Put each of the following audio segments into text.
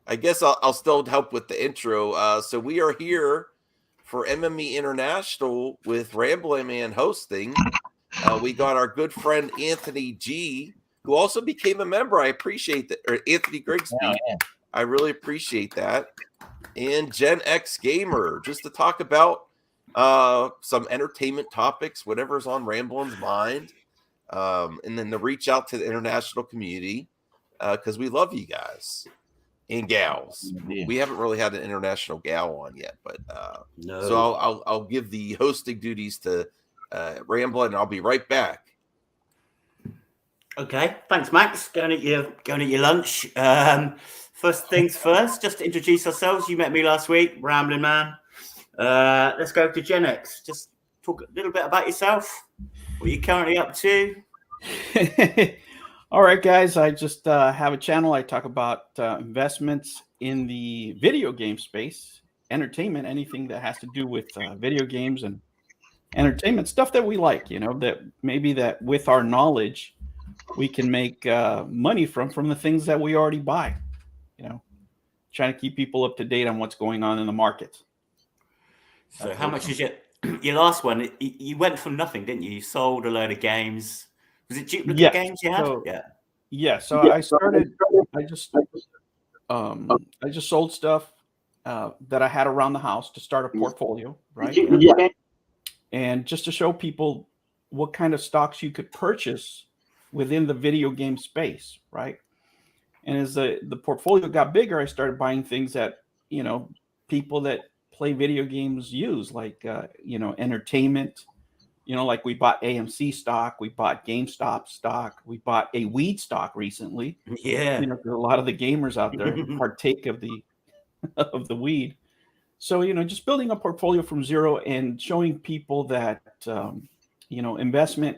I guess I'll still help with the intro. So we are here for MME International with Ramblin and hosting. We got our good friend Anthony G, who also became a member. I appreciate that. Or Anthony Grigsby. Yeah. I really appreciate that. And Gen X Gamer, just to talk about some entertainment topics, whatever's on Ramblin's mind. And then to reach out to the international community because we love you guys and gals. Yeah. We haven't really had an international gal on yet, but No. so I'll give the hosting duties to Ramblin, and I'll be right back. Okay, thanks, Max. Going at your lunch. First things first, just to introduce ourselves. You met me last week, Ramblin Man. Let's go to Gen X. Just talk a little bit about yourself. What are you currently up to? All right, guys. I just have a channel. I talk about investments in the video game space, entertainment, anything that has to do with video games and entertainment, stuff that we like, that maybe that with our knowledge, we can make money from the things that we already buy, trying to keep people up to date on what's going on in the market. So how much is your last one? You went from nothing, didn't you? You sold a load of games. Was it duplicate games you had? So I started. I just sold stuff that I had around the house to start a portfolio, right? Yeah. And just to show people what kind of stocks you could purchase within the video game space, right? And as the portfolio got bigger, I started buying things that people that play video games use, like entertainment. Like we bought AMC stock, we bought GameStop stock, we bought a weed stock recently. Yeah. A lot of the gamers out there partake of the weed. So, just building a portfolio from zero and showing people that, investment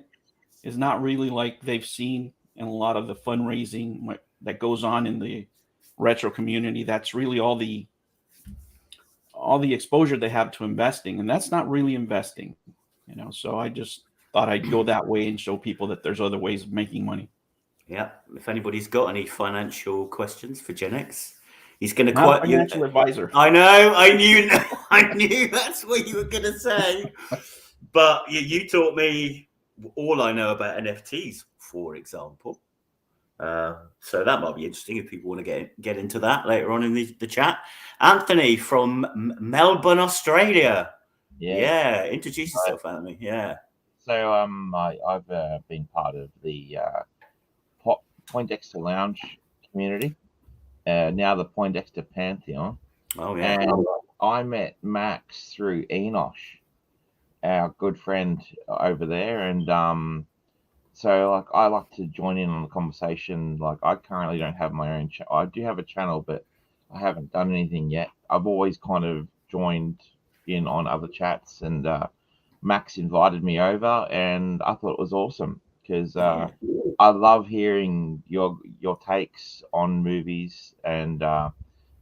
is not really like they've seen in a lot of the fundraising that goes on in the retro community. That's really all the exposure they have to investing. And that's not really investing. So I just thought I'd go that way and show people that there's other ways of making money. Yeah. If anybody's got any financial questions for Gen X, he's going to quote you. Financial advisor. I know. I knew that's what you were going to say. But you taught me all I know about NFTs, for example. So that might be interesting if people want to get into that later on in the chat. Anthony from Melbourne, Australia. Yeah, introduce yourself, Anthony. Yeah. So I've been part of the Poindexter Lounge community, now the Poindexter Pantheon. Oh yeah. And I met Max through Enosh, our good friend over there, and so I like to join in on the conversation. Like I currently don't have my own I do have a channel, but I haven't done anything yet. I've always kind of joined in on other chats, and Max invited me over, and I thought it was awesome because I love hearing your takes on movies, and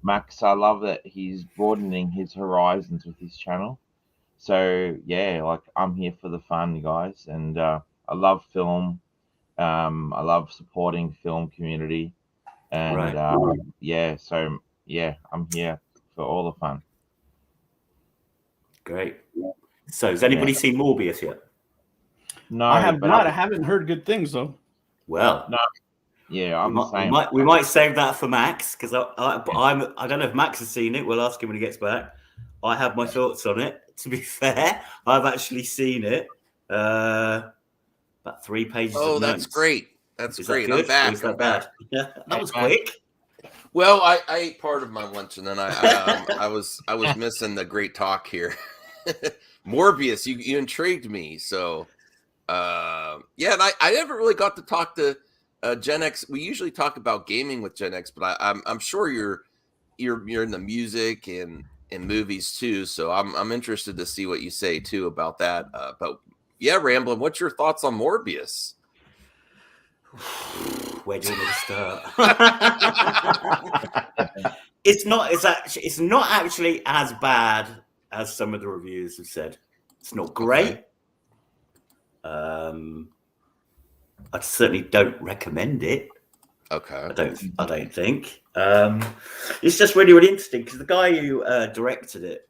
Max, I love that he's broadening his horizons with his channel. So yeah, like I'm here for the fun, guys, and I love film. I love supporting film community, and so I'm here for all the fun. Great. So has anybody seen Morbius yet? No, I have not. I haven't heard good things though. Well, no. Yeah, I'm the same. We might save that for Max because I don't know if Max has seen it. We'll ask him when he gets back. I have my thoughts on it. To be fair, I've actually seen it. About 3 pages. Oh, of that's notes. Great. That's Is great. That I'm back. Is that bad? Yeah, that was quick. Well, I ate part of my lunch, and then I was missing the great talk here. Morbius, you intrigued me. So, and I never really got to talk to Gen X. We usually talk about gaming with Gen X, but I'm sure you're in the music and movies too. So I'm interested to see what you say too about that. But yeah, Ramblin, what's your thoughts on Morbius? Where do you want to start? It's not actually as bad as some of the reviews have said. It's not great. Okay. I certainly don't recommend it. Okay. I don't think. It's just really, really interesting because the guy who directed it,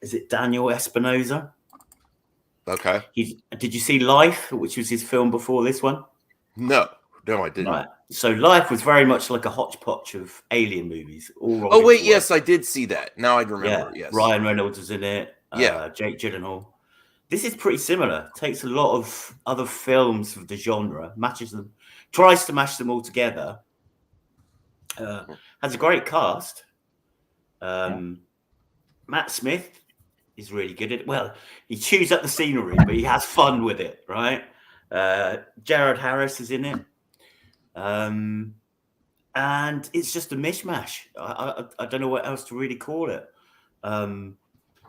is it Daniel Espinosa? Okay. Did you see Life, which was his film before this one? No, I didn't. Right. So Life was very much like a hodgepodge of alien movies. All Oh wait, rolled into yes, one. I did see that. Now I remember. Yeah. Yes. Ryan Reynolds was in it. Yeah. Jake Gyllenhaal. This is pretty similar. Takes a lot of other films of the genre, matches them, tries to mash them all together. Has a great cast. Matt Smith is really good at it. Well, he chews up the scenery, but he has fun with it, right? Jared Harris is in it. And it's just a mishmash. I don't know what else to really call it.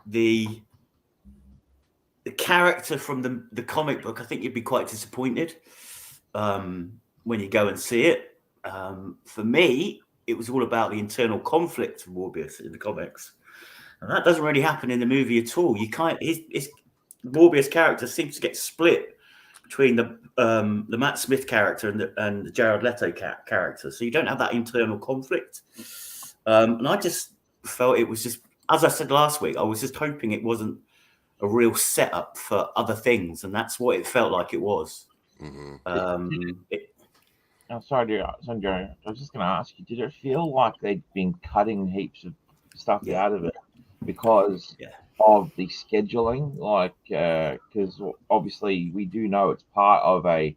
The character from the comic book, I think you'd be quite disappointed when you go and see it. For me, it was all about the internal conflict of Morbius in the comics, and that doesn't really happen in the movie at all. His Morbius character seems to get split between the Matt Smith character and the Jared Leto character, so you don't have that internal conflict. And I just felt it was just, as I said last week, I was just hoping it wasn't a real setup for other things, and that's what it felt like it was. Mm-hmm. Sorry, Sandro. I was just going to ask you: did it feel like they'd been cutting heaps of stuff out of it because of the scheduling? Like, because obviously we do know it's part of a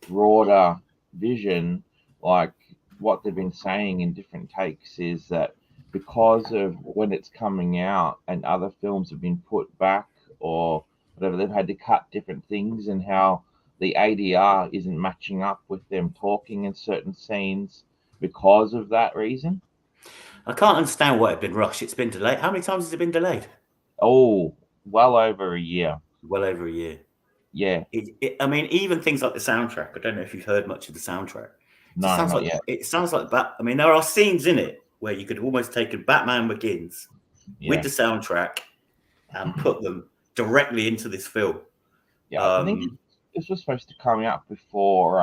broader vision. Like what they've been saying in different takes is that because of when it's coming out and other films have been put back or whatever, they've had to cut different things, and how the ADR isn't matching up with them talking in certain scenes because of that reason. I can't understand why it's been rushed. It's been delayed. How many times has it been delayed? Oh, well over a year. Well over a year. Yeah. I mean, even things like the soundtrack. I don't know if you've heard much of the soundtrack. No, not yet. It sounds like that. I mean, there are scenes in it where you could almost take a Batman Begins with the soundtrack and put them directly into this film. Yeah, I think this was supposed to come out before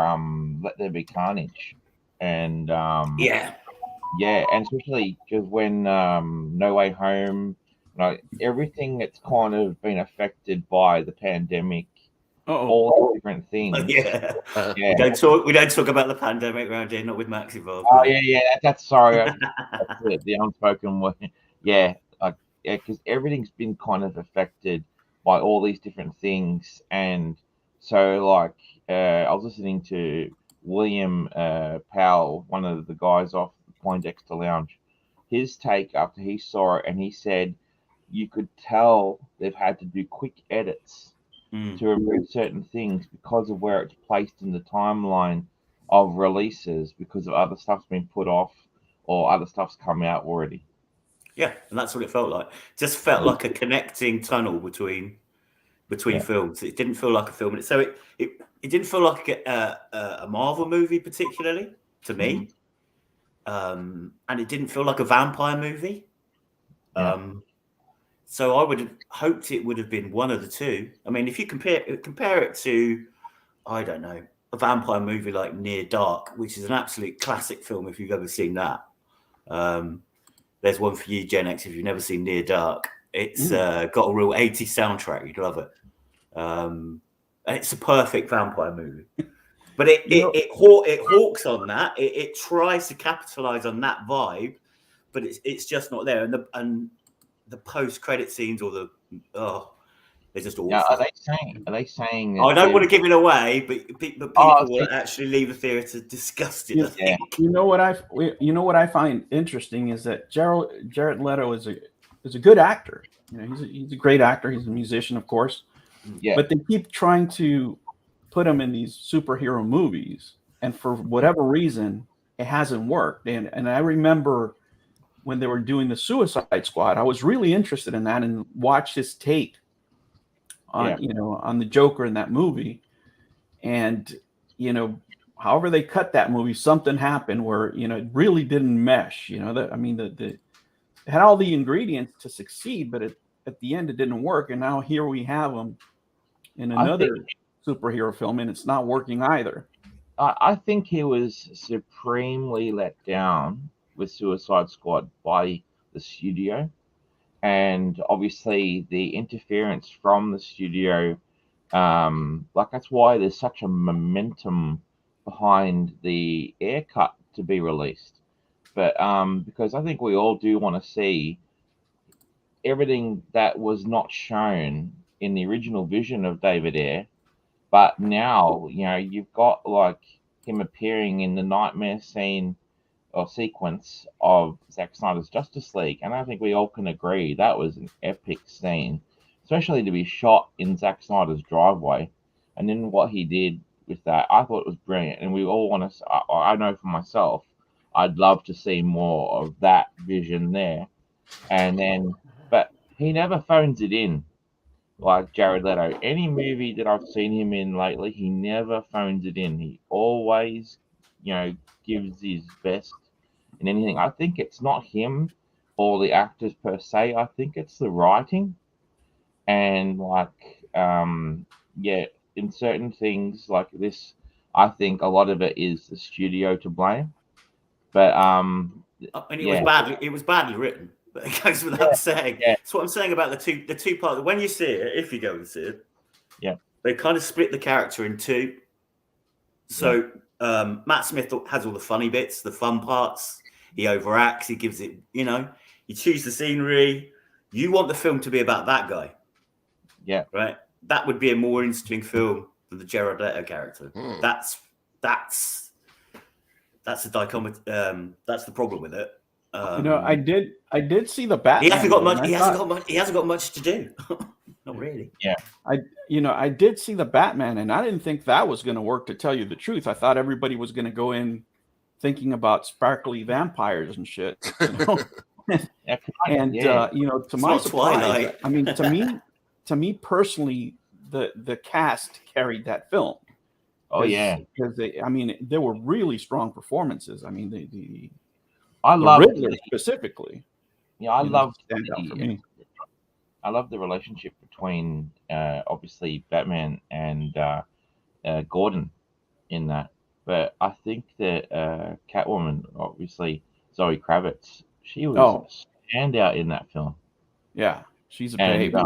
Let There Be Carnage, and and especially because when No Way Home, everything that's kind of been affected by the pandemic, all different things. We don't talk about the pandemic around here, not with Max involved. Oh that's sorry, that's the unspoken word. Because everything's been kind of affected by all these different things, and so I was listening to William Powell, one of the guys off the Poindexter Lounge, his take after he saw it, and he said you could tell they've had to do quick edits to remove certain things because of where it's placed in the timeline of releases, because of other stuff's been put off or other stuff's come out already. Yeah, and that's what it felt like. Just felt like a connecting tunnel between films. It didn't feel like a film. So it didn't feel like a Marvel movie particularly to me, and it didn't feel like a vampire movie. So I would have hoped it would have been one of the two. I mean, if you compare it to, I don't know, a vampire movie like Near Dark, which is an absolute classic film if you've ever seen that. There's one for you, Gen X, if you've never seen Near Dark. It's got a real 80s soundtrack. You'd love it. And it's a perfect vampire movie. But it hawks on that. It tries to capitalize on that vibe, but it's just not there. And the post-credit scenes or they're just awful. Are they saying I don't want to give it away, but people will actually leave the theater disgusted. You know what I find interesting is that Jared Leto is a good actor. He's a great actor. He's a musician, of course. Yeah. But they keep trying to put him in these superhero movies, and for whatever reason, it hasn't worked. And I remember when they were doing the Suicide Squad, I was really interested in that and watched his take on on the Joker in that movie. And however they cut that movie, something happened where it really didn't mesh. It had all the ingredients to succeed, but at the end it didn't work. And now here we have him in another superhero film, and it's not working either. I think he was supremely let down with Suicide Squad by the studio, and obviously the interference from the studio. Like that's why there's such a momentum behind the air cut to be released. But because I think we all do want to see everything that was not shown in the original vision of David Ayer. But now, you've got like him appearing in the nightmare scene or sequence of Zack Snyder's Justice League, and I think we all can agree that was an epic scene, especially to be shot in Zack Snyder's driveway. And then what he did with that, I thought it was brilliant. And we all want to. I know for myself, I'd love to see more of that vision there. And then, but he never phones it in like Jared Leto. Any movie that I've seen him in lately, he never phones it in. He always, gives his best in anything. I think it's not him or the actors per se. I think it's the writing, and in certain things like this, I think a lot of it is the studio to blame. But it was badly written. But it goes without saying. Yeah. That's what I'm saying about the two parts. When you see it, if you go and see it, yeah, they kind of split the character in two. So Matt Smith has all the funny bits, the fun parts. He overacts. He gives it, you choose the scenery. You want the film to be about that guy. Yeah. Right? That would be a more interesting film than the Jared Leto character. That's the dichotomy. That's the problem with it. I did see the Batman. He hasn't got much. He hasn't got much to do. Not really. Yeah. I did see the Batman, and I didn't think that was going to work. To tell you the truth, I thought everybody was going to go in thinking about sparkly vampires and shit. And to my surprise, I mean, to me personally, the cast carried that film. Oh yeah, because there were really strong performances. I mean, I love Riddler specifically. Yeah, I love the relationship between obviously Batman and Gordon in that. But I think that Catwoman, obviously Zoe Kravitz, she was a standout in that film. Yeah, she's a babe.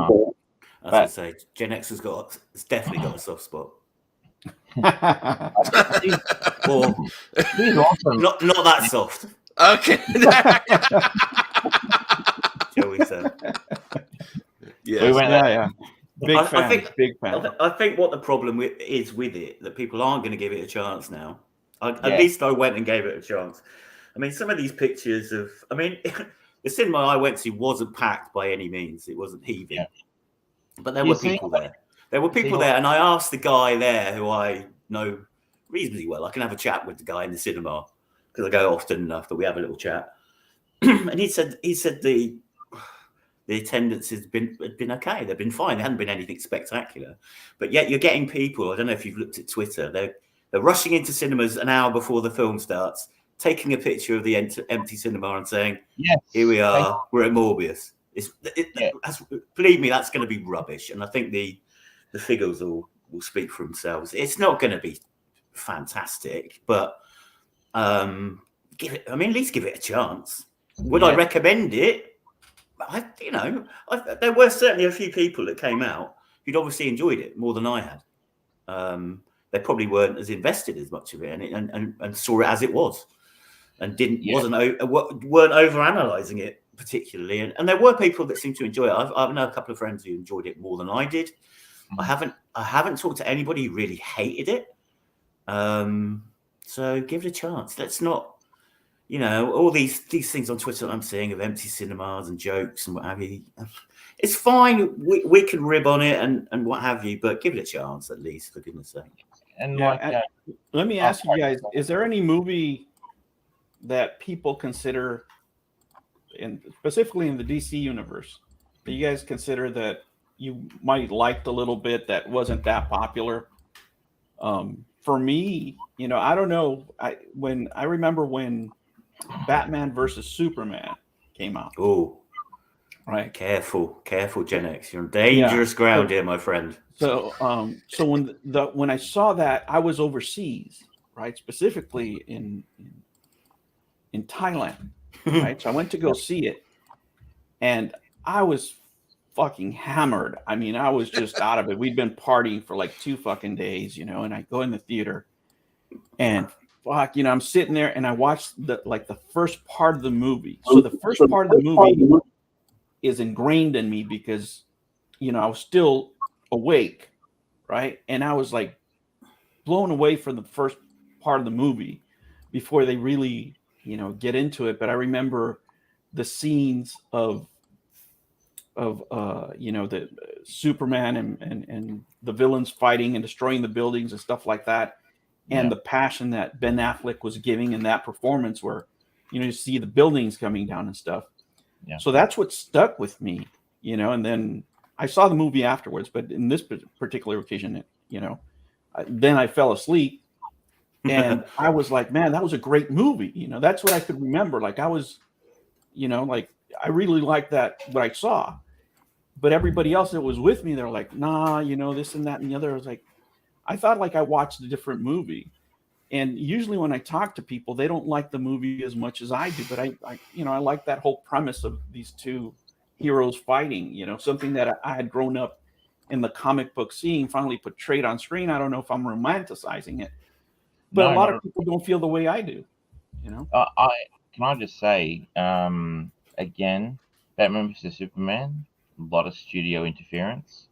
As I say, Gen X has definitely got a soft spot. Or she's awesome. Not that soft. Okay. Shall we say? Yes. We went there. Yeah. Big fan. I think what the problem is with it, that people aren't going to give it a chance now. At least I went and gave it a chance. I mean, some of these pictures of, the cinema I went to wasn't packed by any means. It wasn't heaving. Yeah. But there were people there. There were people there, and I asked the guy there who I know reasonably well. I can have a chat with the guy in the cinema because I go often enough that we have a little chat. And he said the attendance had been okay. They've been fine. There hadn't been anything spectacular. But yet you're getting people, I don't know if you've looked at Twitter, they're rushing into cinemas an hour before the film starts, taking a picture of the empty cinema and saying, yes, here we are, we're at Morbius. Believe me, that's going to be rubbish. And I think the figures will speak for themselves. It's not going to be fantastic, but at least give it a chance. Would I recommend it? There were certainly a few people that came out who'd obviously enjoyed it more than I had. They probably weren't as invested as much of it and saw it as it was, and weren't overanalyzing it particularly. And there were people that seemed to enjoy it. I've known a couple of friends who enjoyed it more than I did. I haven't talked to anybody who really hated it. So give it a chance. Let's not. All these things on Twitter that I'm seeing of empty cinemas and jokes and what have you. It's fine. We can rib on it and what have you, but give it a chance at least, for goodness sake. And let me ask you guys: is there any movie that people consider, specifically in the DC universe, that you guys consider that you might liked a little bit that wasn't that popular? For me, I don't know. I remember when Batman versus Superman came out. Oh, right. Careful, Gen X. You're on dangerous ground here, my friend. So when I saw that, I was overseas, right? Specifically in Thailand, right? So I went to go see it, and I was fucking hammered. I mean, I was just out of it. We'd been partying for like 2 fucking days, you know, and I go in the theater and fuck, you know, I'm sitting there and I watched the first part of the movie. So the first part of the movie is ingrained in me because, you know, I was still awake, right? And I was like blown away from the first part of the movie before they really, you know, get into it. But I remember the scenes of you know, the Superman and the villains fighting and destroying the buildings and stuff like that, and the passion that Ben Affleck was giving in that performance, where, you know, you see the buildings coming down and stuff. Yeah. So that's what stuck with me, you know. And then I saw the movie afterwards, but in this particular occasion, you know, then I fell asleep, and I was like, man, that was a great movie. You know, that's what I could remember. Like I was, you know, like I really liked that what I saw. But everybody else that was with me, they're like, nah, you know, this and that and the other. I was like, I thought like I watched a different movie. And usually when I talk to people, they don't like the movie as much as I do. But I you know, I like that whole premise of these two heroes fighting, you know, something that I had grown up in the comic book seeing finally portrayed on screen. I don't know if I'm romanticizing it, but a lot of people don't feel the way I do, you know. Can I just say, again, Batman vs Superman, a lot of studio interference,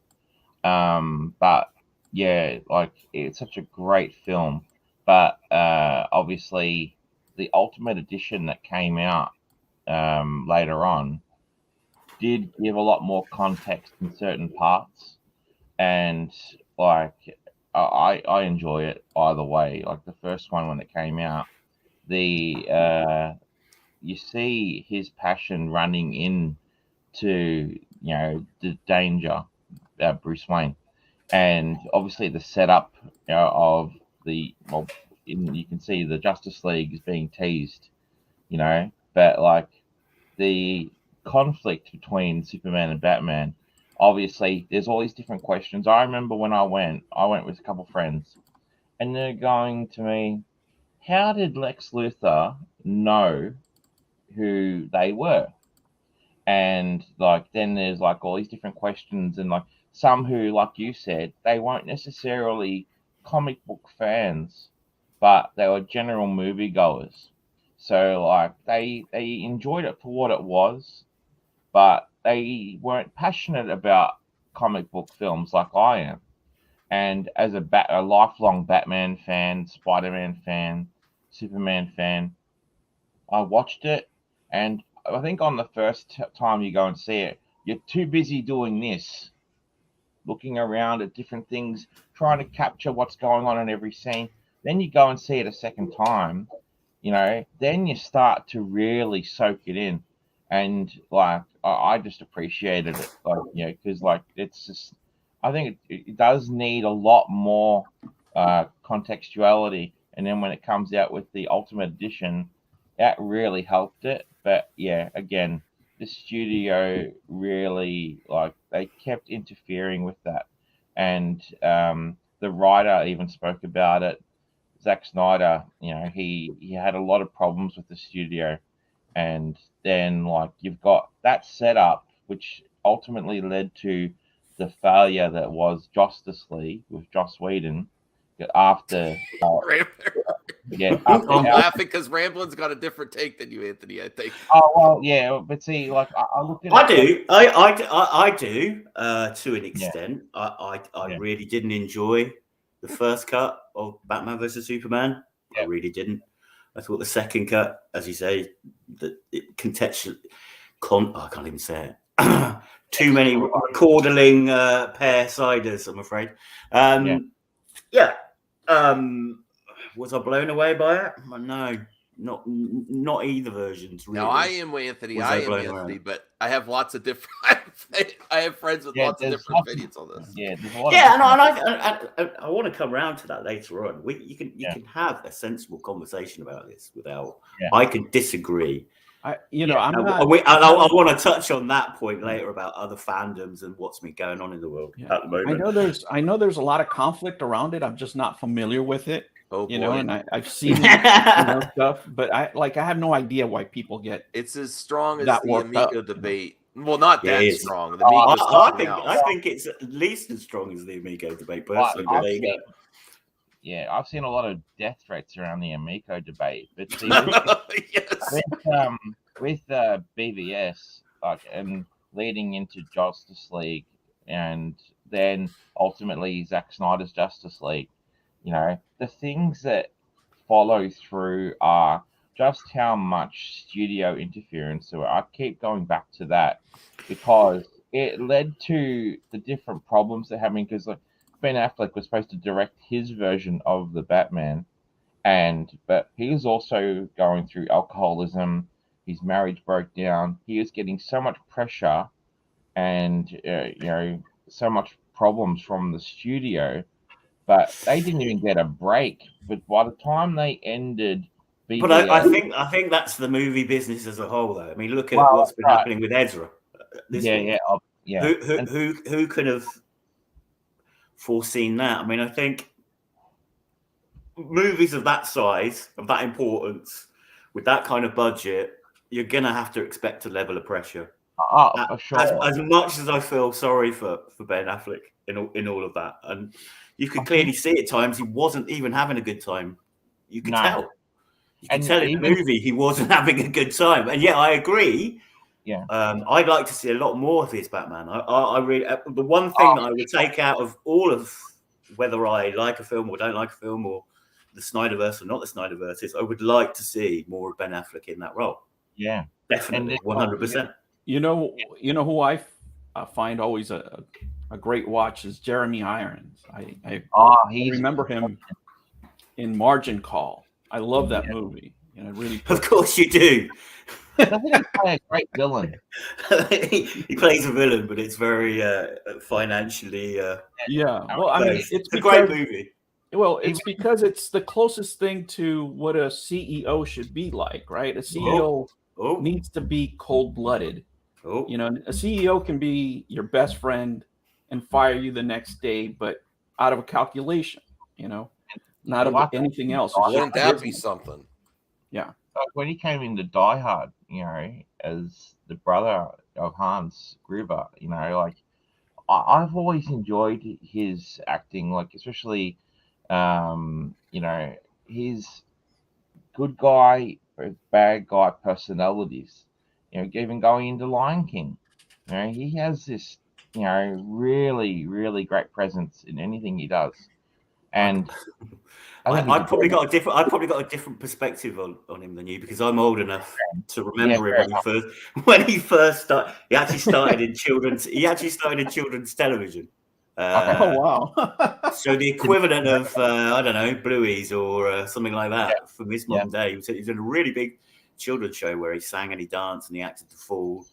but yeah, like it's such a great film. But obviously, the Ultimate Edition that came out later on did give a lot more context in certain parts, and like I enjoy it either way. Like the first one when it came out, the you see his passion running in to, you know, the danger, Bruce Wayne, and obviously the setup, you know, of the, well, you can see the Justice League is being teased, you know, but like the conflict between Superman and Batman, obviously there's all these different questions. I remember when I went with a couple of friends, and they're going to me, how did Lex Luthor know who they were? And like then there's like all these different questions, and like some who, like you said, they weren't necessarily comic book fans, but they were general moviegoers. So like they enjoyed it for what it was, but they weren't passionate about comic book films like I am. And as a lifelong Batman fan, Spider-Man fan, Superman fan, I watched it, and I think on the first time you go and see it, you're too busy doing this, looking around at different things, trying to capture what's going on in every scene. Then you go and see it a second time, you know, then you start to really soak it in. And like, I just appreciated it, like, you know, because like it's just, I think it does need a lot more contextuality. And then when it comes out with the Ultimate Edition, that really helped it. But yeah, again, the studio really, like, they kept interfering with that. And the writer even spoke about it. Zack Snyder, you know, he had a lot of problems with the studio. And then like you've got that setup, which ultimately led to the failure that was Justice League with Joss Whedon after yeah, I'm laughing because Ramblin's got a different take than you, Anthony, I think. Oh well, yeah, but see, like I look at I do. I do to an extent. I Yeah. really didn't enjoy the first cut of Batman vs Superman. Yeah. I really didn't. I thought the second cut, as you say, that it contextual. I can't even say it. Too many cordling pear ciders, I'm afraid. Yeah. Was I blown away by it? No, not either versions. Really. No, I am Anthony. But I have lots of different. I have friends with lots of different opinions on this. Yeah, and I want to come around to that later on. You can have a sensible conversation about this without. Yeah. I can disagree I'm And not. I want to touch on that point later about other fandoms and what's been going on in the world Yeah. at the moment. I know there's a lot of conflict around it. I'm just not familiar with it. Oh boy. And I've seen stuff, but I have no idea why people get. It's as strong as that the worked up, Amigo debate. Well, not It that is. strong. The Amigo's something else. I think it's at least as strong as the Amigo debate, personally. But there you go. Yeah, I've seen a lot of death threats around the Amico debate, but see, Yes. with BVS, and leading into Justice League, and then ultimately Zack Snyder's Justice League, the things that follow through are just how much studio interference. So I keep going back to that because it led to the different problems they're having. Because Ben Affleck was supposed to direct his version of the Batman, but he was also going through alcoholism. His marriage broke down. He was getting so much pressure and so much problems from the studio, but they didn't even get a break. But by the time they ended, But I think that's the movie business as a whole, though. I mean, look at what's been happening with Ezra. Who could have foreseen that? I mean, I think movies of that size, of that importance, with that kind of budget, you're gonna have to expect a level of pressure. For sure. As much as I feel sorry for Ben Affleck in all of that, and you could clearly see at times he wasn't even having a good time. You could tell. You could tell in the movie he wasn't having a good time. And yeah, I agree. Yeah. I'd like to see a lot more of his Batman. I really, the one thing that I would take out of all of whether I like a film or don't like a film, or the Snyderverse or not the Snyderverse, is I would like to see more of Ben Affleck in that role. Yeah, definitely, 100%. You know who I find always a great watch is Jeremy Irons. I remember him in Margin Call. I love that movie. Really. Of course you do. Doesn't he play a great villain? He plays a villain, but it's very financially. Yeah. Well, I mean, it's a great movie. Well, it's because it's the closest thing to what a CEO should be like, right? A CEO needs to be cold-blooded. A CEO can be your best friend and fire you the next day, but out of a calculation, not of anything else. Wouldn't that be something? Yeah. When he came into Die Hard, as the brother of Hans Gruber, I've always enjoyed his acting, especially, his good guy, bad guy personalities. Even going into Lion King, he has this, really, really great presence in anything he does. And I've probably got a different perspective on him than you, because I'm old enough to remember him when he first started. He actually started in children's. He actually started in children's television. Oh wow! So the equivalent of I don't know, Bluey's or something like that from this modern day. He was in a really big children's show where he sang and he danced and he acted the fool.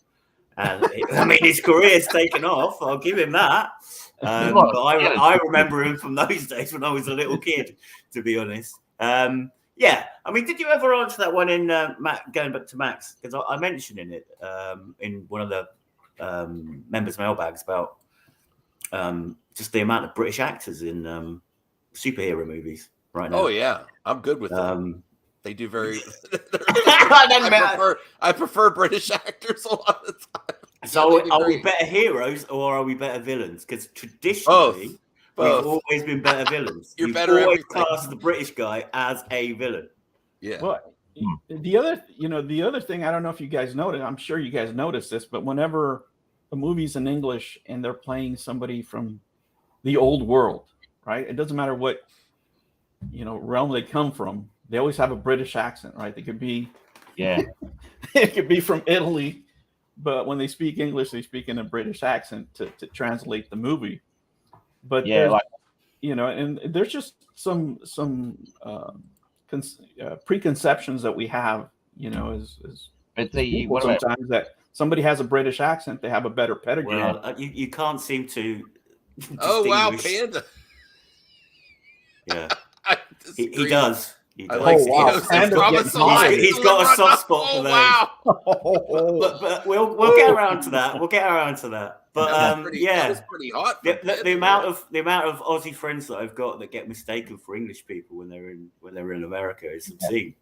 And I mean, his career's taken off. I'll give him that. But I remember him from those days when I was a little kid, to be honest. Yeah, I mean, did you ever answer that one in going back to Max? Because I mentioned in it in one of the members' mailbags about just the amount of British actors in superhero movies right now. Oh yeah, I'm good with them. They do very. I prefer British actors a lot of the time. So are we better heroes or are we better villains? Because traditionally, we've always been better villains. You've always cast the British guy as a villain. Yeah. Well, the other thing, I don't know if you guys noticed. I'm sure you guys noticed this, but whenever a movie's in English and they're playing somebody from the old world, right? It doesn't matter what realm they come from. They always have a British accent, right? They could be, it could be from Italy, but when they speak English, they speak in a British accent to translate the movie. But and there's just some preconceptions that we have, as people sometimes that somebody has a British accent, they have a better pedigree. Well, you can't seem to. Oh wow, Panda. Yeah, he does. I like Oh, wow. Joseph And Thomas again, Elias he's got a delivered soft on- spot for Oh, those. wow. But we'll get around to that. We'll get around to that. But That was pretty hot. the, From the, Pitt, the amount of Aussie friends that I've got that get mistaken for English people when they're in America is obscene.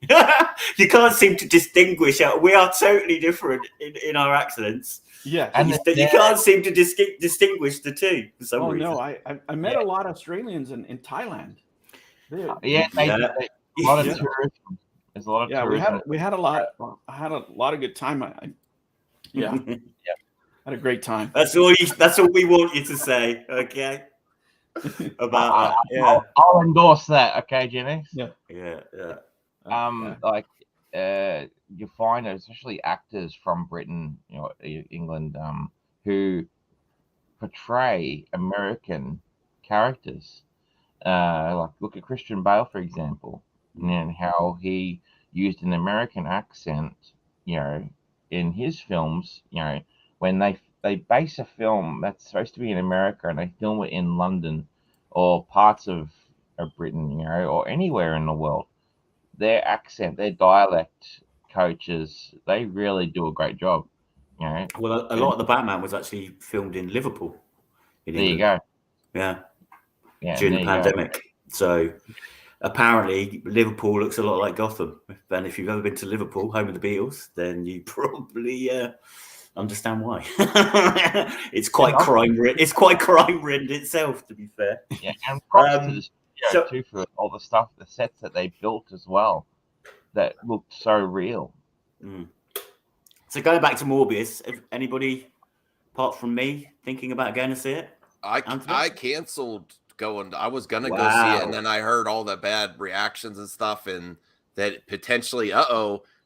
You can't seem to distinguish. We are totally different in our accents. Yeah. And You can't seem to distinguish the two for some Oh reason. no, I met a lot of Australians in Thailand. They're- yeah, a lot of Yeah. tourism. There's a lot of yeah, tourism. we had a lot. I had a lot of good time. Yeah, had a great time. That's all we want you to say, okay? About that, yeah, I'll endorse that. Okay, Jenny. yeah. Like you find especially actors from Britain, England, who portray American characters. Like look at Christian Bale, for example, and how he used an American accent, in his films. When they base a film that's supposed to be in America and they film it in London or parts of Britain, or anywhere in the world, their accent, their dialect coaches, they really do a great job. Well, a lot of the Batman was actually filmed in Liverpool. In There you England. go. Yeah, during the pandemic. So apparently Liverpool looks a lot like Gotham. And if you've ever been to Liverpool, home of the Beatles, then you probably understand why. It's quite crime-ridden. It's quite crime-ridden itself, to be fair. Yeah, and props to the studio too for all the stuff, the sets that they built as well, that looked so real. So going back to Morbius, anybody apart from me thinking about going to see it? I canceled going. I was gonna go see it, and then I heard all the bad reactions and stuff, and that potentially,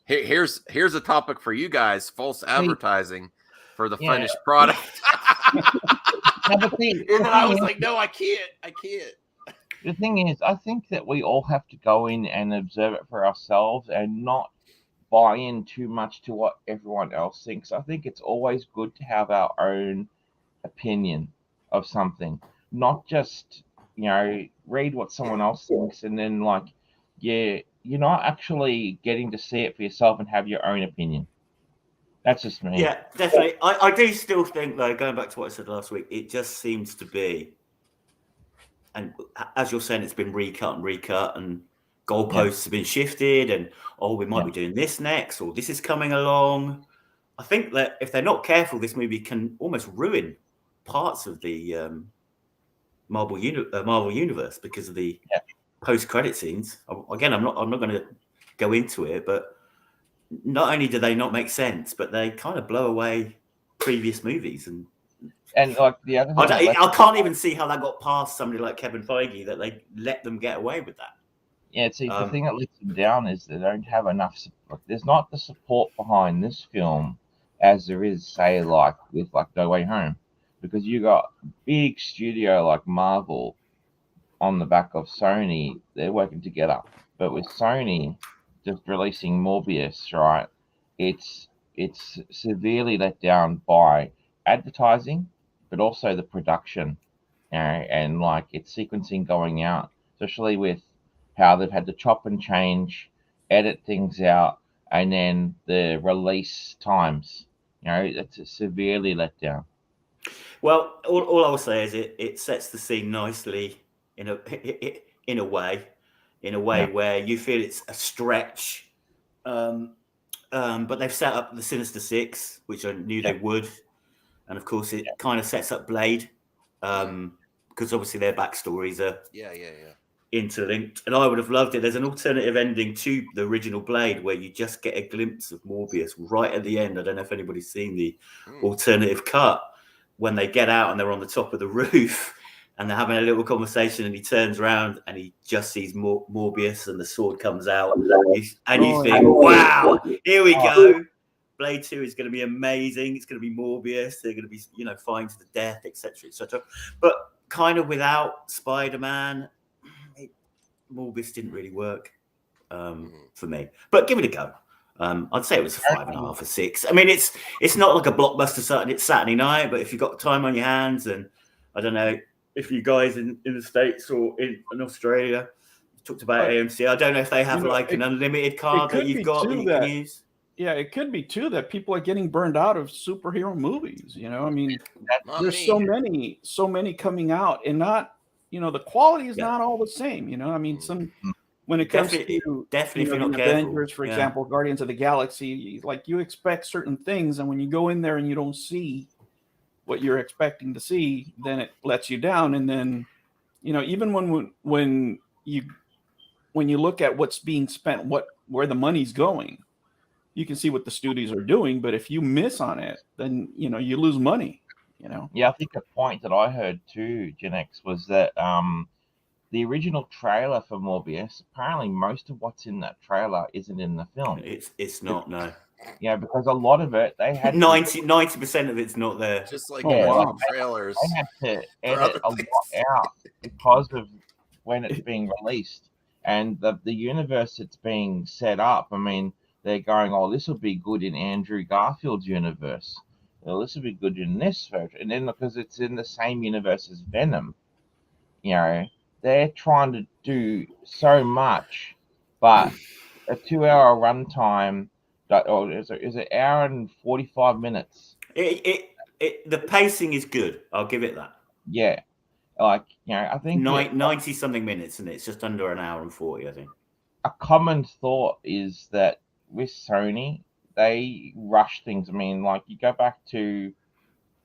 here's a topic for you guys: false advertising for the finished product. And then I was like, no, I can't. The thing is, I think that we all have to go in and observe it for ourselves and not buy in too much to what everyone else thinks. I think it's always good to have our own opinion of something, not just read what someone else thinks and then you're not actually getting to see it for yourself and have your own opinion. That's just me. Yeah, definitely. I do still think, though, going back to what I said last week, it just seems to be, and as you're saying, it's been recut and goalposts have been shifted, and we might be doing this next, or this is coming along. I think that if they're not careful, this movie can almost ruin parts of the Marvel universe because of the post-credit scenes. Again, I'm not going to go into it, but not only do they not make sense, but they kind of blow away previous movies. And like the other thing, I can't even see how that got past somebody like Kevin Feige, that they let them get away with that. Yeah, see, the thing that lets them down is they don't have enough support. There's not the support behind this film as there is, say, like with No Way Home, because you got big studio like Marvel on the back of Sony. They're working together, but with Sony just releasing Morbius, right? It's severely let down by advertising, but also the production, and its sequencing going out, especially with how they've had to chop and change, edit things out, and then the release times. It's severely let down. Well, all I will say is it sets the scene nicely in a way where you feel it's a stretch. But they've set up the Sinister Six, which I knew they would. And of course, it kind of sets up Blade, because obviously their backstories are interlinked. And I would have loved it. There's an alternative ending to the original Blade where you just get a glimpse of Morbius right at the end. I don't know if anybody's seen the alternative cut when they get out and they're on the top of the roof. And they're having a little conversation, and he turns around and he just sees Morbius, and the sword comes out, and you think, "Wow, here we go! Blade 2 is going to be amazing. It's going to be Morbius. They're going to be, fighting to the death, etc., etc." But kind of without Spider-Man, Morbius didn't really work for me. But give it a go. I'd say it was a 5.5 or 6. I mean, it's not like a blockbuster Saturday night, but if you've got time on your hands, and I don't know if you guys in the States or in Australia talked about AMC. I don't know if they have an unlimited card that you've got that you can use. Yeah, it could be too that people are getting burned out of superhero movies. I mean, there's so many coming out, and not, the quality is not all the same. I mean, when it comes to definitely if you're not Avengers, for example, Guardians of the Galaxy, like you expect certain things, and when you go in there and you don't see what you're expecting to see, then it lets you down. And then, even when you look at what's being spent, where the money's going, you can see what the studios are doing. But if you miss on it, then you lose money. Yeah, I think the point that I heard too, Gen X, was that the original trailer for Morbius, apparently most of what's in that trailer isn't in the film. It's not, no. Yeah, because a lot of it, they had 90% of it's not there. Just like trailers. They had to edit a lot out because of when it's being released. And the universe that's being set up, I mean, they're going, oh, this will be good in Andrew Garfield's universe. Well, this will be good in this version. And then because it's in the same universe as Venom, they're trying to do so much, but a 2-hour runtime, or is it an hour and 45 minutes? The pacing is good. I'll give it that. Yeah. I think 90 something minutes, and it's just under an hour and 40, I think. A common thought is that with Sony, they rush things. I mean, like you go back to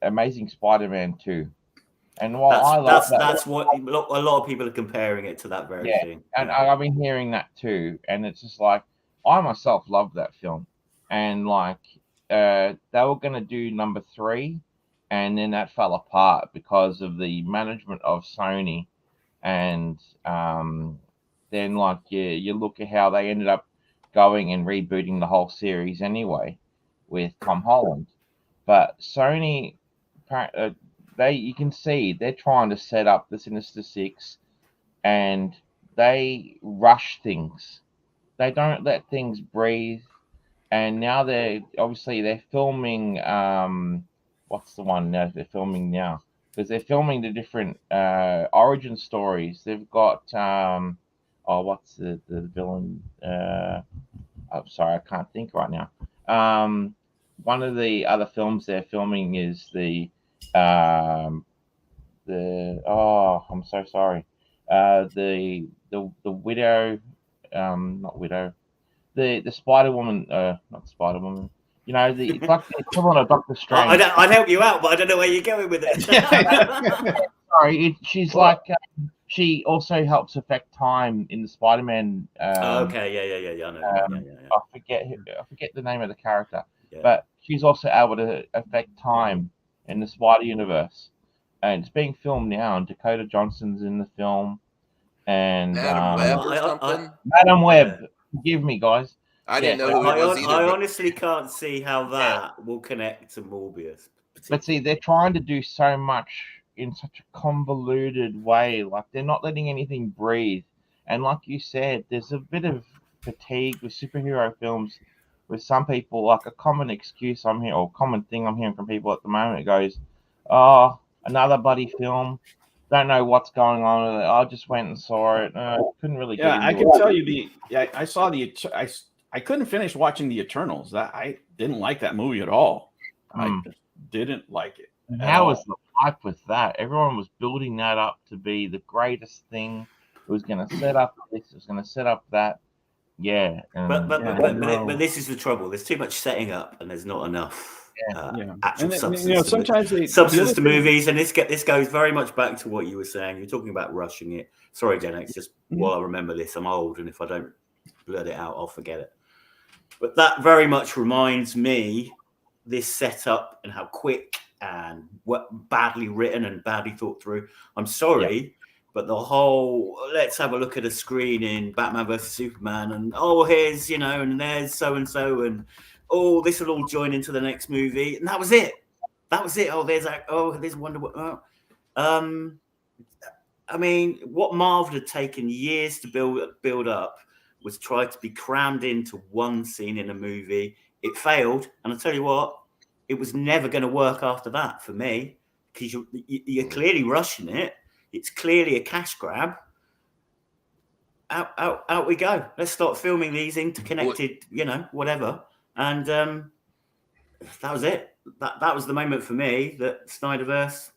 Amazing Spider-Man 2. And while that's what a lot of people are comparing it to, that very thing. And I've been hearing that too. And it's just like, I myself love that film. And like, they were going to do number 3, and then that fell apart because of the management of Sony. And then like you look at how they ended up going and rebooting the whole series anyway with Tom Holland. But Sony, you can see they're trying to set up the Sinister Six, and they rush things. They don't let things breathe. And now they're filming. What's the one now they're filming now? Because they're filming the different origin stories. They've got what's the villain? I'm sorry, I can't think right now. One of the other films they're filming is I'm so sorry. The widow, not widow. The Spider Woman, not Spider Woman. It's like the equivalent of Doctor Strange. I'd help you out, but I don't know where you're going with it. Sorry, she's like she also helps affect time in the Spider-Man. Okay, yeah. I know. I forget the name of the character, but she's also able to affect time in the Spider Universe, and it's being filmed now. And Dakota Johnson's in the film, and Madam Web or something. Madam Web, forgive me, guys. I didn't know who it was either. I honestly can't see how that will connect to Morbius. But see, they're trying to do so much in such a convoluted way. Like, they're not letting anything breathe. And like you said, there's a bit of fatigue with superhero films with some people. Like, a common excuse I'm hearing, or common thing I'm hearing from people at the moment, goes, oh, another bloody film. Don't know what's going on with it. I just went and saw it. Couldn't really get into I can tell you I saw I couldn't finish watching The Eternals. I didn't like that movie at all. I just didn't like it. How was the hype with that? Everyone was building that up to be the greatest thing. It was going to set up this. It was going to set up that. Yeah. But this is the trouble. There's too much setting up, and there's not enough actual substance. Sometimes substance to movies, and this goes very much back to what you were saying. You're talking about rushing it. Sorry, Gen X. Just while I remember this, I'm old, and if I don't blurt it out, I'll forget it. But that very much reminds me, this setup and how quick and what badly written and badly thought through. I'm sorry, but the whole let's have a look at a screen in Batman versus Superman, and here's and there's so and so, and this will all join into the next movie, and that was it. There's Wonder Woman. I mean, what Marvel had taken years to build up was tried to be crammed into one scene in a movie. It failed, and I tell you what, it was never going to work after that for me, because you're clearly rushing it. It's clearly a cash grab. out we go. Let's start filming these interconnected, whatever. And that was it. That was the moment for me that Snyderverse.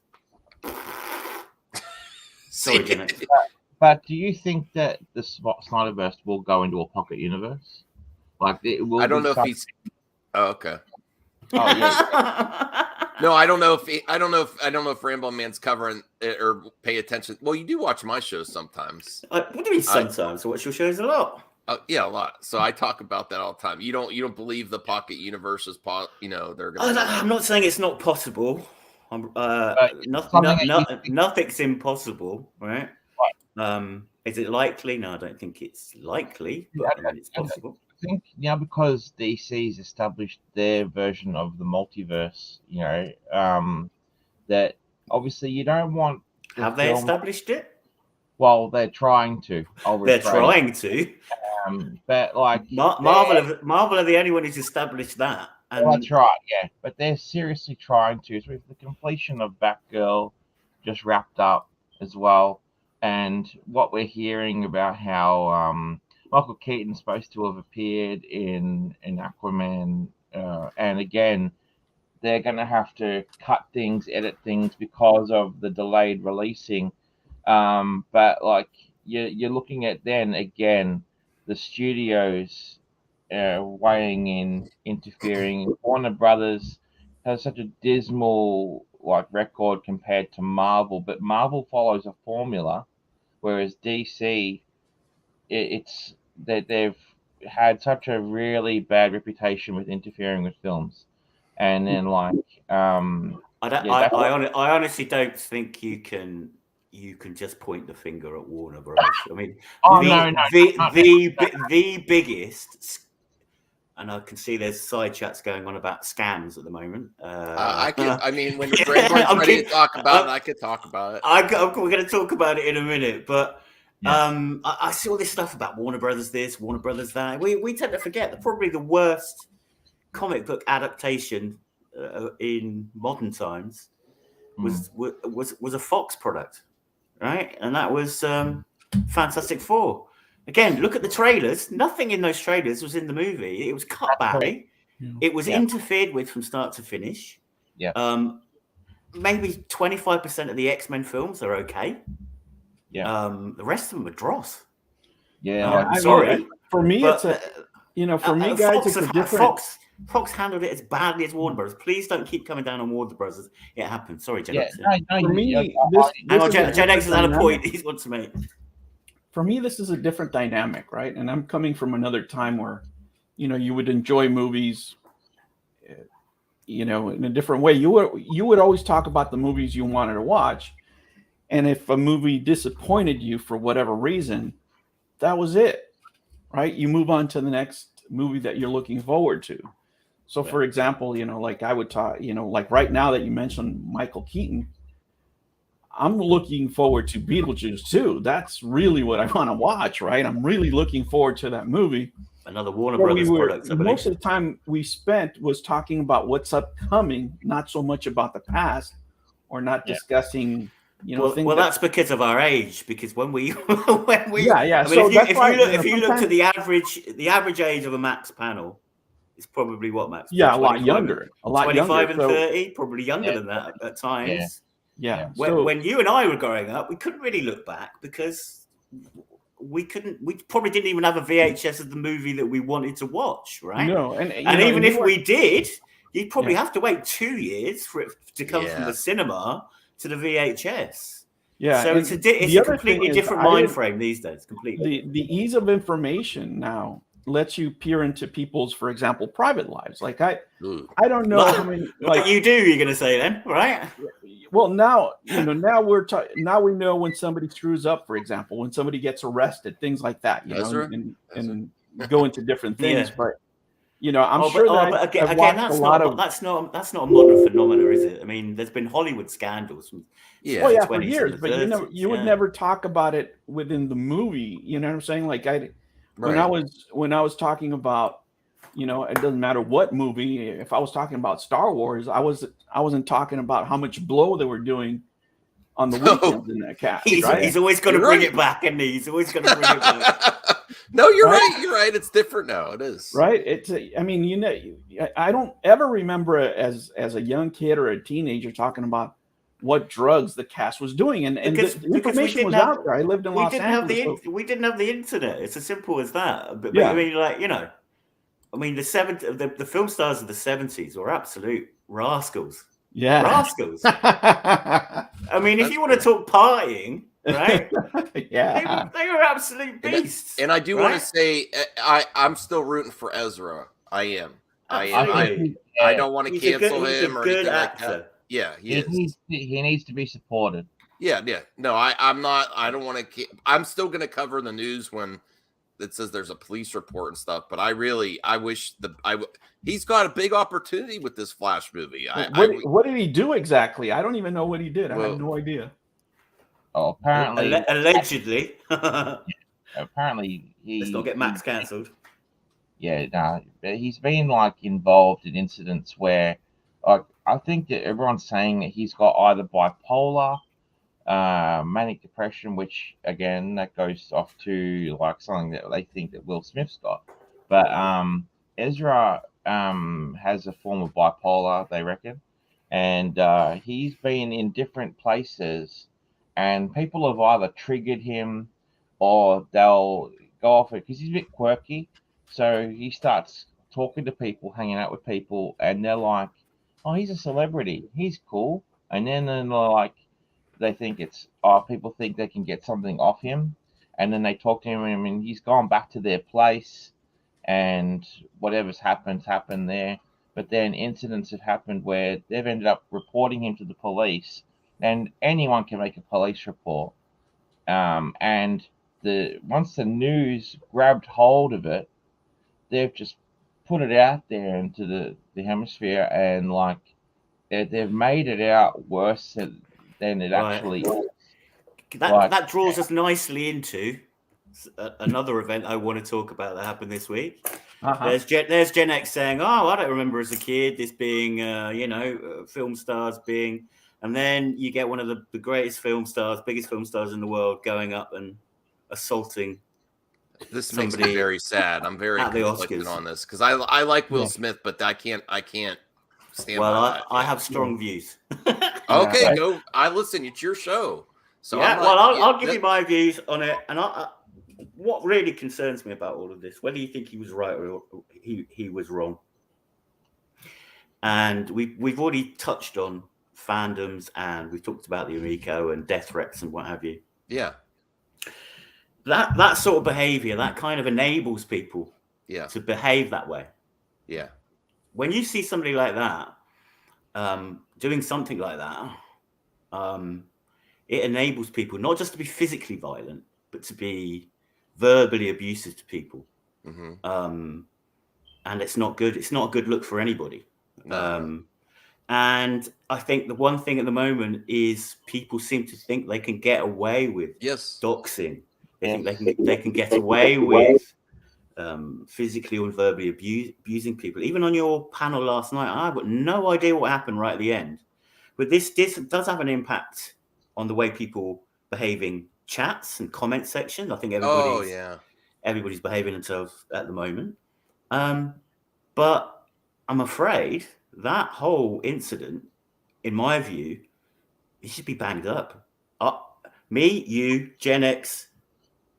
Sorry, Jenna. But do you think that the Snyderverse will go into a pocket universe? Like it will? I don't know if he's. Oh, okay. Oh yeah. No, I don't know if Ramblin' Man's covering it or pay attention. Well, you do watch my shows sometimes. What do you mean sometimes? I watch your shows a lot. Yeah, a lot. So I talk about that all the time. You don't believe the pocket universe is they're gonna. I'm not saying it's not possible. Nothing's impossible, right? Is it likely? No, I don't think it's likely, but it's possible. I think because DC's established their version of the multiverse, that obviously you don't want. Have they established it? Well, they're trying to. They're trying to. But like Marvel are the only one who's established that. And that's right, yeah. But they're seriously trying to. So with the completion of Batgirl just wrapped up as well, and what we're hearing about how Michael Keaton's supposed to have appeared in Aquaman, and again, they're going to have to cut things, edit things because of the delayed releasing. But like you're looking at then again the studios weighing in, interfering. Warner Brothers has such a dismal record compared to Marvel, but Marvel follows a formula, whereas DC, it's that they've had such a really bad reputation with interfering with films, and then I honestly don't think you can just point the finger at Warner Bros. I mean, the biggest, and I can see there's side chats going on about scams at the moment. I mean, when the Brandon's ready to talk about it, I could talk about it. We're going to talk about it in a minute, but I see all this stuff about Warner Brothers this, Warner Brothers that. We tend to forget that probably the worst comic book adaptation in modern times was a Fox product, right? And that was Fantastic Four. Again, look at the trailers. Nothing in those trailers was in the movie. It was cut back. It was interfered with from start to finish. Yeah. Maybe 25% of the X-Men films are okay. Yeah. The rest of them are dross. Yeah. Sorry. For me, it's guys, it's a different. Fox handled it as badly as Warner Bros. Please don't keep coming down on Warner Bros. It happened. Sorry, Jen. For me, Jen X has had a point he wants to make. For me, this is a different dynamic, right? And I'm coming from another time where, you would enjoy movies, in a different way. You would always talk about the movies you wanted to watch, and if a movie disappointed you for whatever reason, that was it, right? You move on to the next movie that you're looking forward to. So, for example, like I would talk, like right now that you mentioned Michael Keaton, I'm looking forward to Beetlejuice too. That's really what I want to watch, right? I'm really looking forward to that movie. Another Warner Brothers product. Most of the time we spent was talking about what's upcoming, not so much about the past, or not discussing, things. Well, that's because of our age. Because when we, yeah. I mean, so if you look to the average age of a Max panel, it's probably what, Max? Yeah, a lot younger. 25 and 30, probably younger than that at times. Yeah. When you and I were growing up, we couldn't really look back because we probably didn't even have a VHS of the movie that we wanted to watch, right? No, and even if we did, you'd probably have to wait 2 years for it to come from the cinema to the VHS. Yeah. So it's a completely different mind frame these days. Completely. The ease of information now lets you peer into people's, for example, private lives. Like I don't know how many. Like you do, you're going to say then, right? Well, now now we know when somebody screws up, for example, when somebody gets arrested, things like that. And go into different things, but I'm sure that but again, that's not a modern phenomenon, is it? I mean, there's been Hollywood scandals from for years, but you would never talk about it within the movie. You know what I'm saying? Like when I was talking about, it doesn't matter what movie. If I was talking about Star Wars, I wasn't talking about how much blow they were doing on the weekends in that cast. Right? He's always got to You're bring right. it back, and he's always got to bring it back. No, you're Right? right. You're right. It's different now. It is. Right? It's I mean, you know, I don't ever remember as a young kid or a teenager talking about what drugs the cast was doing, and Because the information was out there. I lived in Los Angeles. We didn't have the internet. It's as simple as that. But Yeah. I mean, like, you know, I mean, the film stars of the 70s were absolute rascals. Yeah. Rascals. I mean, if you want to talk partying, right? Yeah. They were absolute beasts. And I do right? want to say, I'm still rooting for Ezra. I am. Absolutely. I don't want to He's a cancel good- he's a him or good anything like actor. that. Yeah, he He is. needs to be supported. Yeah. No, I'm not. I don't want to. I'm still going to cover the news when it says there's a police report and stuff. But I wish he's got a big opportunity with this Flash movie. What did he do exactly? I don't even know what he did. I Well, have no idea. Oh, apparently, Allegedly. apparently Let's not get Max cancelled. Yeah, no, but he's been like involved in incidents where, like, I think that everyone's saying that he's got either bipolar, manic depression, which again that goes off to like something that they think that Will Smith's got. But Ezra has a form of bipolar, they reckon, and he's been in different places, and people have either triggered him or they'll go off it because he's a bit quirky. So he starts talking to people, hanging out with people, and they're like, "Oh, he's a celebrity. He's cool." And then they're like, they think people think they can get something off him, and then they talk to him, and he's gone back to their place, and whatever's happened there. But then incidents have happened where they've ended up reporting him to the police, and anyone can make a police report. And once the news grabbed hold of it, they've just put it out there into the hemisphere, and like they've made it out worse than it actually is. That draws us nicely into another event I want to talk about that happened this week. There's Gen X saying, "Oh, I don't remember as a kid this being, film stars being," and then you get one of the greatest film stars, biggest film stars in the world, going up and assaulting. This makes me very sad. I'm very conflicted on this because I like Will Smith, but I can't stand. Well, by that. I have strong views. Okay, go. I listen. It's your show. So yeah, I'll give you my views on it. And what really concerns me about all of this, whether you think he was right or he was wrong, and we've already touched on fandoms, and we've talked about the Amico and death threats and what have you. Yeah. That sort of behavior, that kind of enables people to behave that way. Yeah. When you see somebody like that doing something like that, it enables people not just to be physically violent, but to be verbally abusive to people. Mm-hmm. And it's not good. It's not a good look for anybody. No. And I think the one thing at the moment is people seem to think they can get away with doxing. They think they can get away with physically or verbally abusing people. Even on your panel last night, I've got no idea what happened right at the end. But this does have an impact on the way people behave in chats and comment sections. I think everybody's behaving themselves at the moment. But I'm afraid that whole incident, in my view, it should be banged up. Me, you, Gen X,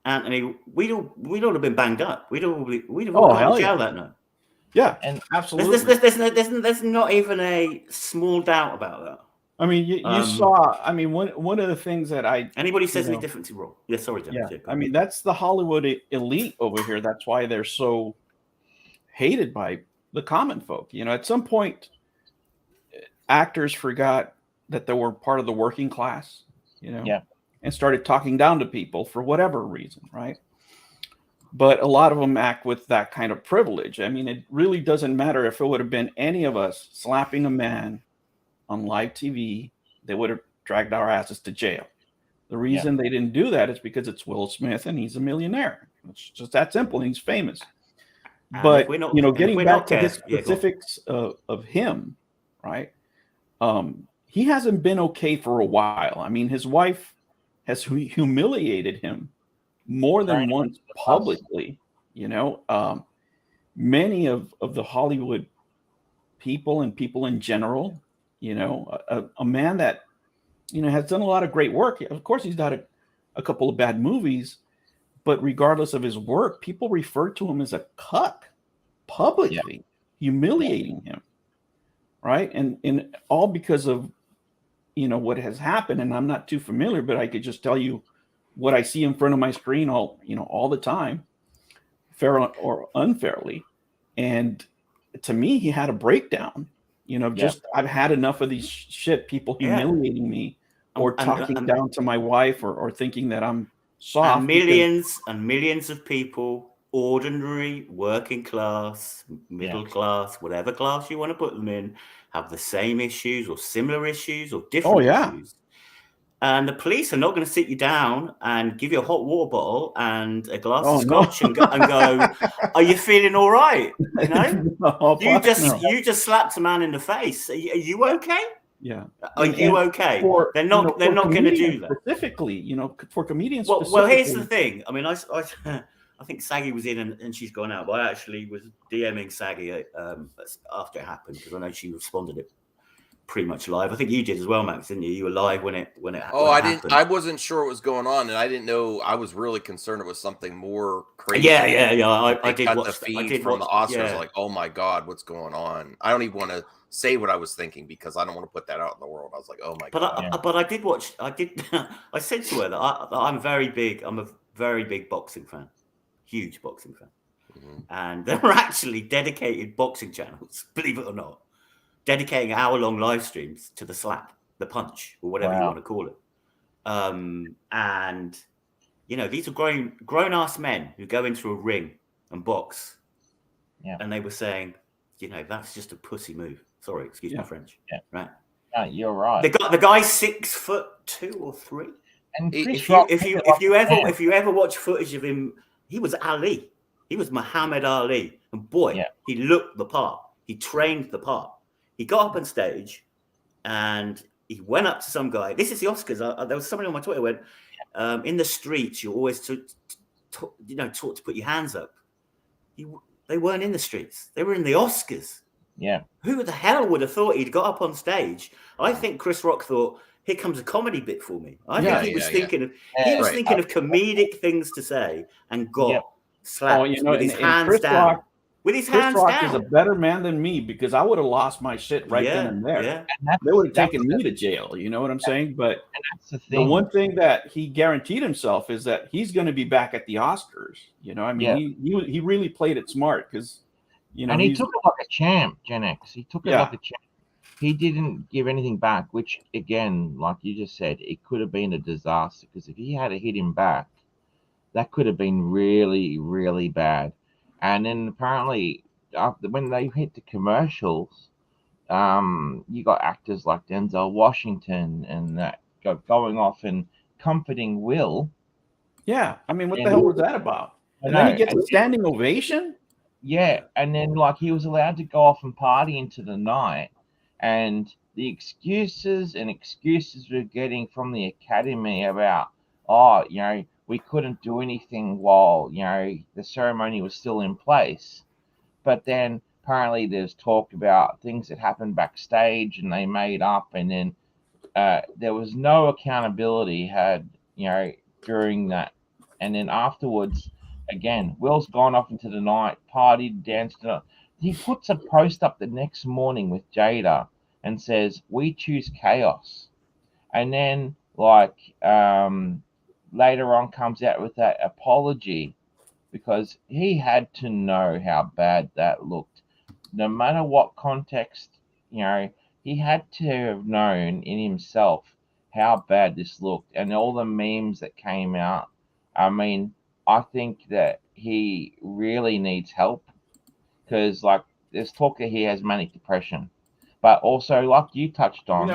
Anthony, we'd all have been banged up. We'd all gone to jail that night. Yeah, and absolutely. There's not even a small doubt about that. I mean, you saw. I mean, one of the things that anybody says any different to wrong. Yeah, sorry, John. Yeah, I mean that's the Hollywood elite over here. That's why they're so hated by the common folk. You know, at some point, actors forgot that they were part of the working class. You know, and started talking down to people for whatever reason, right? But a lot of them act with that kind of privilege. I mean, it really doesn't matter if it would have been any of us slapping a man on live TV, they would have dragged our asses to jail. The reason they didn't do that is because it's Will Smith and he's a millionaire. It's just that simple. And he's famous. But getting back to the specifics of him, right? he hasn't been okay for a while. I mean, his wife has humiliated him more than once publicly. You know, many of the Hollywood people and people in general, you know, a man that, you know, has done a lot of great work. Of course, he's done a couple of bad movies, but regardless of his work, people refer to him as a cuck publicly, humiliating him, right? And all because of, you know, what has happened. And I'm not too familiar, but I could just tell you what I see in front of my screen all the time, fair or unfairly. And to me, he had a breakdown. You know, just I've had enough of these shit, people humiliating me or talking down to my wife or thinking that I'm soft. And millions of people, ordinary, working class, middle class, whatever class you want to put them in, have the same issues or similar issues or different issues. And the police are not going to sit you down and give you a hot water bottle and a glass of scotch and go, are you feeling all right? You know, you just slapped a man in the face. Are you okay? Yeah. Are you okay? They're not going to do that. Specifically, you know, for comedians. Well, here's the thing. I mean, I think Saggy was in and she's gone out, but I actually was DMing Saggy after it happened because I know she responded it pretty much live. I think you did as well, Max, didn't you? You were live when it happened. I wasn't sure what was going on, and I didn't know. I was really concerned it was something more crazy. Yeah. I did watch the feed from the Oscars. Like, oh my god, what's going on? I don't even want to say what I was thinking because I don't want to put that out in the world. I was like, oh my god. But I did watch. I said to her that I'm a very big boxing fan, huge boxing fan, and there are actually dedicated boxing channels, believe it or not, dedicating hour-long live streams to the slap, the punch, or whatever you want to call it. And you know, these are grown-ass men who go into a ring and box. Yeah. And they were saying, you know, that's just a pussy move. Sorry, excuse my French. Yeah. Right. Yeah, you're right. The guy's 6'2" or 3. And if you ever watch footage of him, he was Ali. He was Muhammad Ali. And boy, he looked the part. He trained the part. He got up on stage and he went up to some guy. This is the Oscars. There was somebody on my Twitter went, in the streets, you're always taught to put your hands up. They weren't in the streets. They were in the Oscars. Yeah. Who the hell would have thought he'd got up on stage? I think Chris Rock thought, here comes a comedy bit for me. I think he was thinking of comedic things to say and got slapped with his hands down. With his hands down. Chris Rock is a better man than me because I would have lost my shit right then and there. Yeah. And they would have taken me to jail. You know what I'm saying? But the one thing that he guaranteed himself is that he's going to be back at the Oscars. You know, I mean, he really played it smart because, you know, and he took it like a champ, Gen X. He took it like a champ. He didn't give anything back, which, again, like you just said, it could have been a disaster because if he had hit him back, that could have been really, really bad. And then apparently, when they hit the commercials, you got actors like Denzel Washington and that going off and comforting Will. Yeah, I mean, what the hell was that about? And then he gets a standing ovation? Yeah, and then like he was allowed to go off and party into the night. And the excuses we're getting from the Academy about, you know, we couldn't do anything while, you know, the ceremony was still in place. But then apparently there's talk about things that happened backstage and they made up. And then there was no accountability had, you know, during that. And then afterwards, again, Will's gone off into the night, partied, danced. He puts a post up the next morning with Jada and says, "We choose chaos." And then, like, later on comes out with that apology because he had to know how bad that looked. No matter what context, you know, he had to have known in himself how bad this looked. And all the memes that came out, I mean, I think that he really needs help because, like, there's talk that he has manic depression. But also, like you touched on,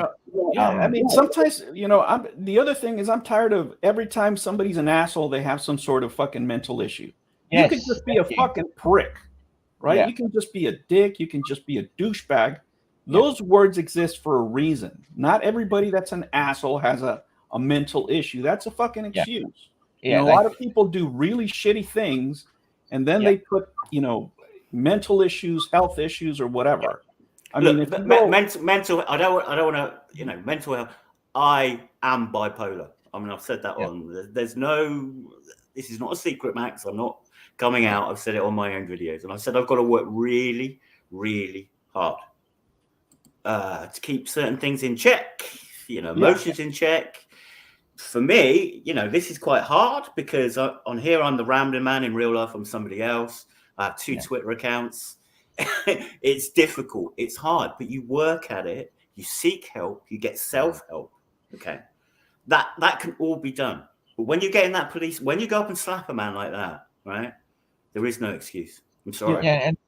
I mean, sometimes, you know, the other thing is I'm tired of every time somebody's an asshole, they have some sort of fucking mental issue. Yes, you can just be a fucking prick, right? Yeah. You can just be a dick. You can just be a douchebag. Those words exist for a reason. Not everybody that's an asshole has a mental issue. That's a fucking excuse. Yeah, a lot of people do really shitty things, and then they put, mental issues, health issues, or whatever. I mean, if mental. I don't want to. Mental health. I am bipolar. I mean, I've said that on. There's no. This is not a secret, Max. I'm not coming out. I've said it on my own videos, and I've said I've got to work really, really hard to keep certain things in check. Emotions in check. For me, this is quite hard because on here I'm the Ramblin man. In real life, I'm somebody else. I have 2 Twitter accounts. It's difficult. It's hard, but you work at it. You seek help. You get self-help. Okay, that can all be done. But when you get in that police, when you go up and slap a man like that, right? There is no excuse. I'm sorry. Yeah, and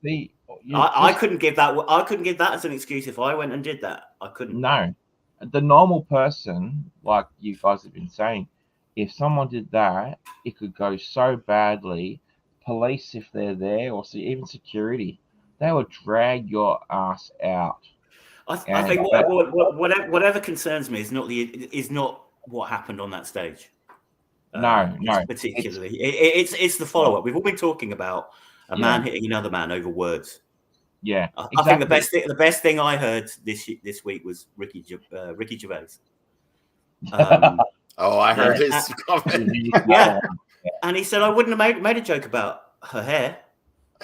I couldn't give that. I couldn't give that as an excuse if I went and did that. I couldn't. No, the normal person, like you guys have been saying, if someone did that, it could go so badly. Police, if they're there, or even security, they will drag your ass out. I think whatever concerns me is not what happened on that stage. No, particularly. It's the follow up. We've all been talking about a man hitting another man over words. Yeah, I think the best thing I heard this week was Ricky Gervais. I heard his comment. Yeah, and he said I wouldn't have made a joke about her hair.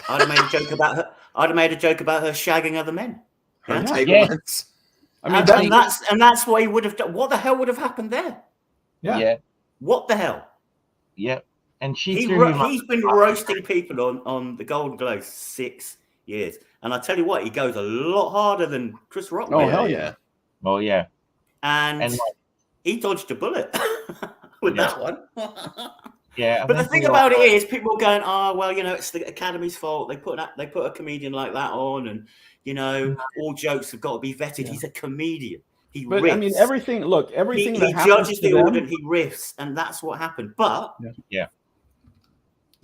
I'd have made a joke about her. I'd have made a joke about her shagging other men. Her entanglements. I mean, that's what he would have done. What the hell would have happened there? Yeah. What the hell? Yeah. And he's been roasting people on the Golden Globes 6 years, and I tell you what, he goes a lot harder than Chris Rock. Oh hell yeah! Well, yeah. And he dodged a bullet with that one. Yeah, but the thing about it is, people are going, "Oh, well, it's the Academy's fault. They put a comedian like that on, and all jokes have got to be vetted." Yeah. He's a comedian. He riffs. I mean, everything he judges the audience. He riffs, and that's what happened. But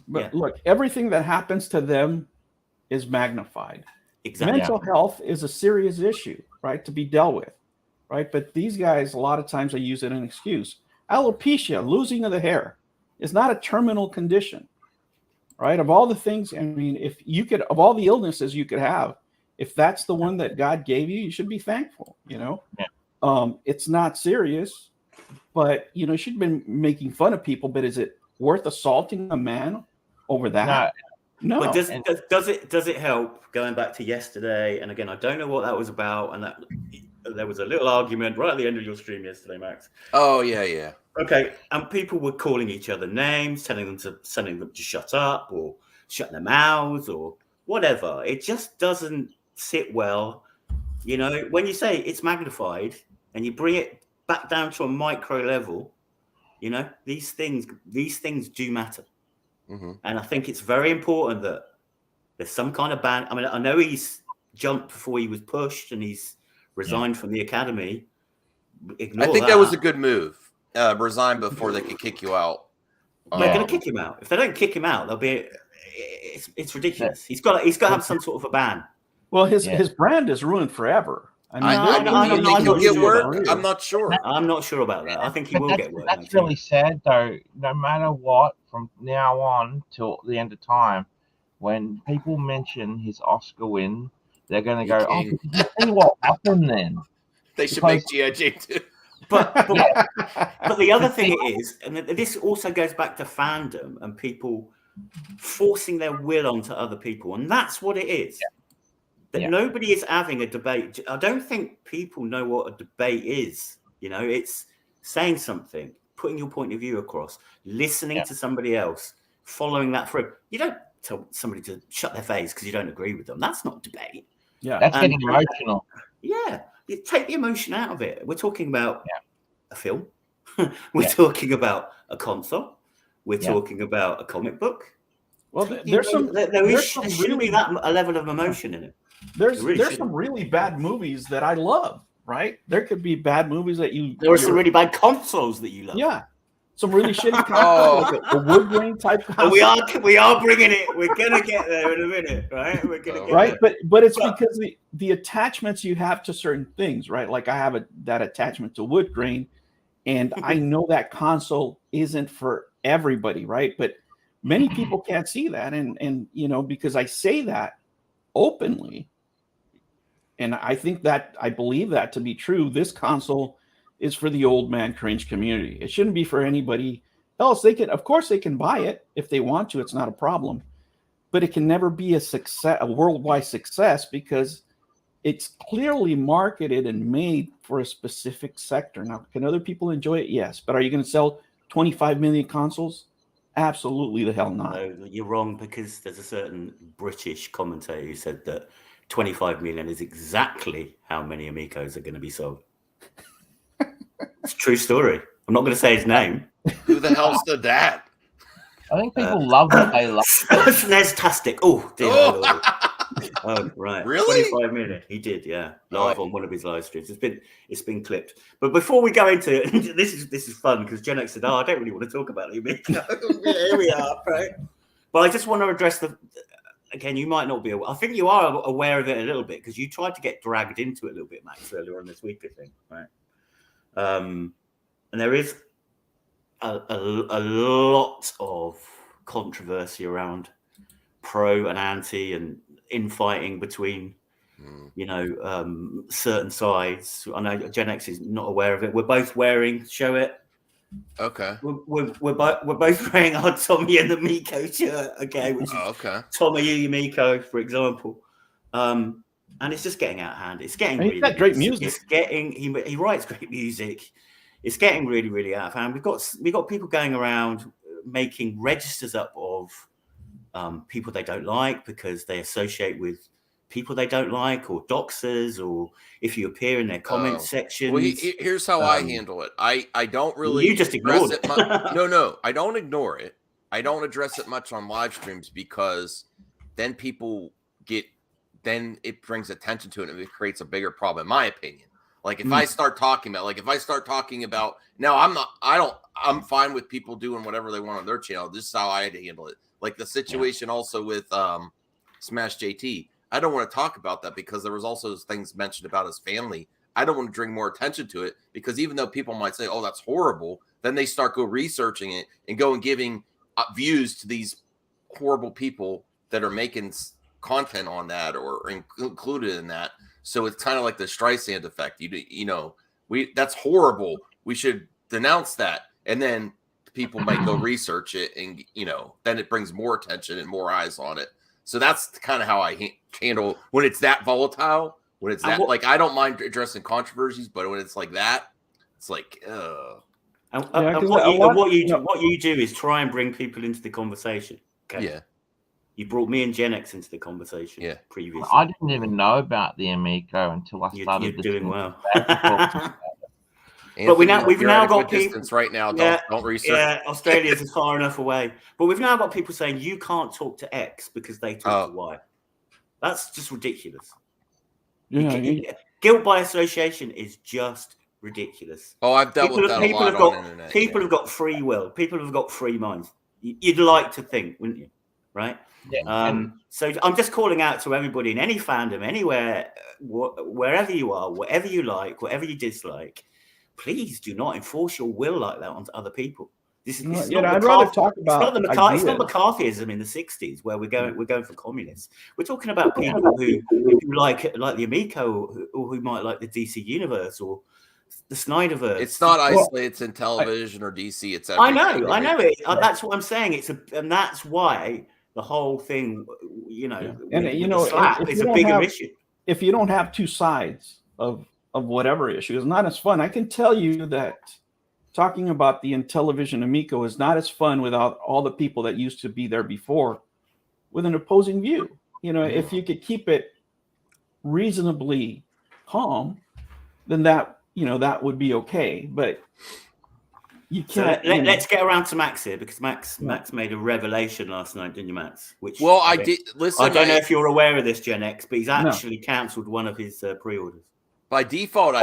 look, everything that happens to them is magnified. Exactly. Mental health is a serious issue, right, to be dealt with, right? But these guys, a lot of times, they use it as an excuse. Alopecia, losing of the hair, is not a terminal condition, right? Of all the things, I mean, of all the illnesses you could have, if that's the one that God gave you, you should be thankful, Yeah. It's not serious, but, you should have been making fun of people, but is it worth assaulting a man over that? No. But does it help, going back to yesterday? And again, I don't know what that was about, and that there was a little argument right at the end of your stream yesterday, Max. Oh yeah. Okay, and people were calling each other names, sending them to shut up or shut their mouths or whatever. It just doesn't sit well, When you say it's magnified and you bring it back down to a micro level, these things do matter. Mm-hmm. And I think it's very important that there's some kind of ban. I mean, I know he's jumped before he was pushed and he's resigned from the Academy. I think that was a good move. Resign before they could kick you out. They're going to kick him out. If they don't kick him out, it's ridiculous. He's got to have some sort of a ban. Well, his brand is ruined forever. I mean, he'll get work. I'm not sure. I'm not sure about that. I think he will get work. That's really sad, though. No matter what, from now on till the end of time, when people mention his Oscar win, they're going to go, "Oh, did you see what happened then?" They should make G.I. Jane too. But the other thing is, and this also goes back to fandom and people forcing their will onto other people, and that's what it is. That nobody is having a debate. I don't think people know what a debate is. It's saying something, putting your point of view across, listening to somebody else, following that through. You don't tell somebody to shut their face because you don't agree with them. That's not debate. Yeah, that's getting emotional. Yeah, you take the emotion out of it. We're talking about a film. We're talking about a console. We're talking about a comic book. Well, there shouldn't be a level of emotion in it. There's some really bad movies that I love, right? There could be bad movies that you. There are some really bad consoles that you love. Yeah. some really shitty console, like a wood grain type console. We are bringing it. We're gonna get there in a minute, right? We're gonna get right, there. but it's because the attachments you have to certain things, right? Like I have that attachment to wood grain, and I know that console isn't for everybody, right? But many people can't see that, and you know, because I say that openly, and I believe that to be true. This console is for the old man cringe community. It shouldn't be for anybody else. Of course they can buy it if they want to. It's not a problem, but it can never be a worldwide success, because it's clearly marketed and made for a specific sector. Now, can other people enjoy it? Yes, but are you going to sell 25 million consoles? Absolutely the hell not. No, you're wrong, because there's a certain British commentator who said that 25 million is exactly how many Amicos are going to be sold. It's a true story. I'm not going to say his name. Who the hell said that? I think people love what they love. There's Tastic. Oh, dear Lord. Oh, right. Really? 25 minutes. He did, yeah. Live on one of his live streams. It's been clipped. But before we go into it, this is fun, because Gen X said, I don't really want to talk about it. Here we are, right? But I just want to address again, you might not be aware. I think you are aware of it a little bit, because you tried to get dragged into it a little bit, Max, earlier on this week, I think, right? And there is a lot of controversy around pro and anti and infighting between, you know, certain sides. I know Gen X is not aware of it. We're both wearing, show it. Okay. We're both wearing our Tommy and the Miko shirt, okay? Which is Tommy and Miko, for example. And it's just getting out of hand. It's getting he's got great music. It's getting he writes great music. It's getting really, really out of hand. We've got people going around making registers up of people they don't like because they associate with people they don't like, or doxers, or if you appear in their comment sections. Well, here's how I handle it. I don't really. You just ignore it. No, I don't ignore it. I don't address it much on live streams, because then then it brings attention to it, and it creates a bigger problem, in my opinion. Like if I start talking about, now I'm fine with people doing whatever they want on their channel. This is how I handle it. Like the situation also with Smash JT. I don't want to talk about that, because there was also things mentioned about his family. I don't want to bring more attention to it, because even though people might say, oh, that's horrible, then they start researching it and giving views to these horrible people that are making content on that or included in that. So it's kind of like the Streisand effect. You know, that's horrible. We should denounce that. And then people might go research it, and, you know, then it brings more attention and more eyes on it. So that's kind of how I handle when it's that volatile, when it's that, like, I don't mind addressing controversies, but when it's like that, it's like, what you do is try and bring people into the conversation. Okay. Yeah. You brought me and Gen X into the conversation previously. I didn't even know about the Amico until I started. You're doing well. But we've now got people right now. Don't research. Yeah, Australia's is far enough away. But we've now got people saying you can't talk to X because they talk to Y. That's just ridiculous. Yeah, guilt by association is just ridiculous. Oh, I've dealt with that a lot on the internet. People have got free will. People have got free minds. You'd like to think, wouldn't you? Right? Yeah. So I'm just calling out to everybody in any fandom, anywhere, wherever you are, whatever you like, whatever you dislike. Please do not enforce your will like that onto other people. This is not I'd rather talk about. It's not McCarthyism in the '60s where we're going for communists. We're talking about people who like the Amico, or who might like the DC universe or the Snyderverse. It's not isolated. It's in television or DC. It's I know it. That's what I'm saying. And that's why the whole thing, you know, is a bigger issue. If you don't have two sides of whatever issue, is not as fun. I can tell you that talking about the Intellivision Amico is not as fun without all the people that used to be there before with an opposing view. You know, if you could keep it reasonably calm, then that would be okay. But you can't. So let's get around to Max here, because Max made a revelation last night, didn't you, Max? I did. Listen, I don't know if you're aware of this, Gen X, but he's actually cancelled one of his pre-orders. By default, I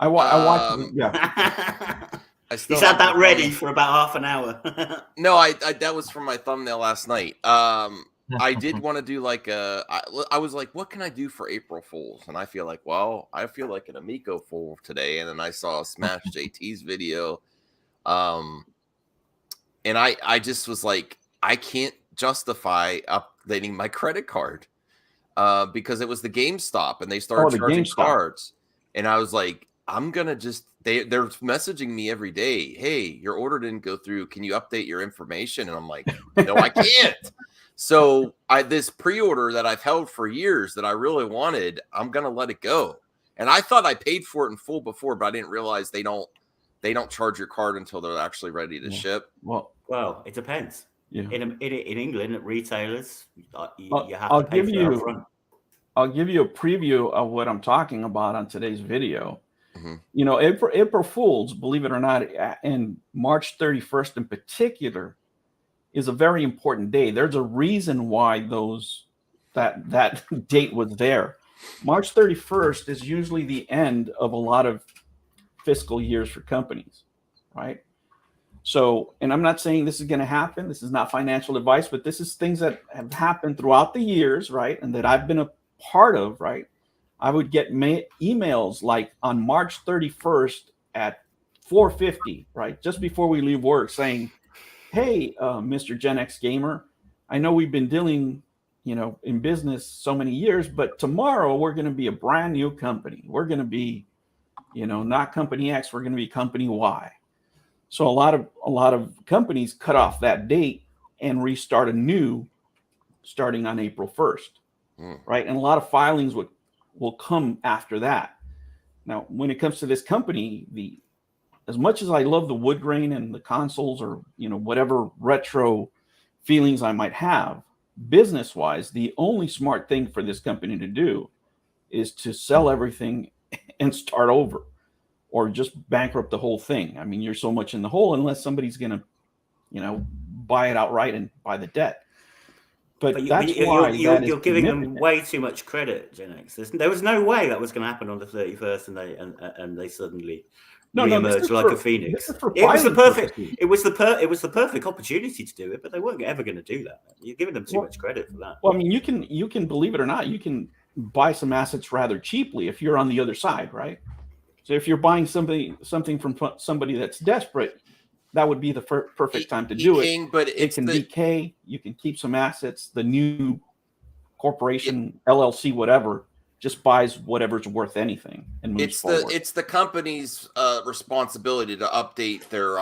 watched it. Yeah. still He's had have the that ready thumbnail. for about half an hour. No, I that was from my thumbnail last night. I did want to do like I was like, what can I do for April Fools? And I feel like, well, I feel like an Amico fool today. And then I saw Smash JT's video. And I just was like, I can't justify updating my credit card because it was the GameStop and they started charging cards. And I was like, I'm gonna just they're messaging me every day. Hey, your order didn't go through. Can you update your information? And I'm like, no, I can't. So this pre-order that I've held for years that I really wanted, I'm gonna let it go. And I thought I paid for it in full before, but I didn't realize they don't charge your card until they're actually ready to ship. Well, it depends. Yeah. In England, at retailers, you have I'll to pay give for it up front. I'll give you a preview of what I'm talking about on today's video. Mm-hmm. You know, April Fools, believe it or not, and March 31st in particular, is a very important day. There's a reason why that date was there. March 31st is usually the end of a lot of fiscal years for companies, right? So, and I'm not saying this is going to happen. This is not financial advice, but this is things that have happened throughout the years, right? And that I've been a part of, right? I would get emails like on March 31st at 4:50, right? Just before we leave work saying, hey, Mr. Gen X Gamer, I know we've been dealing, in business so many years, but tomorrow we're going to be a brand new company. We're going to be, not company X, we're going to be company Y. So a lot of companies cut off that date and restart anew starting on April 1st, right? And a lot of filings will come after that. Now, when it comes to this company, as much as I love the wood grain and the consoles or, whatever retro feelings I might have, business-wise, the only smart thing for this company to do is to sell everything and start over or just bankrupt the whole thing. I mean, you're so much in the hole unless somebody's going to, buy it outright and buy the debt. But that's why you're giving them way too much credit, Gen X. There was no way that was going to happen on the 31st, and they suddenly reemerged like a phoenix. It was the perfect opportunity to do it, but they weren't ever going to do that. You're giving them too much credit for that. Well, I mean, you can believe it or not, you can buy some assets rather cheaply if you're on the other side, right? So if you're buying something from somebody that's desperate, that would be the perfect time to do it. But it can decay. You can keep some assets. The new corporation, LLC, whatever, just buys whatever's worth anything and moves forward. It's the company's responsibility to update their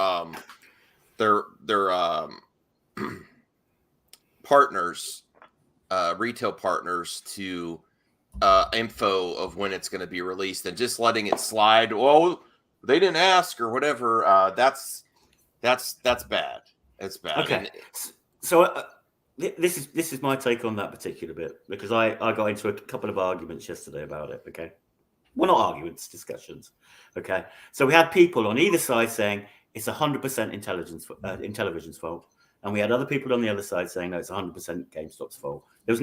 partners, retail partners, to info of when it's going to be released, and just letting it slide. Well, they didn't ask or whatever. That's bad. It's bad. Okay. So this is my take on that particular bit, because I got into a couple of arguments yesterday about it. Okay. Well, not arguments, discussions. Okay. So we had people on either side saying it's 100% Intellivision's fault. And we had other people on the other side saying, no, it's 100% GameStop's fault. There was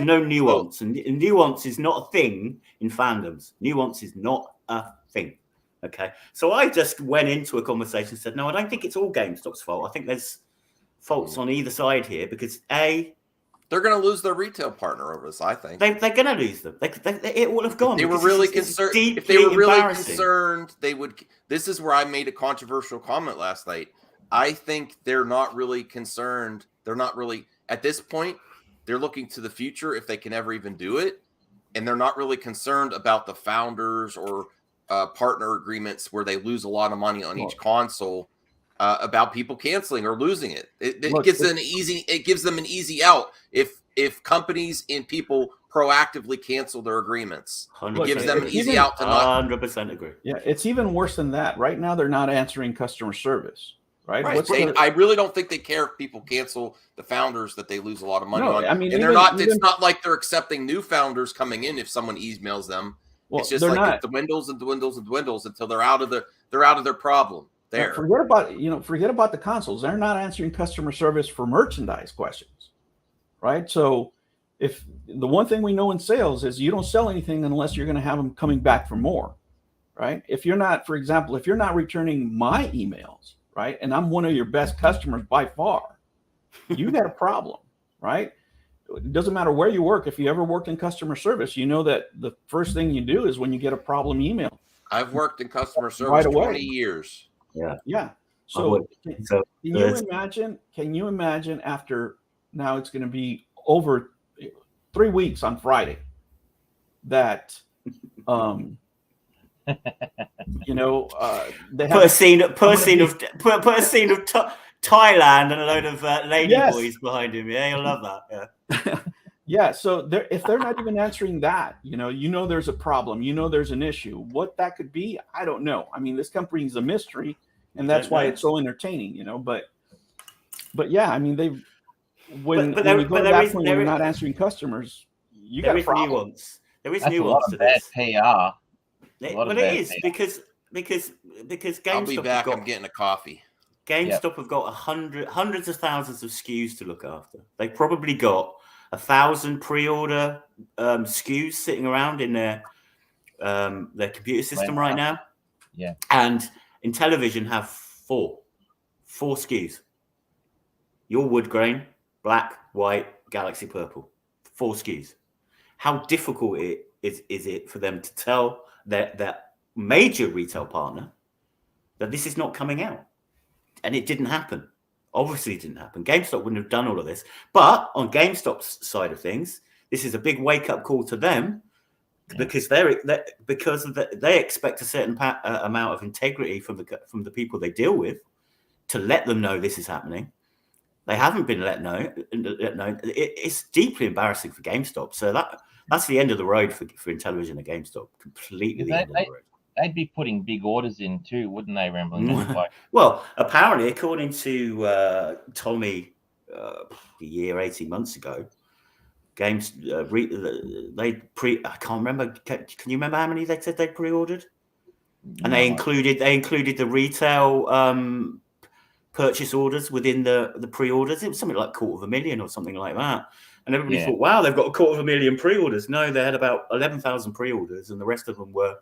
no nuance. And nuance is not a thing in fandoms. Nuance is not a thing. Okay. So I just went into a conversation and said, no, I don't think it's all GameStop's fault. I think there's faults on either side here, because they're going to lose their retail partner over this. I think they're going to lose them. It will have gone. They were really concerned. If they were really concerned, they would. This is where I made a controversial comment last night. I think they're not really concerned. They're not really, at this point, they're looking to the future if they can ever even do it. And they're not really concerned about the founders or partner agreements where they lose a lot of money on each console, about people canceling or losing it. It gives them an easy out if companies and people proactively cancel their agreements. It gives them an easy out to not. 100% agree. Yeah, it's even worse than that. Right now, they're not answering customer service. Right. I really don't think they care if people cancel the founders that they lose a lot of money on. I mean, and they're not. It's not like they're accepting new founders coming in if someone emails them. Well, it's just like it dwindles and dwindles and dwindles until they're out of their problem. There. Forget about the consoles. They're not answering customer service for merchandise questions, right? So, if the one thing we know in sales is you don't sell anything unless you're going to have them coming back for more, right? If you're not, for example, if you're not returning my emails, right, and I'm one of your best customers by far, you got a problem, right? It doesn't matter where you work. If you ever worked in customer service, you know that the first thing you do is when you get a problem email. I've worked in customer service Right away. 20 years. Yeah. So So can you imagine after now it's going to be over 3 weeks on Friday that you know they have put a scene of Thailand and a load of lady boys behind him. Yeah, you'll love that. Yeah. Yeah, so if they're not even answering that, you know there's a problem, there's an issue. What that could be, I don't know. I mean, this company is a mystery, and that's why it's so entertaining, But yeah, I mean, when you go to that point where you're not answering customers, you got a problem. Nuance. There is That's nuance a to lot of this. bad PR. Well, it is because GameStop. I'll be back. I'm getting a coffee. GameStop have got hundreds of thousands of SKUs to look after. They've probably got 1,000 pre-order SKUs sitting around in their computer system right now. Yeah. And in television have four SKUs. Your wood grain, black, white, galaxy purple. 4 SKUs. How difficult is it for them to tell their major retail partner that this is not coming out? And it didn't happen. Obviously, it didn't happen. GameStop wouldn't have done all of this. But on GameStop's side of things, this is a big wake-up call to them because they expect a certain amount of integrity from the people they deal with to let them know this is happening. They haven't been let know. It's deeply embarrassing for GameStop. So that's the end of the road for Intellivision at GameStop. Completely the end of the road. They'd be putting big orders in too, wouldn't they, Ramblin? Well, apparently, according to Tommy, a year, 18 months ago, I can't remember. Can you remember how many they said they pre-ordered? And they included the retail purchase orders within the pre-orders. It was something like 250,000 or something like that. And everybody thought, wow, they've got 250,000 pre-orders. No, they had about 11,000 pre-orders, and the rest of them were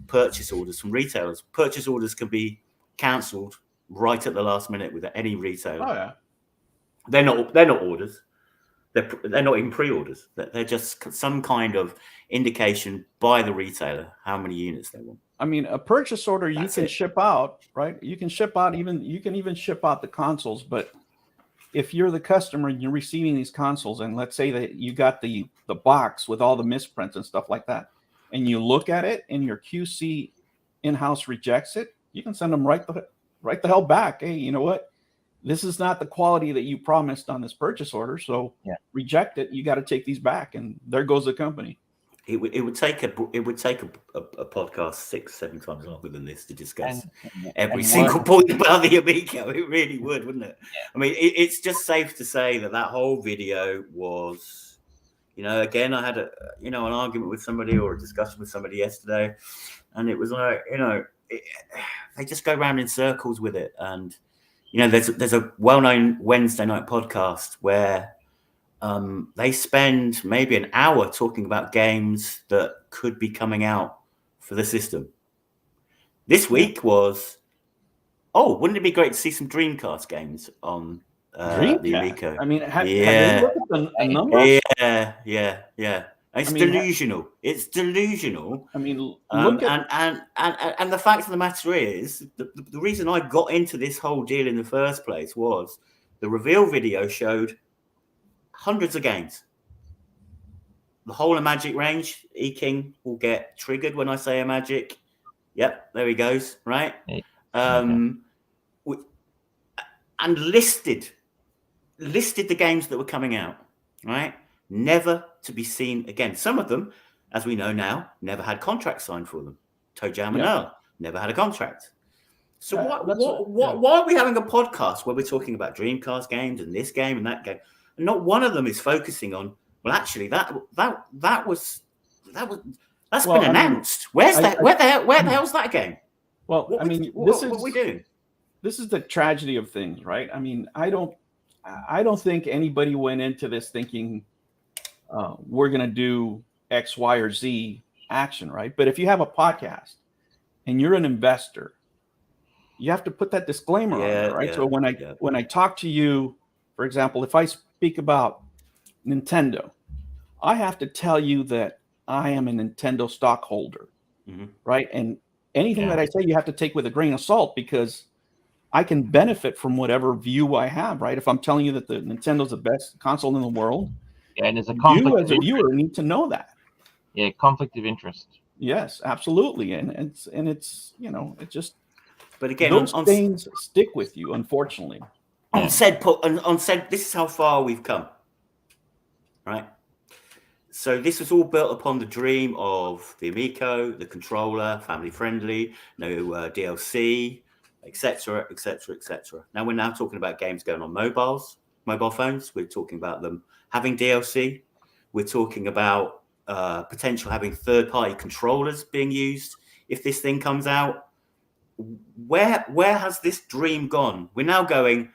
purchase orders from retailers. Purchase orders can be cancelled right at the last minute with any retailer. Oh yeah, they're not orders. They're not even pre-orders. They're just some kind of indication by the retailer how many units they want. I mean, a purchase order you can ship out, right? You can ship out you can even ship out the consoles. But if you're the customer and you're receiving these consoles, and let's say that you got the box with all the misprints and stuff like that, and you look at it and your QC in-house rejects it, you can send them right the hell back. Hey, you know what? This is not the quality that you promised on this purchase order, so reject it. You got to take these back, and there goes the company. It would take a podcast 6-7 times longer than this to discuss every single point about the Amico. It really would, wouldn't it? Yeah. I mean, it's just safe to say that whole video was, again, I had an argument with somebody or a discussion with somebody yesterday, and it was like, they just go around in circles with it. And there's a well-known Wednesday night podcast where they spend maybe an hour talking about games that could be coming out for the system. This week was, wouldn't it be great to see some Dreamcast games on the Amico? I mean, have you looked at the numbers? Yeah. It's delusional. It's delusional. I mean, and the fact of the matter is, the reason I got into this whole deal in the first place was the reveal video showed hundreds of games. The whole of Magic range, E-King will get triggered when I say a Magic. Yep, there he goes, right? And listed the games that were coming out, right? Never to be seen again. Some of them, as we know now, never had contracts signed for them. Toe Jam and Earl never had a contract. So why are we having a podcast where we're talking about Dreamcast games and this game and that game? And not one of them is focusing on, well, actually, that's been announced. Where the hell's that game? Well, what are we doing? This is the tragedy of things, right? I mean, I don't think anybody went into this thinking we're going to do X, Y, or Z action, right? But if you have a podcast and you're an investor, you have to put that disclaimer on there, right? So when I talk to you, for example, if I speak about Nintendo, I have to tell you that I am a Nintendo stockholder, right? And anything that I say, you have to take with a grain of salt, because I can benefit from whatever view I have, right? If I'm telling you that the Nintendo's the best console in the world, and there's a you conflict as a viewer need to know that. Yeah, conflict of interest. Yes, absolutely, and it's it just. But again, those things stick with you, unfortunately. On said, this is how far we've come, right? So this was all built upon the dream of the Amico, the controller, family friendly, no DLC, etc., etc., etc. Now we're talking about games going on mobile phones. We're talking about them having DLC. We're talking about potential having third-party controllers being used if this thing comes out. Where has this dream gone? We're now going,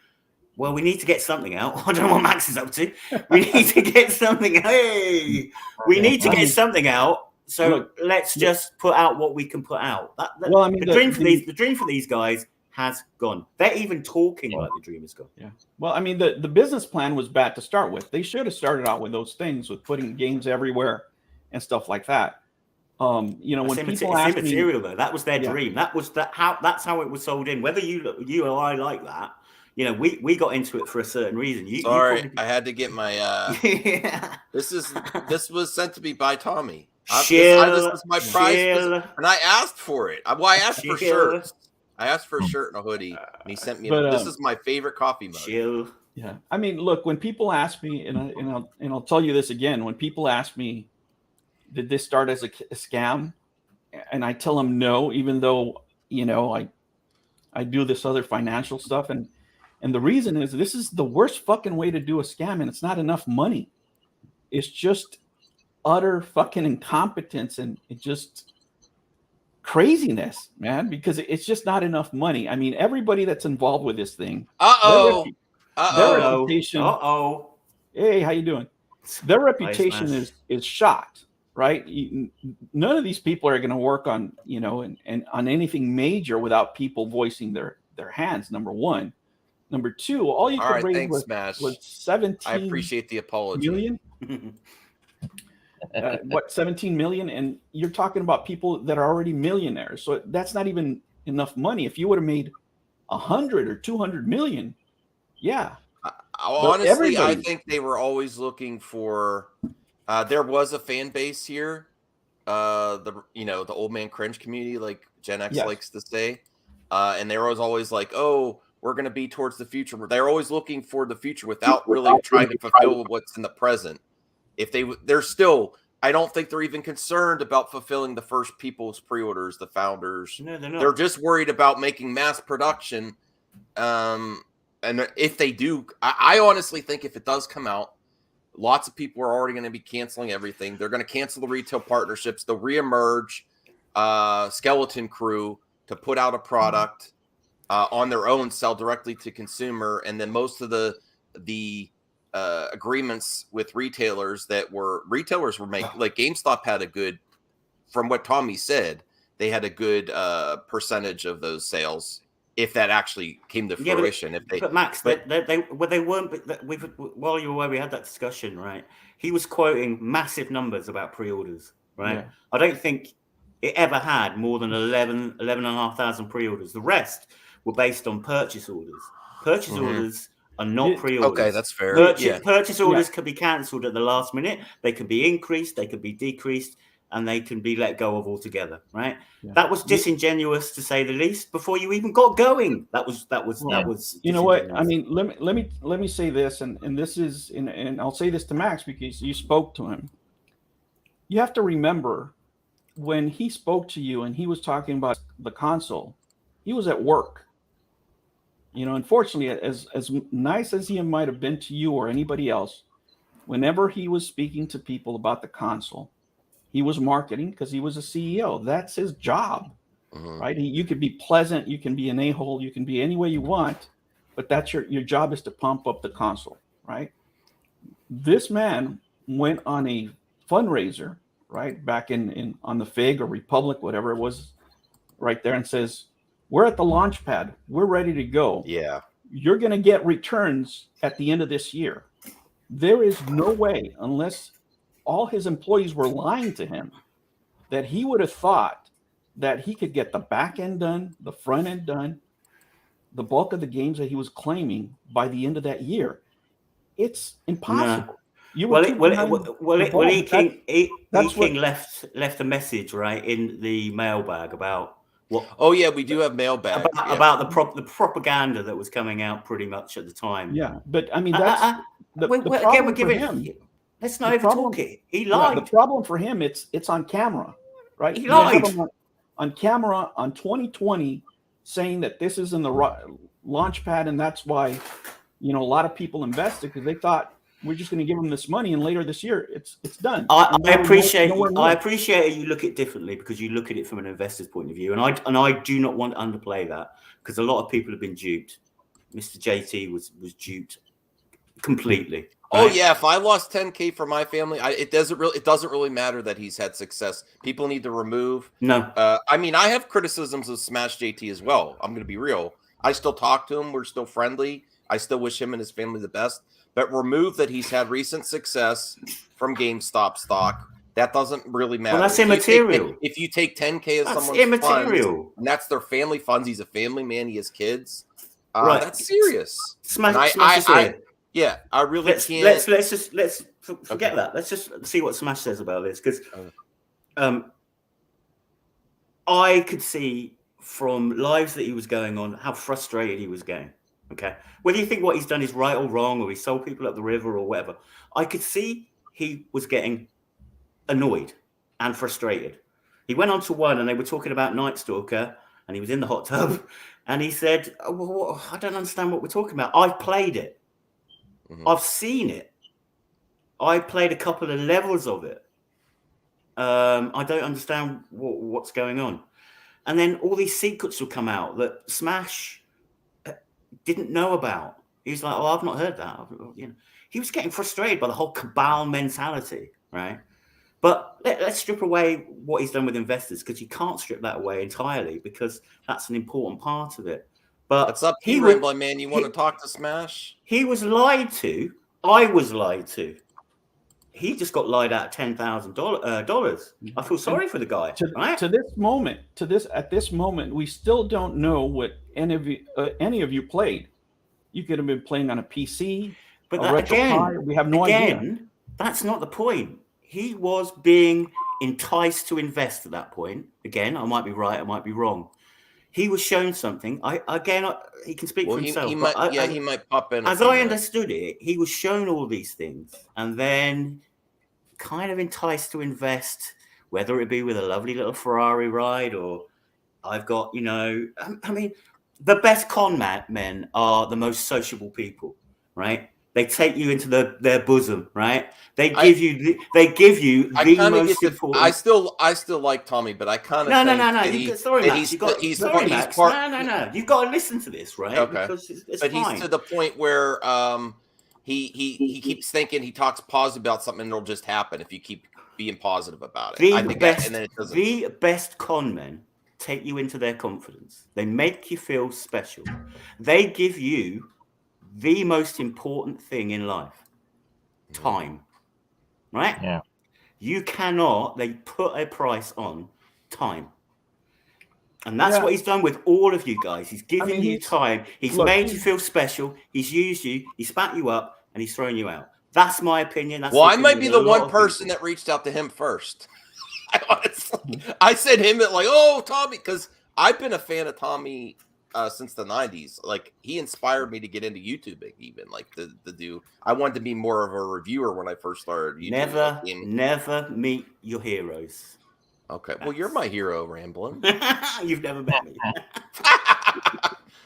well, we need to get something out. I don't know what Max is up to. We need to get something. Hey, we need to get something out. So let's just put out what we can put out. The dream for these guys has gone. They're even talking like the dream is gone. Yeah. Well, I mean, the business plan was bad to start with. They should have started out with those things, with putting games everywhere and stuff like that. When people ask me, immaterial though, that was their dream. That's how it was sold in. Whether you or I like that, we got into it for a certain reason. I had to get my. This was sent to me by Tommy. This was my prize, and I asked for it. I asked for shirts. I asked for a shirt and a hoodie, and he sent me. This is my favorite coffee mug. Yeah, I mean, look, when people ask me, and I'll tell you this again, when people ask me, did this start as a scam? And I tell them no, even though, I do this other financial stuff. And the reason is, this is the worst fucking way to do a scam. And it's not enough money. It's just utter fucking incompetence and just craziness, man, because it's just not enough money. I mean, everybody that's involved with this thing. Their reputation. Hey, how you doing? Their reputation is shot. Right? None of these people are going to work on, and on anything major without people voicing their hands. Number one. Number two, all you could raise was 17. I appreciate the apology. Million? 17 million? And you're talking about people that are already millionaires. So that's not even enough money. If you would have made 100 or 200 million, yeah. Honestly, I think they were always looking for. There was a fan base here, the old man cringe community, like Gen X likes to say, and they were always like, "Oh, we're going to be towards the future." They're always looking for the future without really trying to fulfill what's in the present. They're still, I don't think they're even concerned about fulfilling the first people's pre-orders, the founders. No, they're not. They're just worried about making mass production. And if they do, I honestly think if it does come out, lots of people are already going to be canceling everything. They're going to cancel the retail partnerships. They'll reemerge Skeleton Crew to put out a product on their own, sell directly to consumer. And then most of the agreements with retailers were making, like GameStop had a good, from what Tommy said, they had a good percentage of those sales. If that actually came to fruition, but Max, they weren't. While you were away, we had that discussion, right? He was quoting massive numbers about pre-orders, right? Yeah. I don't think it ever had more than 11,500 pre-orders. The rest were based on purchase orders. Purchase orders are not pre-orders. Okay, that's fair. Purchase orders can be cancelled at the last minute. They can be increased. They can be decreased. And they can be let go of altogether, right? Yeah. That was disingenuous, to say the least. Before you even got going, that was. You know what? I mean, let me say this, and this is, and I'll say this to Max because you spoke to him. You have to remember when he spoke to you and he was talking about the console, he was at work. Unfortunately, as nice as he might have been to you or anybody else, whenever he was speaking to people about the console, he was marketing because he was a CEO. That's his job, right? You could be pleasant, you can be an a-hole, you can be any way you want, but that's your job is to pump up the console, right? This man went on a fundraiser, right, back in on the Fig or Republic, whatever it was, right there and says, "We're at the launch pad. We're ready to go. Yeah. You're going to get returns at the end of this year." There is no way, unless all his employees were lying to him, that he would have thought that he could get the back end done, the front end done, the bulk of the games that he was claiming by the end of that year. It's impossible. You were King left a message right in the mailbag about what. Oh yeah, we do have mailbag about the propaganda that was coming out pretty much at the time. Yeah, but I mean that's the problem again, we're giving for him. Let's not overtalk it. He lied. Yeah, the problem for him, it's on camera, right? He lied on camera on 2020, saying that this is in the launch pad, and that's why, a lot of people invested because they thought we're just going to give them this money, and later this year it's done. I appreciate you look at it differently because you look at it from an investor's point of view, and I do not want to underplay that because a lot of people have been duped. Mr. JT was duped completely. Oh yeah, if I lost 10K for my family, it doesn't really matter that he's had success. People need to remove. No, I mean, I have criticisms of Smash JT as well. I'm going to be real. I still talk to him. We're still friendly. I still wish him and his family the best. But remove that he's had recent success from GameStop stock. That doesn't really matter. Well, that's immaterial. If you take 10K of someone's immaterial, funds, and that's their family funds, he's a family man. He has kids. Right, that's serious. Smash Yeah, I really can't. Let's forget that. Let's just see what Smash says about this because I could see from lives that he was going on how frustrated he was getting. Okay, whether you think what he's done is right or wrong, or he sold people up the river or whatever, I could see he was getting annoyed and frustrated. He went on to one, and they were talking about Night Stalker, and he was in the hot tub, and he said, I don't understand what we're talking about. I've played it. Mm-hmm. I've seen it. I played a couple of levels of it. I don't understand what's going on. And then all these secrets will come out that Smash didn't know about. He was like, "Oh, I've not heard that." He was getting frustrated by the whole cabal mentality, right? But let's strip away what he's done with investors because you can't strip that away entirely because that's an important part of it. But that's up to you, Ramblin, man. You want to talk to Smash? He was lied to. I was lied to. He just got lied out $10,000. I feel sorry for the guy. At this moment, we still don't know what any of you played. You could have been playing on a PC, but we have no idea. That's not the point. He was being enticed to invest at that point. Again, I might be right, I might be wrong. He was shown something. He can speak for himself. He might pop in. As I understood it, he was shown all these things and then kind of enticed to invest, whether it be with a lovely little Ferrari ride or I've got, I mean, the best con men are the most sociable people, right? They take you into their bosom, right? They give you the most important. I still like Tommy, but I kind of no. You've got to listen to this, right? Okay. Because it's but fine. He's to the point where he keeps thinking he talks positive about something and it'll just happen if you keep being positive about it. The best con men take you into their confidence. They make you feel special. They give you the most important thing in life, time, right? Yeah. They put a price on time. And that's what he's done with all of you guys. He's given you time. He's made you feel special. He's used you. He spat you up and he's thrown you out. That's my opinion. I might be the one person that reached out to him first. I said him at Tommy, because I've been a fan of Tommy since the 90s. Like, he inspired me to get into YouTubing, even the dude. I wanted to be more of a reviewer when I first started YouTube. Never meet your heroes. Okay, well, you're my hero, Ramblin. You've never met me.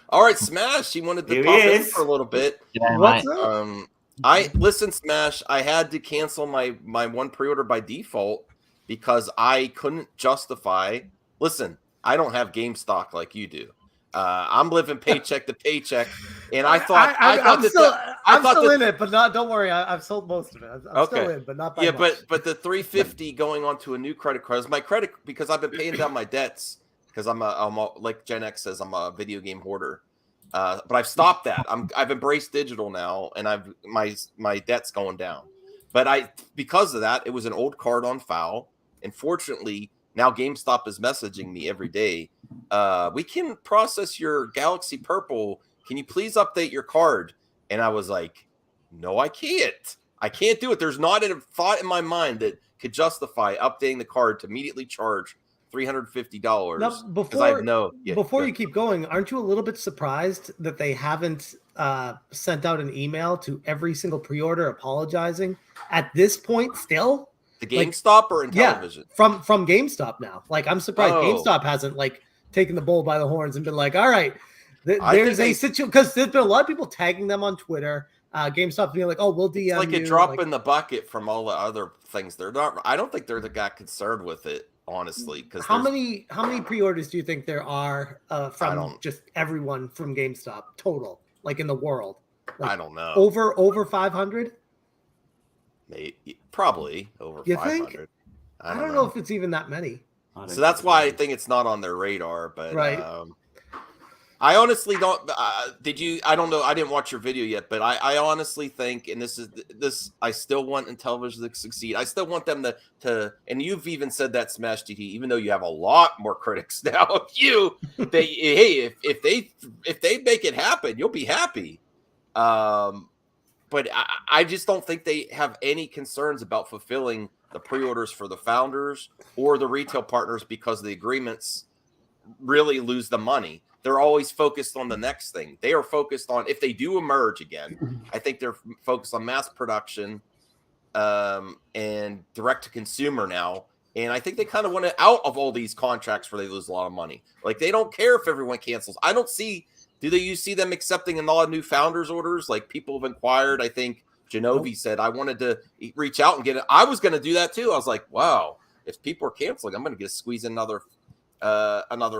All right, Smash. He wanted to pop in for a little bit. Yeah, what's up? Smash. I had to cancel my one pre-order by default because I couldn't justify. Listen, I don't have game stock like you do. I'm living paycheck to paycheck, and I thought I'm still in it, but don't worry, I've sold most of it. I'm still in, but not by much. but the $350 going on to a new credit card is my credit because I've been paying down my debts because I'm like Gen X says, I'm a video game hoarder. But I've stopped that. I've embraced digital now, and my debt's going down. But because of that, it was an old card on file. And fortunately, now GameStop is messaging me every day. We can process your Galaxy Purple. Can you please update your card? And I was like, no, I can't. I can't do it. There's not a thought in my mind that could justify updating the card to immediately charge $350. Now, before you keep going, aren't you a little bit surprised that they haven't sent out an email to every single pre-order apologizing at this point still? The GameStop or in television? From GameStop now. Like, I'm surprised GameStop hasn't like taken the bull by the horns and been like, all right, there's a situation, because there's been a lot of people tagging them on Twitter. GameStop being like, oh, we'll DM it's like you. A drop in the bucket from all the other things. They're not. I don't think they're the guy concerned with it, honestly. Because how many pre-orders do you think there are from just everyone from GameStop total, like in the world? Like, I don't know. Over 500? Maybe, probably over 500. Think? I don't know if it's even that many. So that's why I think it's not on their radar. But right. I honestly don't. Did you? I don't know. I didn't watch your video yet, but I honestly think, and this. I still want Intellivision to succeed. I still want them to. And you've even said that, Smash GT, even though you have a lot more critics now of you. If they make it happen, you'll be happy. But I just don't think they have any concerns about fulfilling the pre-orders for the founders or the retail partners, because the agreements really lose the money. They're always focused on the next thing. They are focused on, if they do emerge again, I think they're focused on mass production and direct to consumer now. And I think they kind of want it out of all these contracts where they lose a lot of money. Like, they don't care if everyone cancels. I don't see, you see them accepting a lot of new founders orders? Like, people have inquired. I think Genovi said, I wanted to reach out and get it. I was going to do that too. I was like, wow, if people are canceling, I'm going to get squeeze in another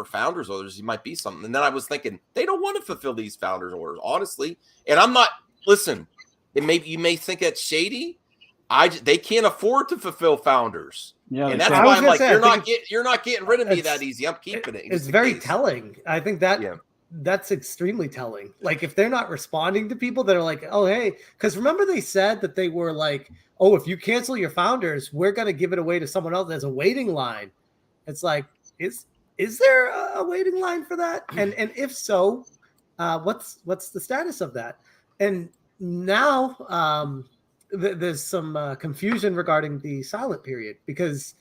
founders orders. You might be something. And then I was thinking, they don't want to fulfill these founders orders, honestly. And I'm not, listen, you may think that's shady. They can't afford to fulfill founders. Yeah, and that's why I'm like, you're not getting rid of me that easy. I'm keeping it. It's very telling. I think that's extremely telling. Like, if they're not responding to people that are like, oh, hey, because remember they said that they were like, oh, if you cancel your founders, we're going to give it away to someone else. There's a waiting line. It's like, is there a waiting line for that? And if so, what's the status of that? And now there's some confusion regarding the silent period, because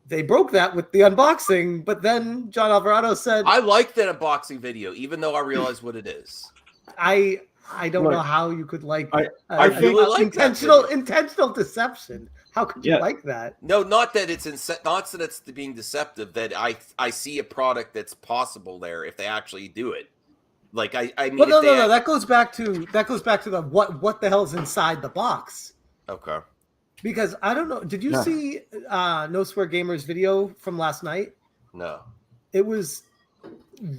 they broke that with the unboxing, but then John Alvarado said, I like that unboxing video, even though I realize what it is. I don't know how you could like I really like intentional deception. How could you like that? No, not that it's being deceptive. That I see a product that's possible there if they actually do it. Like, I mean, but no. That goes back to the what the hell's inside the box. Okay. Because I don't know. Did you see No Swear Gamer's video from last night? No. It was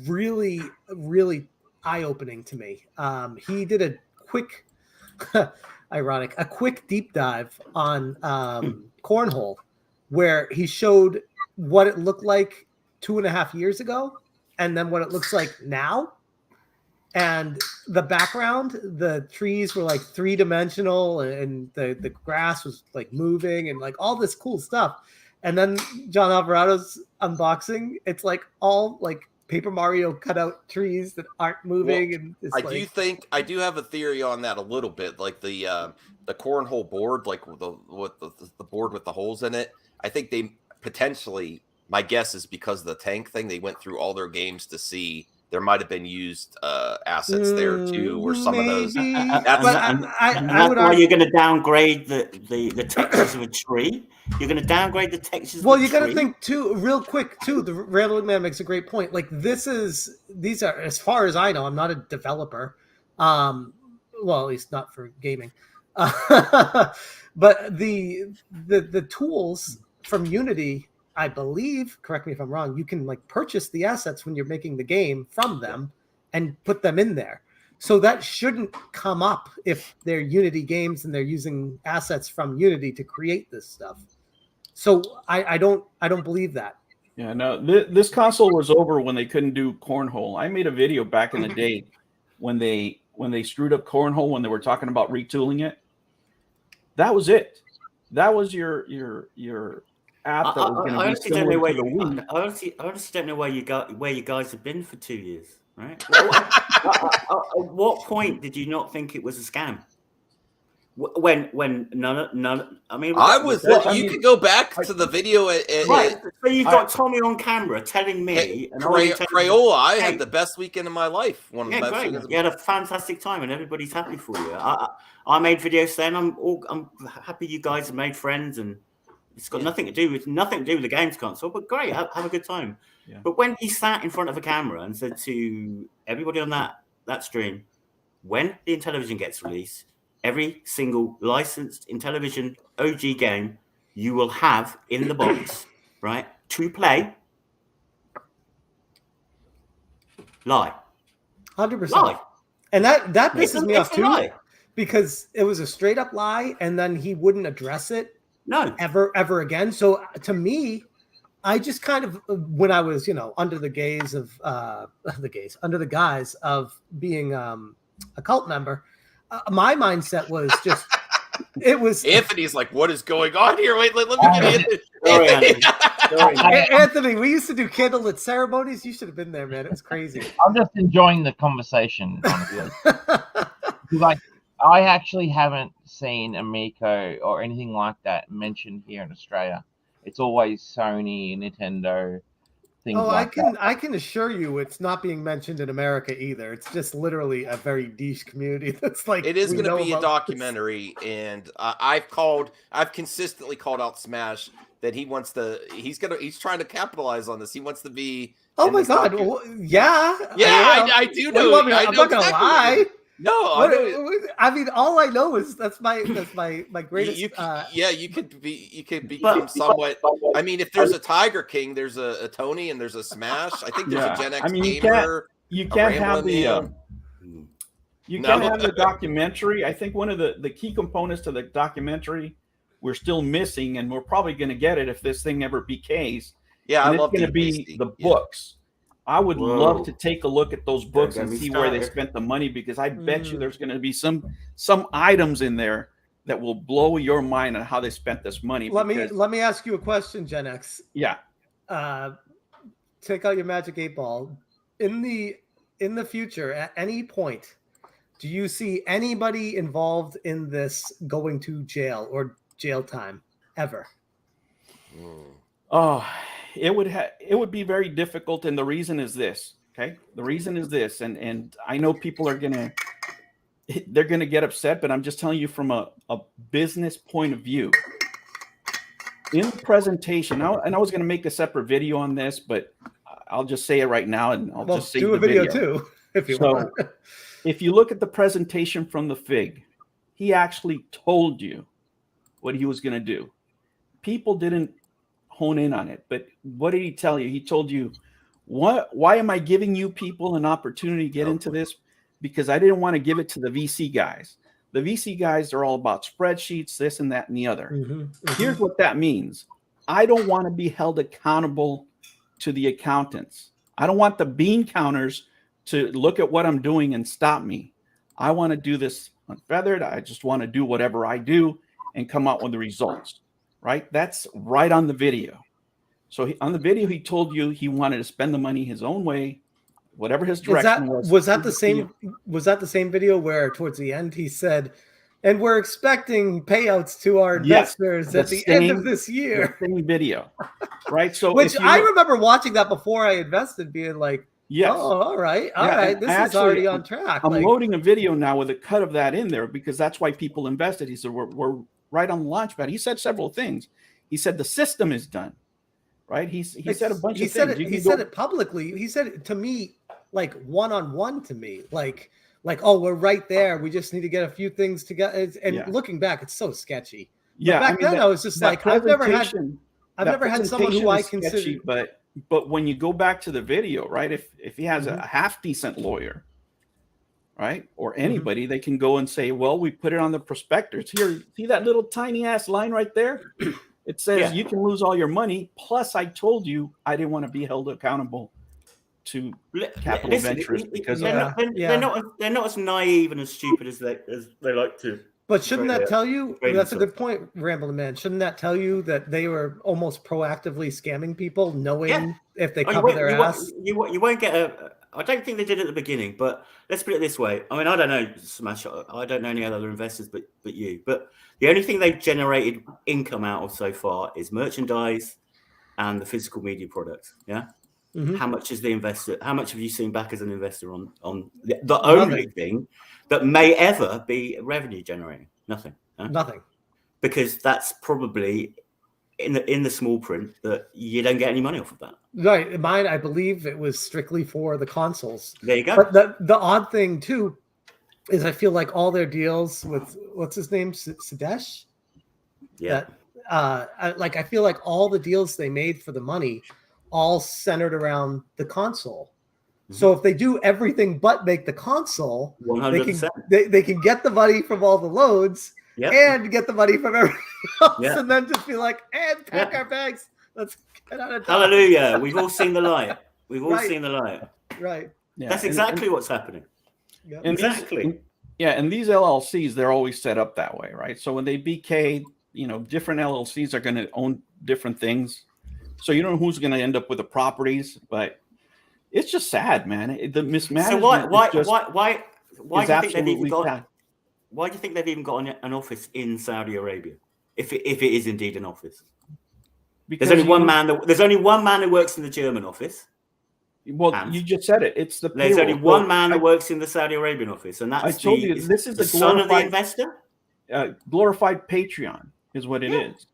really, really eye-opening to me. He did a quick, a quick deep dive on cornhole, where he showed what it looked like 2.5 years ago, and then what it looks like now. And the background, the trees were like 3-dimensional, and the grass was like moving, and like all this cool stuff. And then John Alvarado's unboxing, it's like all like Paper Mario cutout trees that aren't moving. Well, and I do have a theory on that a little bit, like the cornhole board, like the board with the holes in it. I think they potentially, my guess is because of the tank thing, they went through all their games to see. There might have been used assets there too, or some of those. That's why you're going to downgrade the textures of a tree. You're going to downgrade the textures. Well, you got to think too, real quick too. The Ramblin Man makes a great point. Like, these are, as far as I know, I'm not a developer. Well, at least not for gaming. But the tools from Unity, I believe, correct me if I'm wrong, you can like purchase the assets when you're making the game from them and put them in there. So that shouldn't come up if they're Unity games and they're using assets from Unity to create this stuff. So I don't believe that. Yeah, no, this console was over when they couldn't do cornhole. I made a video back in the day when they screwed up cornhole when they were talking about retooling it. That was it. That was your app that was going to be honestly don't know similar where to the Wii. I honestly don't know where you guys have been for 2 years, right? At what point did you not think it was a scam? When none. I mean, I was. Well, I you mean, could go back to the video. right. So you've got Tommy on camera telling me, and all you tell me, Crayola. I hey, had the best weekend of my life. One of the yeah, best great. weekends. You had a fantastic time, and everybody's happy for you. I made videos then. I'm happy you guys have made friends, and it's got nothing to do with the games console. But great, have a good time. Yeah. But when he sat in front of a camera and said to everybody on that stream, when the Intellivision gets released, every single licensed Intellivision OG game you will have in the box, right, to play. Lie. 100%. Lie. And that pisses me off It's a too, lie. because it was a straight up lie, and then he wouldn't address it No. ever again. So to me, I just kind of, when I was, under the gaze of under the guise of being a cult member, my mindset was just, it was Anthony's like, what is going on here? Wait, let me get Anthony. Anthony, we used to do candlelit ceremonies. You should have been there, man. It was crazy. I'm just enjoying the conversation, honestly. Because I actually haven't seen Amico or anything like that mentioned here in Australia. It's always Sony, Nintendo, things like that. I can assure you it's not being mentioned in America either. It's just literally a very niche community that's like, It is we going to know be a about documentary, and I've consistently called out Smash that he's trying to capitalize on this. He wants to be. Oh my God! Well, yeah, I do know. I'm not gonna lie. No, I mean, all I know is that's my greatest. you could become somewhat. I mean, if there's a Tiger King, there's a Tony, and there's a Smash. I think there's a Gen X gamer. You can't have the documentary. I think one of the key components to the documentary we're still missing, and we're probably going to get it if this thing ever becays. Yeah, I love it's going to be the books. I would love to take a look at those books and see where they spent the money, because I bet you there's going to be some items in there that will blow your mind on how they spent this money. Let me ask you a question, Gen X. Yeah. Take out your Magic 8-Ball. In the future, at any point, do you see anybody involved in this going to jail or jail time ever? Oh, it would be very difficult, and the reason is this. Okay, the reason is this, and I know people are gonna get upset, but I'm just telling you from a business point of view. In the presentation, and I was gonna make a separate video on this, but I'll just say it right now, and I'll just say do a video too if you want. If you look at the presentation from the FIG, he actually told you what he was gonna do. People didn't hone in on it, but what did he tell you? He told you, why am I giving you people an opportunity to get into this? Because I didn't want to give it to the VC guys. The VC guys are all about spreadsheets, this and that and the other. Here's what that means. I don't want to be held accountable to the accountants. I don't want the bean counters to look at what I'm doing and stop me. I want to do this unfeathered. I just want to do whatever I do and come out with the results. Right? That's right on the video. So on the video, he told you he wanted to spend the money his own way, whatever his direction was. Was that the same video where towards the end he said, and we're expecting payouts to our investors at the end of this year? The same video, right? So which I remember watching that before I invested, being like, yes. Oh, all right. This is already on track. I'm loading a video now with a cut of that in there, because that's why people invested. He said, we're right on the launch pad. He said several things. He said the system is done, right? He said a bunch of things. He said it publicly. He said it to me, like one-on-one to me, like, oh, we're right there. We just need to get a few things together. And looking back, it's so sketchy. Yeah, but back then I was just like, I've never had someone who I consider. Sketchy, but when you go back to the video, right? If he has a half decent lawyer, right, or anybody, they can go and say, well, we put it on the prospectus. Here, see that little tiny ass line right there? It says you can lose all your money. Plus, I told you I didn't want to be held accountable to capital ventures because they're not as naive and as stupid as they like to. But shouldn't that tell you? That's a good point, Ramblin' Man. Shouldn't that tell you that they were almost proactively scamming people, knowing if they cover their ass? You won't get a. I don't think they did at the beginning, but let's put it this way. I mean, I don't know Smash. I don't know any other investors, but you. But the only thing they've generated income out of so far is merchandise and the physical media products. Yeah. Mm-hmm. How much is the investor? How much have you seen back as an investor on the only thing that may ever be revenue generating? Nothing. Huh? Nothing. Because that's probably in the small print that you don't get any money off of that. Right. Mine, I believe it was strictly for the consoles. There you go. But the odd thing too is I feel like all their deals with what's his name, Sadesh. Yeah. I feel like all the deals they made for the money all centered around the console. Mm-hmm. So if they do everything but make the console, 100%. They can get the money from all the loads and get the money from everything else, and then just be like, and pack our bags. Let's get out of town. Hallelujah. We've all seen the light. We've all seen the light. Right. Yeah. That's exactly what's happening. Yeah. Exactly. And these LLCs, they're always set up that way, right? So when they BK, different LLCs are going to own different things. So you don't know who's going to end up with the properties, but it's just sad, man. The mismanagement. So why do you think they've even got? Sad. Why do you think they've even got an office in Saudi Arabia? If it is indeed an office, because there's only one man. There's only one man who works in the German office. Well, you just said it. It's the. There's only one man who works in the Saudi Arabian office, and that's I told you this is the son of the investor. Glorified Patreon is what it is,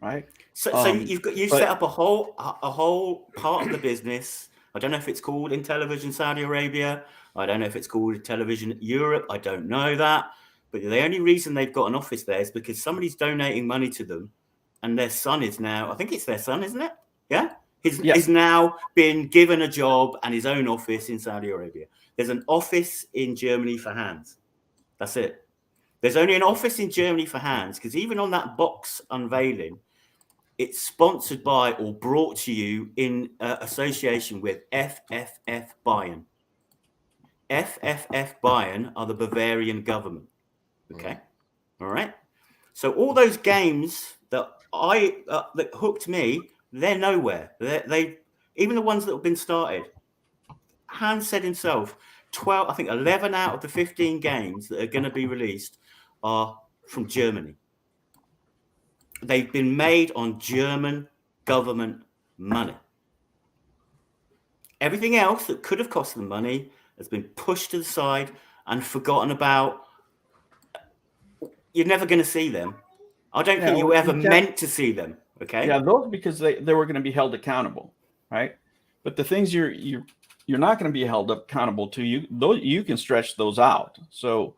right? So you've set up a whole part of the business. I don't know if it's called in television Saudi Arabia. I don't know if it's called in television Europe. I don't know that. But the only reason they've got an office there is because somebody's donating money to them, and their son is now. I think it's their son, isn't it? Yeah. He's now been given a job and his own office in Saudi Arabia. There's an office in Germany for hands. That's it. There's only an office in Germany for hands because even on that box unveiling, it's sponsored by or brought to you in association with FFF Bayern. FFF Bayern are the Bavarian government. Okay. All right. So all those games that that hooked me, they're nowhere. They even the ones that have been started. Hans said himself, 11 out of the 15 games that are going to be released are from Germany. They've been made on German government money. Everything else that could have cost them money has been pushed to the side and forgotten about. You're never going to see them. I don't think you were ever meant to see them. Okay. Yeah, those because they were going to be held accountable, right? But the things you're not going to be held accountable to, you can stretch those out. So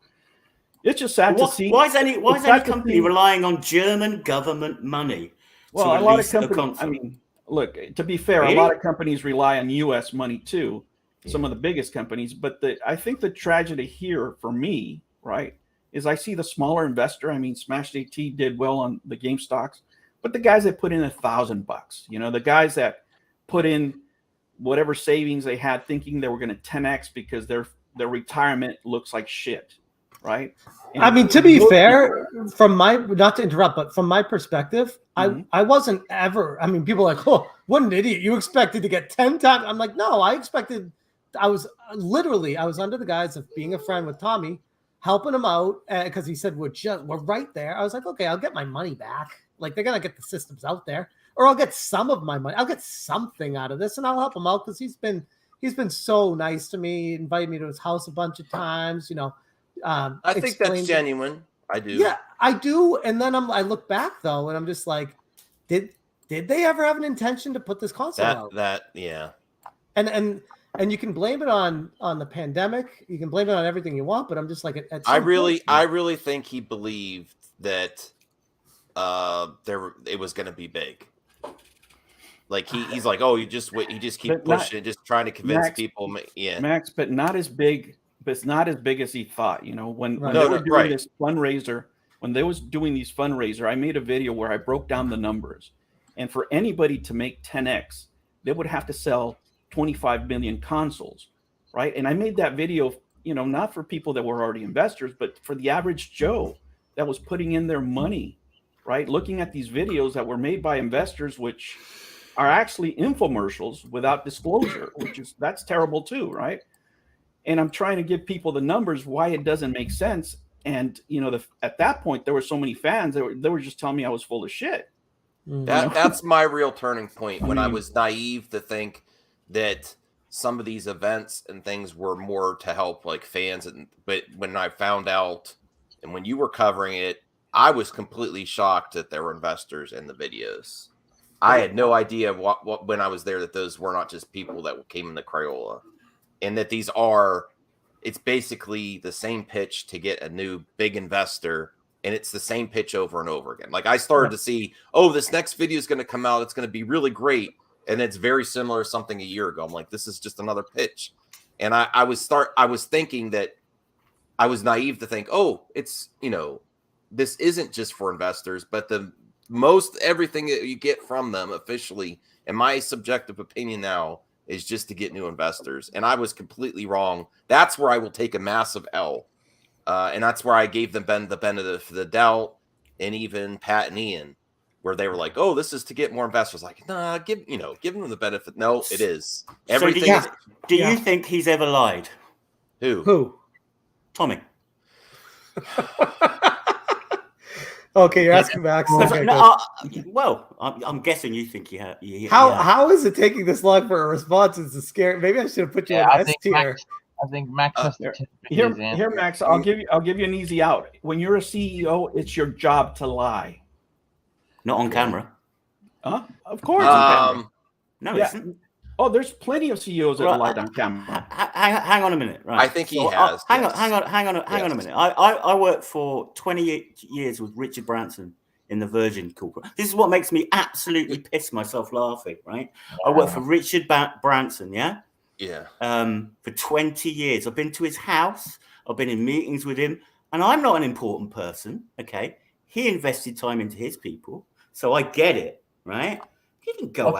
it's just sad to see. Why is any company relying on German government money? Well, a lot of companies. I mean, look. To be fair, a lot of companies rely on U.S. money too. Some of the biggest companies, but I think the tragedy here for me, right, is I see the smaller investor. I mean, Smash AT did well on the game stocks, but the guys that put in $1,000, the guys that put in whatever savings they had, thinking they were going to 10x because their retirement looks like shit. Right. And I mean, to be fair, not to interrupt, but from my perspective, I wasn't ever, I mean, people are like, oh, what an idiot. You expected to get 10 times. I'm like, no, I was under the guise of being a friend with Tommy, helping him out because he said, we're right there. I was like, okay, I'll get my money back. Like they're going to get the systems out there, or I'll get some of my money. I'll get something out of this and I'll help him out because he's been so nice to me, invited me to his house a bunch of times, I think that's genuine. I do. Yeah, I do. And then I look back though, and I'm just like, did they ever have an intention to put this console out? Yeah. And you can blame it on the pandemic. You can blame it on everything you want, but I'm just like, I really think he believed that it was going to be big. Like he's like, oh, you just keep pushing, just trying to convince people. Yeah, Max, but not as big. But it's not as big as he thought. When they were doing this fundraiser, when they was doing these fundraiser, I made a video where I broke down the numbers. And for anybody to make 10x, they would have to sell 25 million consoles, right? And I made that video, not for people that were already investors, but for the average Joe that was putting in their money, right? Looking at these videos that were made by investors, which are actually infomercials without disclosure, that's terrible too, right? And I'm trying to give people the numbers why it doesn't make sense. And at that point, there were so many fans they were just telling me I was full of shit. That's my real turning point, when I was naive to think that some of these events and things were more to help like fans. But when I found out, and when you were covering it, I was completely shocked that there were investors in the videos. I had no idea what when I was there that those were not just people that came in the Crayola, and that it's basically the same pitch to get a new big investor. And it's the same pitch over and over again. Like I started to see, this next video is going to come out. It's going to be really great. And it's very similar to something a year ago. I'm like, this is just another pitch. And I was thinking that I was naive to think, it's, this isn't just for investors, but everything that you get from them officially, in my subjective opinion now, is just to get new investors. And I was completely wrong. That's where I will take a massive L. And that's where I gave them the benefit of the doubt, and even Pat and Ian, where they were like, this is to get more investors. Like, nah, give them the benefit. No, it is. Everything. So do you think he's ever lied? Who? Tommy. Okay, you're asking Max. Okay, I'm guessing you think you have. How is it taking this long for a response? It's scary. Maybe I should have put you in S tier. I think Max has to here, Max. I'll give you an easy out. When you're a CEO, it's your job to lie. Not on camera. Of course. No, it isn't. Oh, there's plenty of CEOs that lied on camera. Hang on a minute. Right. I think he has. Hang on a minute. I worked for 28 years with Richard Branson in the Virgin Corporate. This is what makes me absolutely piss myself laughing. Right. I worked for Richard Branson. Yeah. Yeah. For 20 years. I've been to his house. I've been in meetings with him. And I'm not an important person. Okay. He invested time into his people. So I get it. Right. He didn't go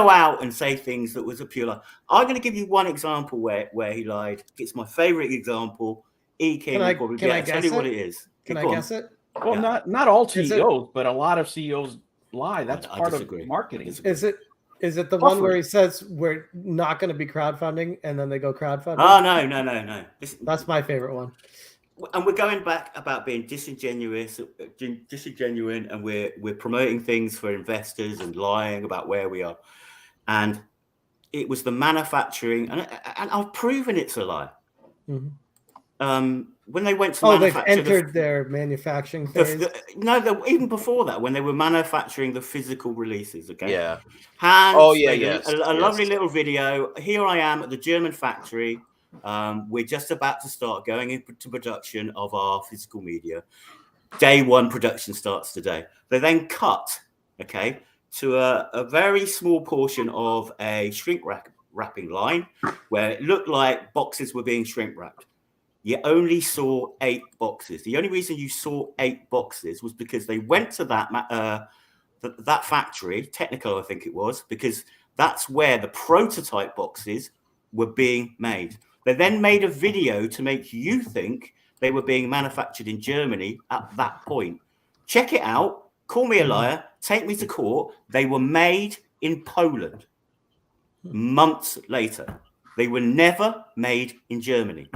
out and say things that was a pure lie. I'm going to give you one example where he lied. It's my favorite example. Can I tell you what it is? Can I guess it? Well, not all CEOs, but a lot of CEOs lie. That's part of marketing. Is it the one where he says we're not going to be crowdfunding, and then they go crowdfunding? Oh, no. That's my favorite one. And we're going back about being disingenuous, and we're promoting things for investors and lying about where we are. And it was the manufacturing, and I've proven it's a lie. Mm-hmm. When they went to they've entered their manufacturing phase. Even before that, when they were manufacturing the physical releases. Okay. Yeah. A lovely little video. Here I am at the German factory. We're just about to start going into production of our physical media. Day one production starts today. They then cut, to a very small portion of a shrink wrapping line where it looked like boxes were being shrink wrapped. You only saw 8 boxes. The only reason you saw 8 boxes was because they went to that factory, Technical, I think it was, because that's where the prototype boxes were being made. They then made a video to make you think they were being manufactured in Germany at that point. Check it out. Call me a liar. Take me to court. They were made in Poland months later. They were never made in Germany.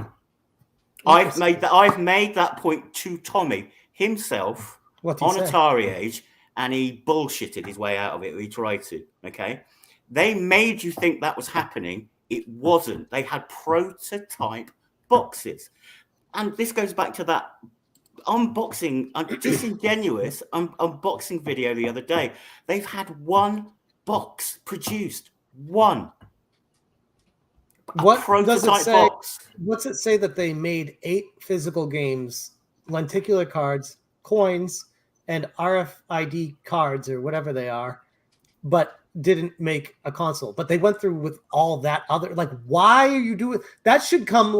I've made that point to Tommy himself on Atari Age, and he bullshitted his way out of it. He tried to. They made you think that was happening. It wasn't. They had prototype boxes. And this goes back to that unboxing, disingenuous unboxing video the other day. They've had 1 box produced. 1. What prototype does it say? Box. What's it say that they made 8 physical games, lenticular cards, coins, and RFID cards or whatever they are, but didn't make a console? But they went through with all that other, why are you doing that? Should come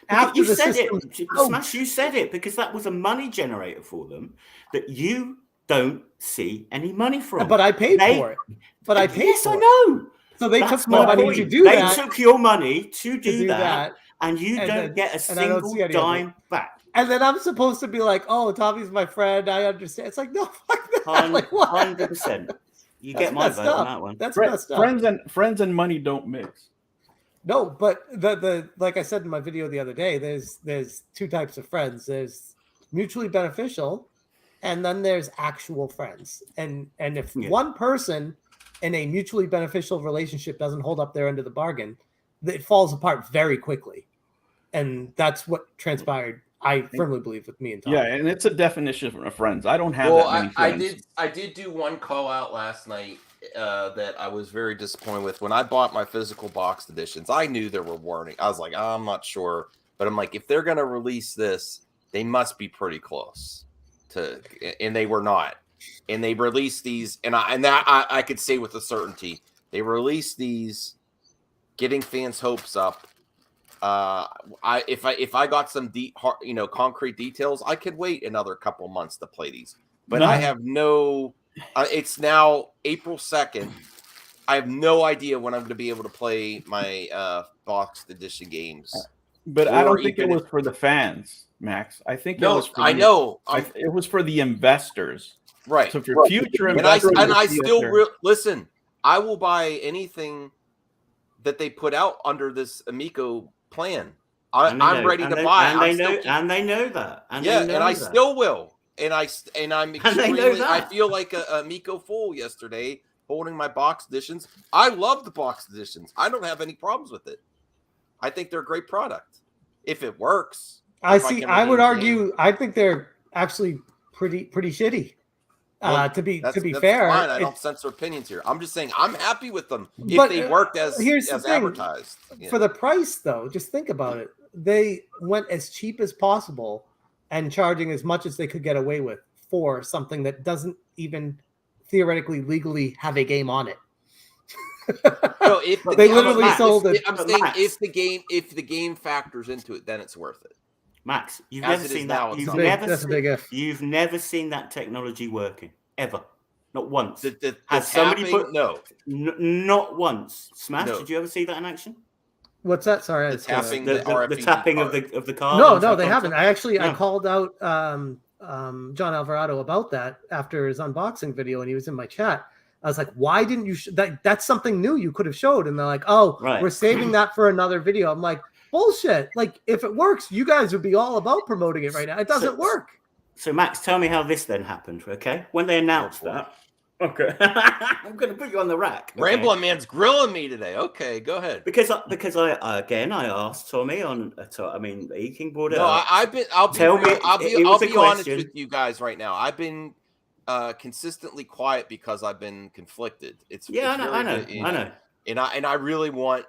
after you the said system. it, Smash. You said it because that was a money generator for them that you don't see any money from. But I paid for it. But I paid yes, for I it. know. So they That's took my my money point. to do they that. took your money to do that, that, and you don't get a and I don't single see any of it. dime back. And then I'm supposed to be like, "Oh, Tommy's my friend. I understand." It's like, no, fuck that. Like, what? 100%. You get my vote on that one. That's messed up. Friends and money don't mix. No, but the like I said in my video the other day, there's two types of friends. There's mutually beneficial, and then there's actual friends. And if one person in a mutually beneficial relationship doesn't hold up their end of the bargain, it falls apart very quickly. And that's what transpired, I firmly believe, with me and Tom. Yeah, and it's a definition of friends. I don't have that many friends. I did do one call out last night that I was very disappointed with. When I bought my physical boxed editions, I knew there were warnings. I was like, I'm not sure. But I'm like, if they're going to release this, they must be pretty close to, and they were not. And they released these, and I could say with a certainty, they released these, getting fans' hopes up. If I got some concrete details, I could wait another couple months to play these. But I have no. It's now April 2nd. I have no idea when I'm going to be able to play my boxed edition games. But I don't think it was for the fans, Max. I think it was for it was for the investors. Right. So for future investors. And I still listen, I will buy anything that they put out under this Amico plan. I'm ready to buy. And they know that. I still will. And I'm extremely. I feel like a Miko fool yesterday holding my box editions. I love the box editions. I don't have any problems with it. I think they're a great product if it works. I would argue. I think they're actually pretty shitty. Well, to be that's fair, fine. I don't censor opinions here. I'm just saying I'm happy with them if they worked as advertised. For the price, though, just think about it. They went as cheap as possible and charging as much as they could get away with for something that doesn't even theoretically legally have a game on it. No, if they literally sold it. I'm saying if the game factors into it, then it's worth it. Max, you've never seen that. You've never seen that technology working ever, not once. Has somebody put not once? Smash, No. Did you ever see that in action? What's that? Sorry, the tapping, the tapping of the card. No, they haven't. I called out John Alvarado about that after his unboxing video, and he was in my chat. I was like, "Why didn't you? That's something new you could have showed." And they're like, "Oh, we're saving that for another video." I'm like, bullshit. Like, if it works, you guys would be all about promoting it right now. It doesn't work. So, Max, tell me how this then happened, okay? When they announced that. Okay. I'm going to put you on the rack. Okay? Ramblin' man's grilling me today. Okay, go ahead. Because I asked Tommy on, King brought it up. I'll be honest with you guys right now. I've been consistently quiet because I've been conflicted. I know. And I really want,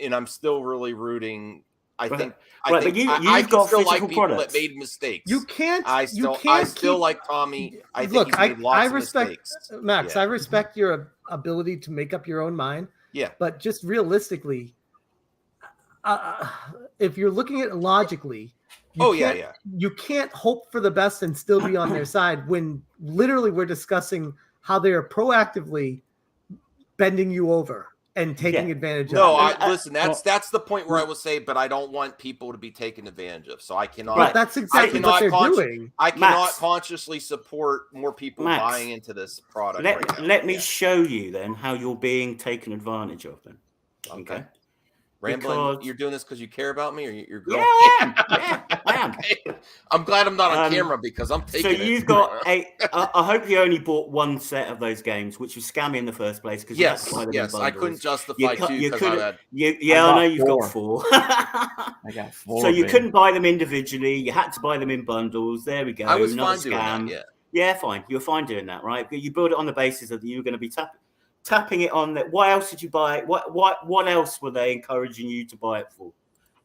and I'm still really rooting. I think you've got still like physical people products. that made mistakes. You can't. I still like Tommy. I think he's made lots of mistakes. Max, I respect your ability to make up your own mind. Yeah. But just realistically, if you're looking at it logically, you can't hope for the best and still be on their side when literally we're discussing how they are proactively bending you over and taking advantage of it. Listen, that's the point where I will say, but I don't want people to be taken advantage of. So I cannot. But that's exactly what they're doing. I cannot consciously support more people buying into this product. Let me show you then how you're being taken advantage of. Then, okay. Ramblin', you're doing this because you care about me, or your girl? Yeah, I am. I'm glad I'm not on camera because I'm taking it. So you've got I hope you only bought one set of those games, which was scammy in the first place. Because yes, I couldn't justify two. I know you've got 4. I got 4. So you couldn't buy them individually. You had to buy them in bundles. There we go. I was fine doing that. Yeah, fine. You were fine doing that, right? You build it on the basis that you were going to be tapping it on that. Why else did you buy it? What else were they encouraging you to buy it for?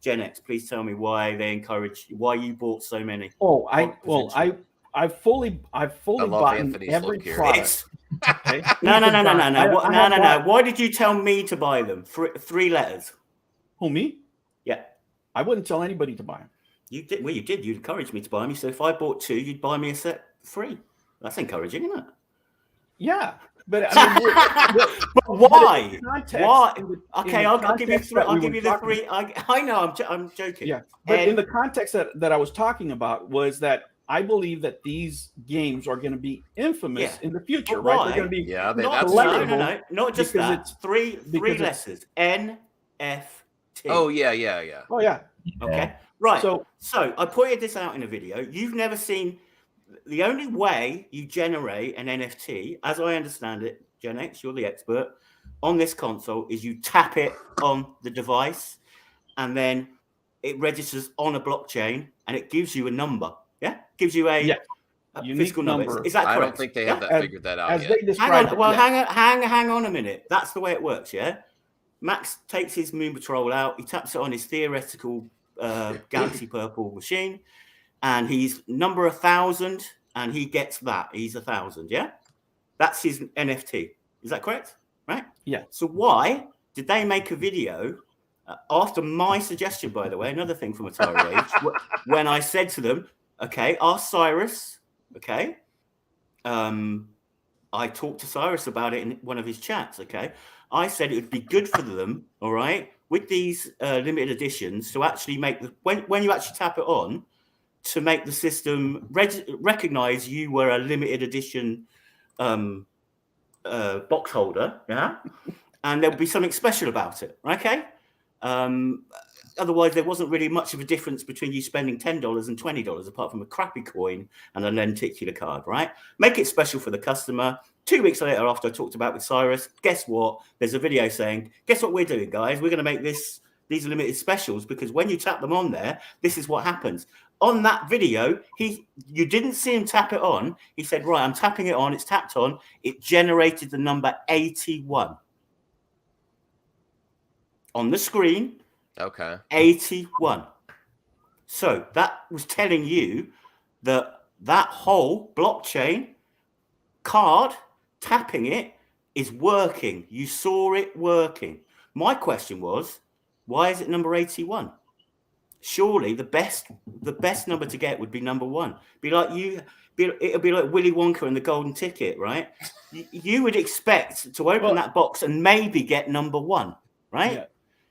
Gen X, please tell me why you bought so many. I fully bought every product. Okay? No. Why did you tell me to buy them? 3 letters. Who, me? Yeah. I wouldn't tell anybody to buy them. You did. Well, you did. You encouraged me to buy them. You said if I bought 2, you'd buy me a set free. That's encouraging, isn't it? Yeah, but I mean, but why? Why? Okay, I'll give you 3. I'll give you the 3. I know. I'm joking. Yeah, but in the context that I was talking about was that I believe that these games are going to be infamous in the future, right? They're going to be no, not just that. It's three letters. NFT. Oh yeah. Oh yeah. Okay. Right. So I pointed this out in a video. You've never seen. The only way you generate an NFT, as I understand it, Gen X, you're the expert, on this console is you tap it on the device and then it registers on a blockchain and it gives you a number. Yeah? Gives you a physical number. Is that correct? I don't think they have that figured that out yet. Hang on a minute. That's the way it works, yeah? Max takes his Moon Patrol out, he taps it on his theoretical Galaxy Purple machine, and he's number 1,000, and he gets that. He's 1,000, yeah? That's his NFT. Is that correct? Right? Yeah. So why did they make a video after my suggestion, by the way, another thing from Atari Age, when I said to them, okay, ask Cyrus, okay? I talked to Cyrus about it in one of his chats, okay? I said it would be good for them, all right, with these limited editions to actually make when you actually tap it on, to make the system recognize you were a limited edition box holder, yeah, and there would be something special about it, okay? Otherwise, there wasn't really much of a difference between you spending $10 and $20, apart from a crappy coin and a lenticular card, right? Make it special for the customer. 2 weeks later, after I talked about with Cyrus, guess what? There's a video saying, guess what we're doing, guys? We're going to make these limited specials, because when you tap them on there, this is what happens. On that video, you didn't see him tap it on. He said, right, I'm tapping it on. It's tapped on. It generated the number 81 on the screen. Okay. 81. So that was telling you that whole blockchain card, tapping it, is working. You saw it working. My question was, why is it number 81? Surely the best number to get would be number 1. It'll be like Willy Wonka and the golden ticket, right? You would expect to open that box and maybe get number 1, right? Yeah.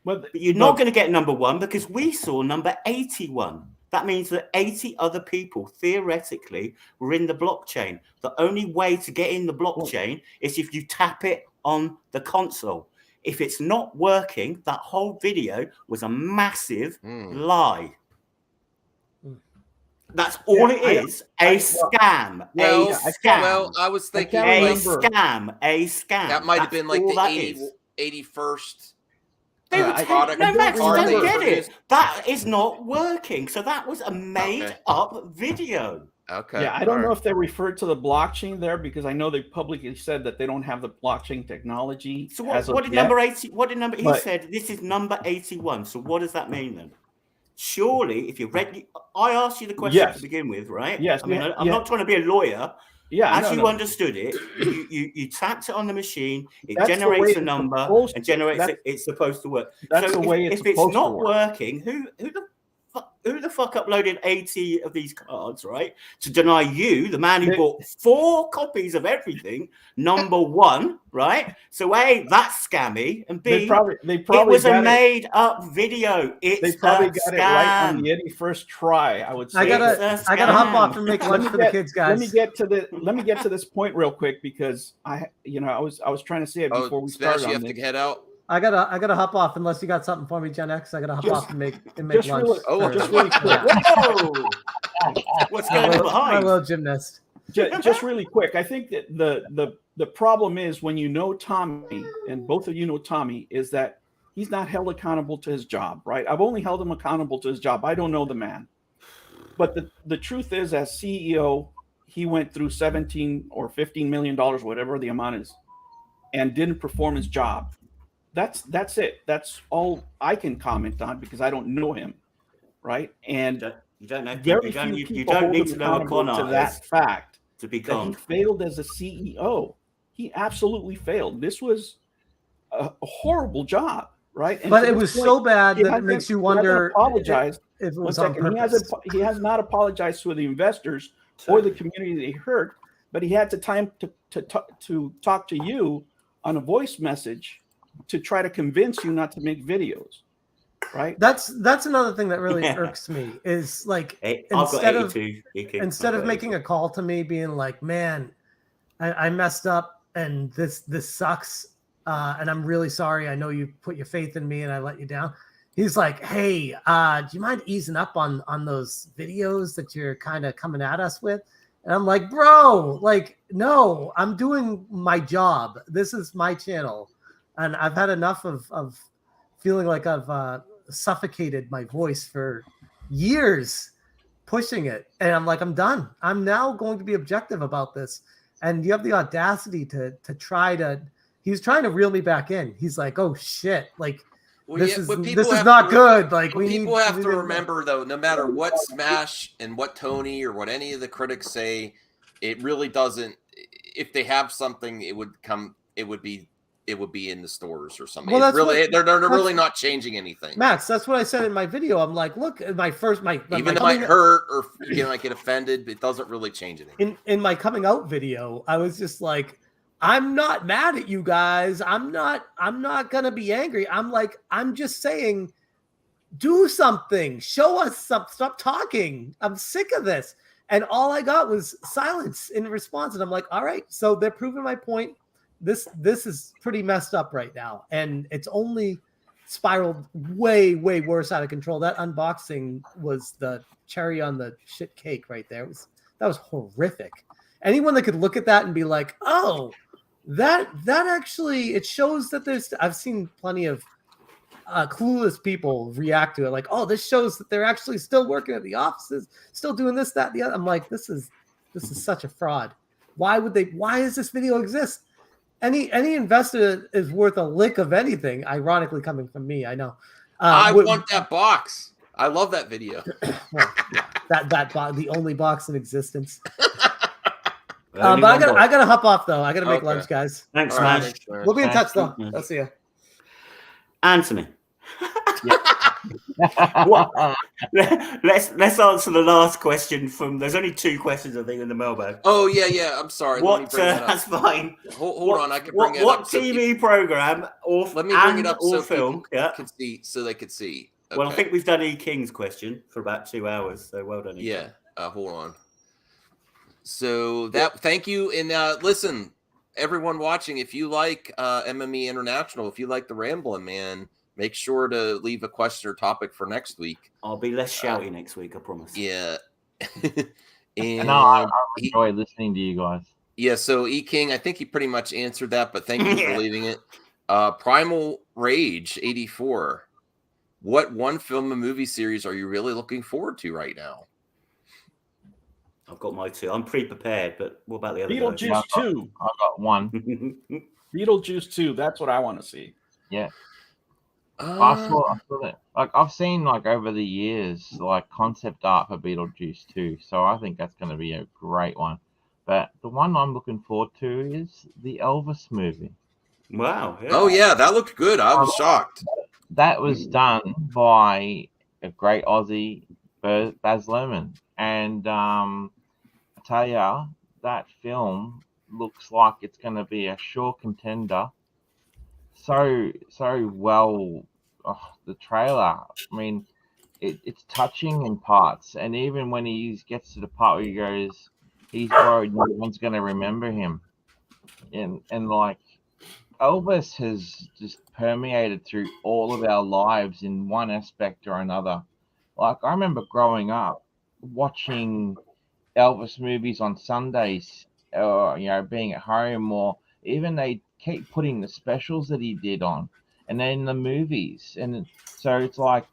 But you're not going to get number 1, because we saw number 81. That means that 80 other people theoretically were in the blockchain. The only way to get in the blockchain is if you tap it on the console. If it's not working, that whole video was a massive lie. That's all it is. A scam. I was thinking a scam. That might have been like the 81st. Max, don't get it. That is not working. So that was a made-up video. Okay. Yeah, I don't know if they referred to the blockchain there, because I know they publicly said that they don't have the blockchain technology. So what did number 80? What did number? He said this is number 81. So what does that mean then? Surely, if you read, I asked you the question to begin with, right? Yes. I mean, I'm not trying to be a lawyer. Yeah. As you understood it, you tapped it on the machine, it generates a number and generates it. It's supposed to work. That's so the way if it's not working, who the fuck uploaded 80 of these cards, right? To deny you, the man who bought 4 copies of everything, number 1, right? So A, that's scammy, and B, it was a made-up video. They probably got it right on the 81st try. I would say. I gotta hop off and make lunch for the kids, guys. Let me get to this point real quick, because I was trying to say it before we started. You have to head out. I gotta hop off unless you got something for me, Gen X. I gotta hop off and make lunch. Just really quick. Whoa! What's going on behind? My little gymnast. Just really quick. I think that the problem is, when you know Tommy, and both of you know Tommy, is that he's not held accountable to his job, right? I've only held him accountable to his job. I don't know the man. But the truth is, as CEO, he went through 17 or $15 million, whatever the amount is, and didn't perform his job. That's it. That's all I can comment on, because I don't know him, right? And you don't know. You don't need to know to that fact to become. He failed as a CEO. He absolutely failed. This was a horrible job. right? And But to it this was point, so bad he that it hasn't- makes you he hasn't wonder apologized. if it One was on second, purpose. he has not apologized to the investors or the community that he hurt, but he had the time to talk to you on a voice message to try to convince you not to make videos, right? That's another thing that really irks me is like Hey, I've got instead of 82. instead of making a call to me being like, man, I messed up and this sucks, and I'm really sorry. I know you put your faith in me and I let you down. He's like, hey, do you mind easing up on those videos that you're kind of coming at us with? And I'm like, bro, like, no, I'm doing my job. This is my channel, and I've had enough of feeling like I've suffocated my voice for years pushing it, and I'm like, I'm done. I'm now going to be objective about this. And you have the audacity to try to. He's trying to reel me back in. He's like, oh shit, like Well, this yeah, is but people this is have not to- good. Like But we people need have to to remember, though, no matter what Smash and what Tony or what any of the critics say, it really doesn't. If they have something, it would come. It would be in the stores or something. Well, It's that's really what- they're really not changing anything. Max, that's what I said in my video. I'm like, look, Even though it might hurt or you might get offended, it doesn't really change anything. in my coming out video, I was just like, I'm not mad at you guys. I'm not gonna be angry. I'm like, I'm just saying, do something. Show us something. Stop talking. I'm sick of this. And all I got was silence in response. And I'm like, all right, so they're proving my point. This is pretty messed up right now. And it's only spiraled way, way worse out of control. That unboxing was the cherry on the shit cake right there. That was horrific. Anyone that could look at that and be like, oh, that actually, it shows that I've seen plenty of clueless people react to it like, oh, this shows that they're actually still working at the offices, still doing this, that, the other. I'm like, this is such a fraud. Why does this video exist? Any investor is worth a lick of anything, ironically coming from me, I know. I want that box. I love that video. Well, yeah, that box, the only box in existence. But I gotta hop off though. I gotta make lunch, guys. Thanks, All right, Smash. thanks, We'll be in touch though. Mhm. I'll see you. Anthony. Let's answer the last question from. There's only 2 questions I think in the mailbag. Oh yeah. I'm sorry. Let me What? bring that up. That's fine. Hold on. I can bring it up. What so TV program or let me bring it up or so film? people Yeah. can see, so they could see. Well, I Okay. think we've done E. King's question for about 2 hours, so well done. E. Yeah. Hold on. So thank you. And listen, everyone watching, if you like MME International, if you like the Ramblin', man, make sure to leave a question or topic for next week. I'll be less shouty next week, I promise. Yeah. And No, I enjoy listening to you guys. yeah, so E King, I think he pretty much answered that, but thank you for leaving it. Primal Rage 84. What one film and movie series are you really looking forward to right now? I've got my 2. I'm pre-prepared, but what about the other guys? Beetlejuice 2. I got one. Beetlejuice 2. That's what I want to see. Yeah. I saw that. Like I've seen like over the years like concept art for Beetlejuice 2, so I think that's going to be a great one. But the one I'm looking forward to is the Elvis movie. Wow. Yeah. Oh yeah, that looked good. I was shocked. That was done by a great Aussie, Baz Luhrmann, and I tell ya, that film looks like it's going to be a sure contender. So well. The trailer, I mean, it's touching in parts, and even when he gets to the part where he goes, he's worried no one's going to remember him, and like Elvis has just permeated through all of our lives in one aspect or another. Like I remember growing up watching Elvis movies on Sundays, or being at home, or even they keep putting the specials that he did on. And then the movies, and so it's like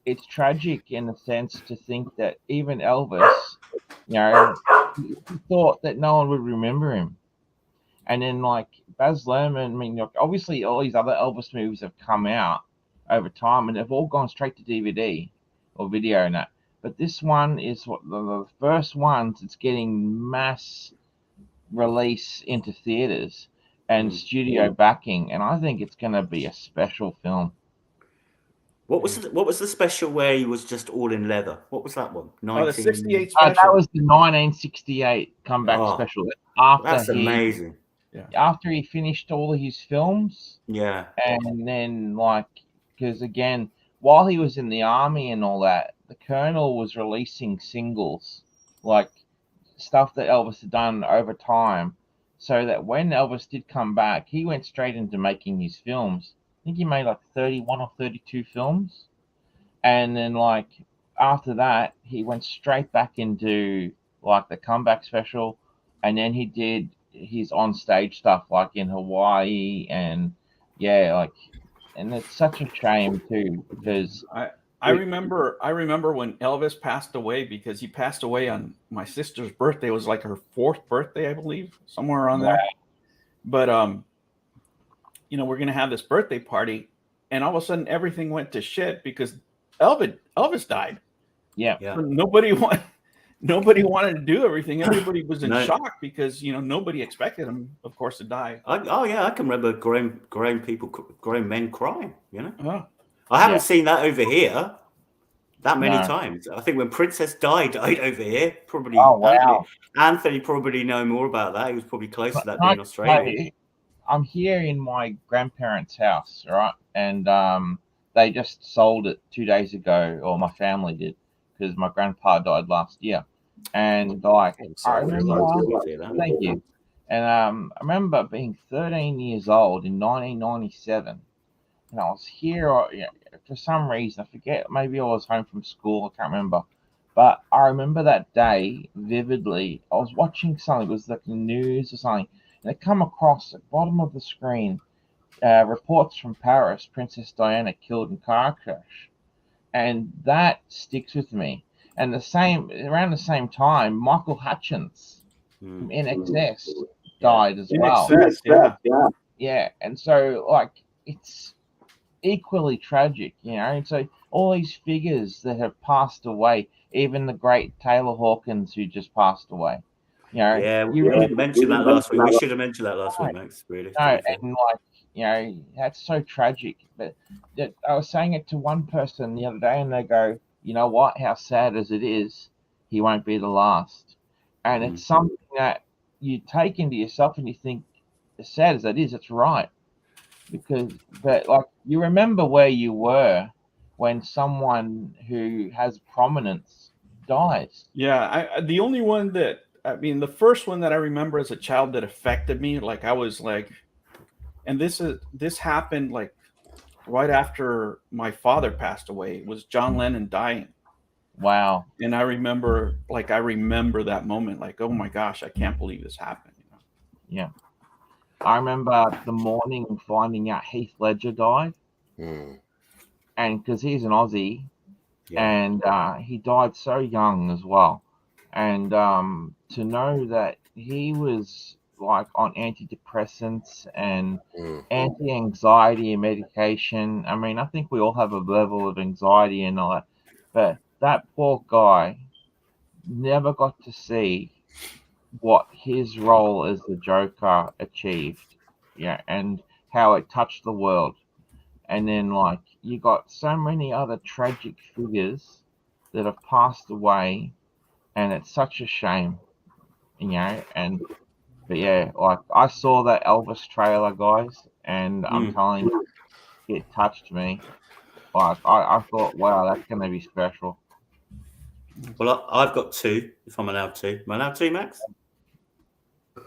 it's tragic in a sense to think that even Elvis, he thought that no one would remember him. And then like Baz Luhrmann, I mean, obviously all these other Elvis movies have come out over time, and they've all gone straight to DVD or video and that. But this one is what the first ones it's getting mass release into theaters and studio backing, and I think it's going to be a special film. What was the special where he was just all in leather? What was that one? Oh, the 68 That special. was the 1968 comeback Oh, special. After that's he amazing. after he finished all of his films, Yeah. and then like, because again, while he was in the army and all that, the Colonel was releasing singles, like stuff that Elvis had done over time, so that when Elvis did come back, he went straight into making his films. I think he made like 31 or 32 films, and then like after that, he went straight back into like the comeback special, and then he did his on stage stuff like in Hawaii, and yeah, like, and it's such a shame too because I remember when Elvis passed away, because he passed away on my sister's birthday. It was like her 4th birthday, I believe, somewhere around there. But we're gonna have this birthday party, and all of a sudden everything went to shit because Elvis died. yeah, Yeah. So nobody wanted to do everything. Everybody was in No. shock because nobody expected him, of course, to die. I can remember grown men crying. Oh, I haven't Yeah. seen that over here that many No. times. I think when Princess died over here, probably Oh wow. Anthony probably know more about that. He was probably close to that Like, being Australian. I'm here in my grandparents' house, right? And they just sold it 2 days ago, or my family did, because my grandpa died last year. And like, I'm I sorry. remember, Hear that? thank you. And I remember being 13 years old in 1997, and I was here for some reason. I forget. Maybe I was home from school. I can't remember. But I remember that day vividly. I was watching something. It was like the news or something, and it come across at the bottom of the screen. Reports from Paris: Princess Diana killed in car crash, and that sticks with me. And around the same time, Michael Hutchins from NXS died as in well. excess, yeah. Yeah, and so like it's equally tragic, And so all these figures that have passed away, even the great Taylor Hawkins who just passed away, Yeah, we you really didn't mention that last week. We should have mentioned that last week, Max. Really. know, and like that's so tragic. But I was saying it to one person the other day, and they go, "You know what? How sad as it is, he won't be the last." And it's something that you take into yourself, and you think, as sad as that is, it's right. But like you remember where you were when someone who has prominence dies. Yeah, the only one that, I mean, the first one that I remember as a child that affected me, like I was like, and this happened like right after my father passed away, was John Lennon dying. Wow. And I remember that moment, like, oh my gosh, I can't believe this happened. Yeah. I remember the morning finding out Heath Ledger died, and because he's an Aussie, and he died so young as well, and to know that he was like on antidepressants and anti-anxiety medication. I mean, I think we all have a level of anxiety and all that, but that poor guy never got to see what his role as the Joker achieved, and how it touched the world. And then like you got so many other tragic figures that have passed away, and it's such a shame, but yeah, like I saw that Elvis trailer, guys, and I'm telling you, it touched me. Like I thought, wow, that's gonna be special. Well, I've got two, if I'm allowed to. Am I allowed to, Max?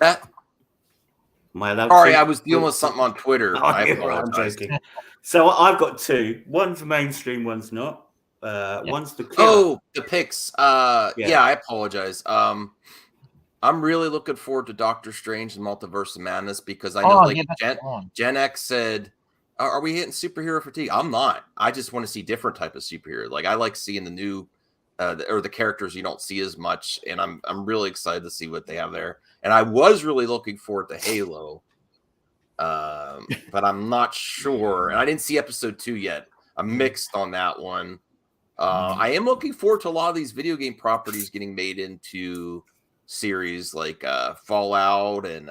That. Am I allowed Sorry, to? I was dealing with something on Twitter. Oh, I yeah, I'm apologize. joking. So I've got two. One's mainstream, one's not. One's the killer. Oh, the picks. Yeah, I apologize. I'm really looking forward to Doctor Strange and Multiverse of Madness, because I know Gen X said, are we hitting superhero fatigue? I'm not. I just want to see different type of superhero. Like I like seeing the new or the characters you don't see as much, and I'm really excited to see what they have there. And I was really looking forward to Halo. But I'm not sure. And I didn't see episode 2 yet. I'm mixed on that one. I am looking forward to a lot of these video game properties getting made into series, like Fallout and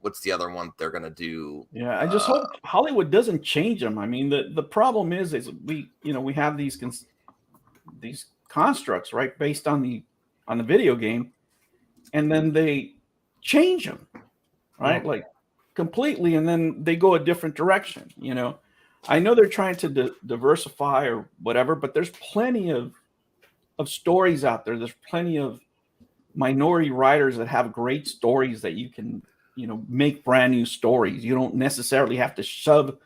what's the other one they're gonna do? Yeah, I just hope Hollywood doesn't change them. I mean, the problem is we have these constructs, right, based on the video game, and then they change them, right, like completely, and then they go a different direction. I know they're trying to diversify or whatever, but there's plenty of stories out there. There's plenty of minority writers that have great stories that you can make brand new stories. You don't necessarily have to shove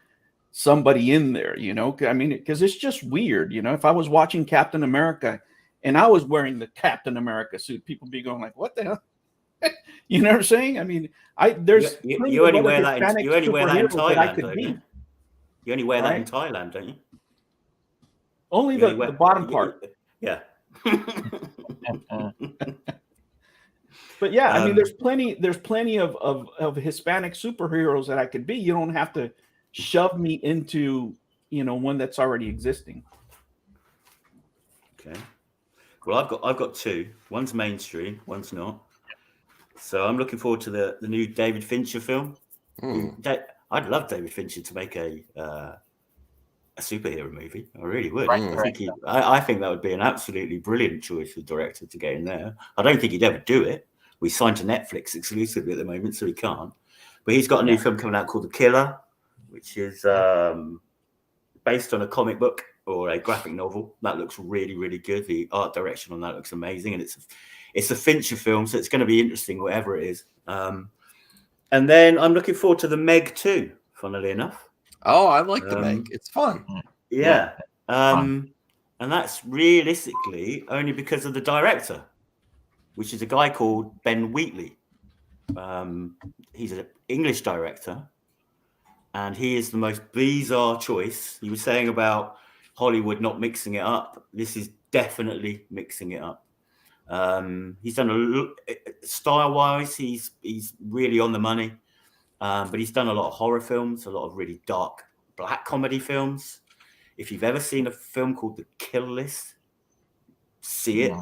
somebody in there, I mean, because it's just weird. If I was watching Captain America and I was wearing the Captain America suit, people be going like, what the hell? You know what I'm saying? I mean, you only wear that in Thailand, don't you? You only wear that in Thailand, don't you? Only the bottom part. Yeah. But yeah, I mean, there's plenty of Hispanic superheroes that I could be. You don't have to shove me into one that's already existing. Okay. Well, I've got two. One's mainstream, one's not. So I'm looking forward to the new David Fincher film. I'd love David Fincher to make a superhero movie. I really would. I think that would be an absolutely brilliant choice for the director to get in there. I don't think he'd ever do it. We signed to Netflix exclusively at the moment, so he can't. But he's got a new film coming out called The Killer, which is based on a comic book or a graphic novel. That looks really, really good. The art direction on that looks amazing, and it's a Fincher film, so it's going to be interesting, whatever it is. And then I'm looking forward to the Meg 2, funnily enough. Oh, I like the Meg. It's fun. Yeah. And that's realistically only because of the director, which is a guy called Ben Wheatley. He's an English director, and he is the most bizarre choice. He was saying about Hollywood not mixing it up. This is definitely mixing it up. He's done style-wise, he's really on the money, but he's done a lot of horror films, a lot of really dark black comedy films. If you've ever seen a film called The Kill List, see it.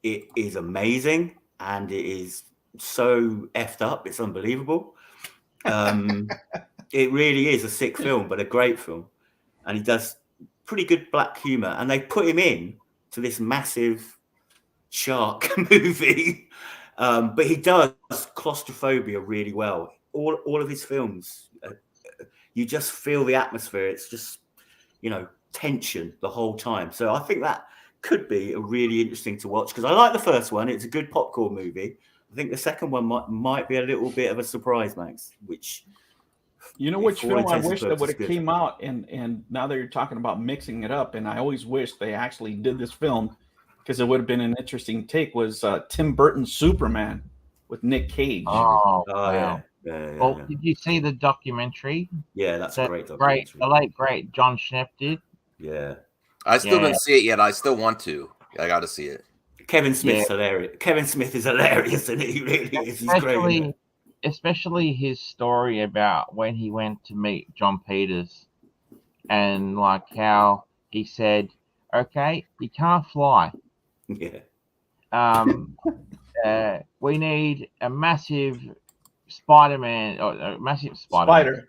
It is amazing, and it is so effed up. It's unbelievable. It really is a sick film, but a great film. And he does pretty good black humor. And they put him in to this massive shark movie. But he does claustrophobia really well. All of his films, you just feel the atmosphere. It's just, tension the whole time. So I think that could be a really interesting to watch, because I like the first one. It's a good popcorn movie. I think the second one might be a little bit of a surprise, Max. Which film I wish that would have came out, and now that you're talking about mixing it up, and I always wish they actually did this film, because it would have been an interesting take, was Tim Burton's Superman with Nick Cage. Oh wow. Well, did you see the documentary? Yeah, that's a great documentary. The late great John Schnepp did. Yeah. I still didn't see it yet. I still want to. I got to see it. Kevin Smith's hilarious. Kevin Smith is hilarious, and he really is. He's great. Especially his story about when he went to meet John Peters, and like how he said, "Okay, you can't fly. Yeah. We need a massive Spider-Man or a massive spider,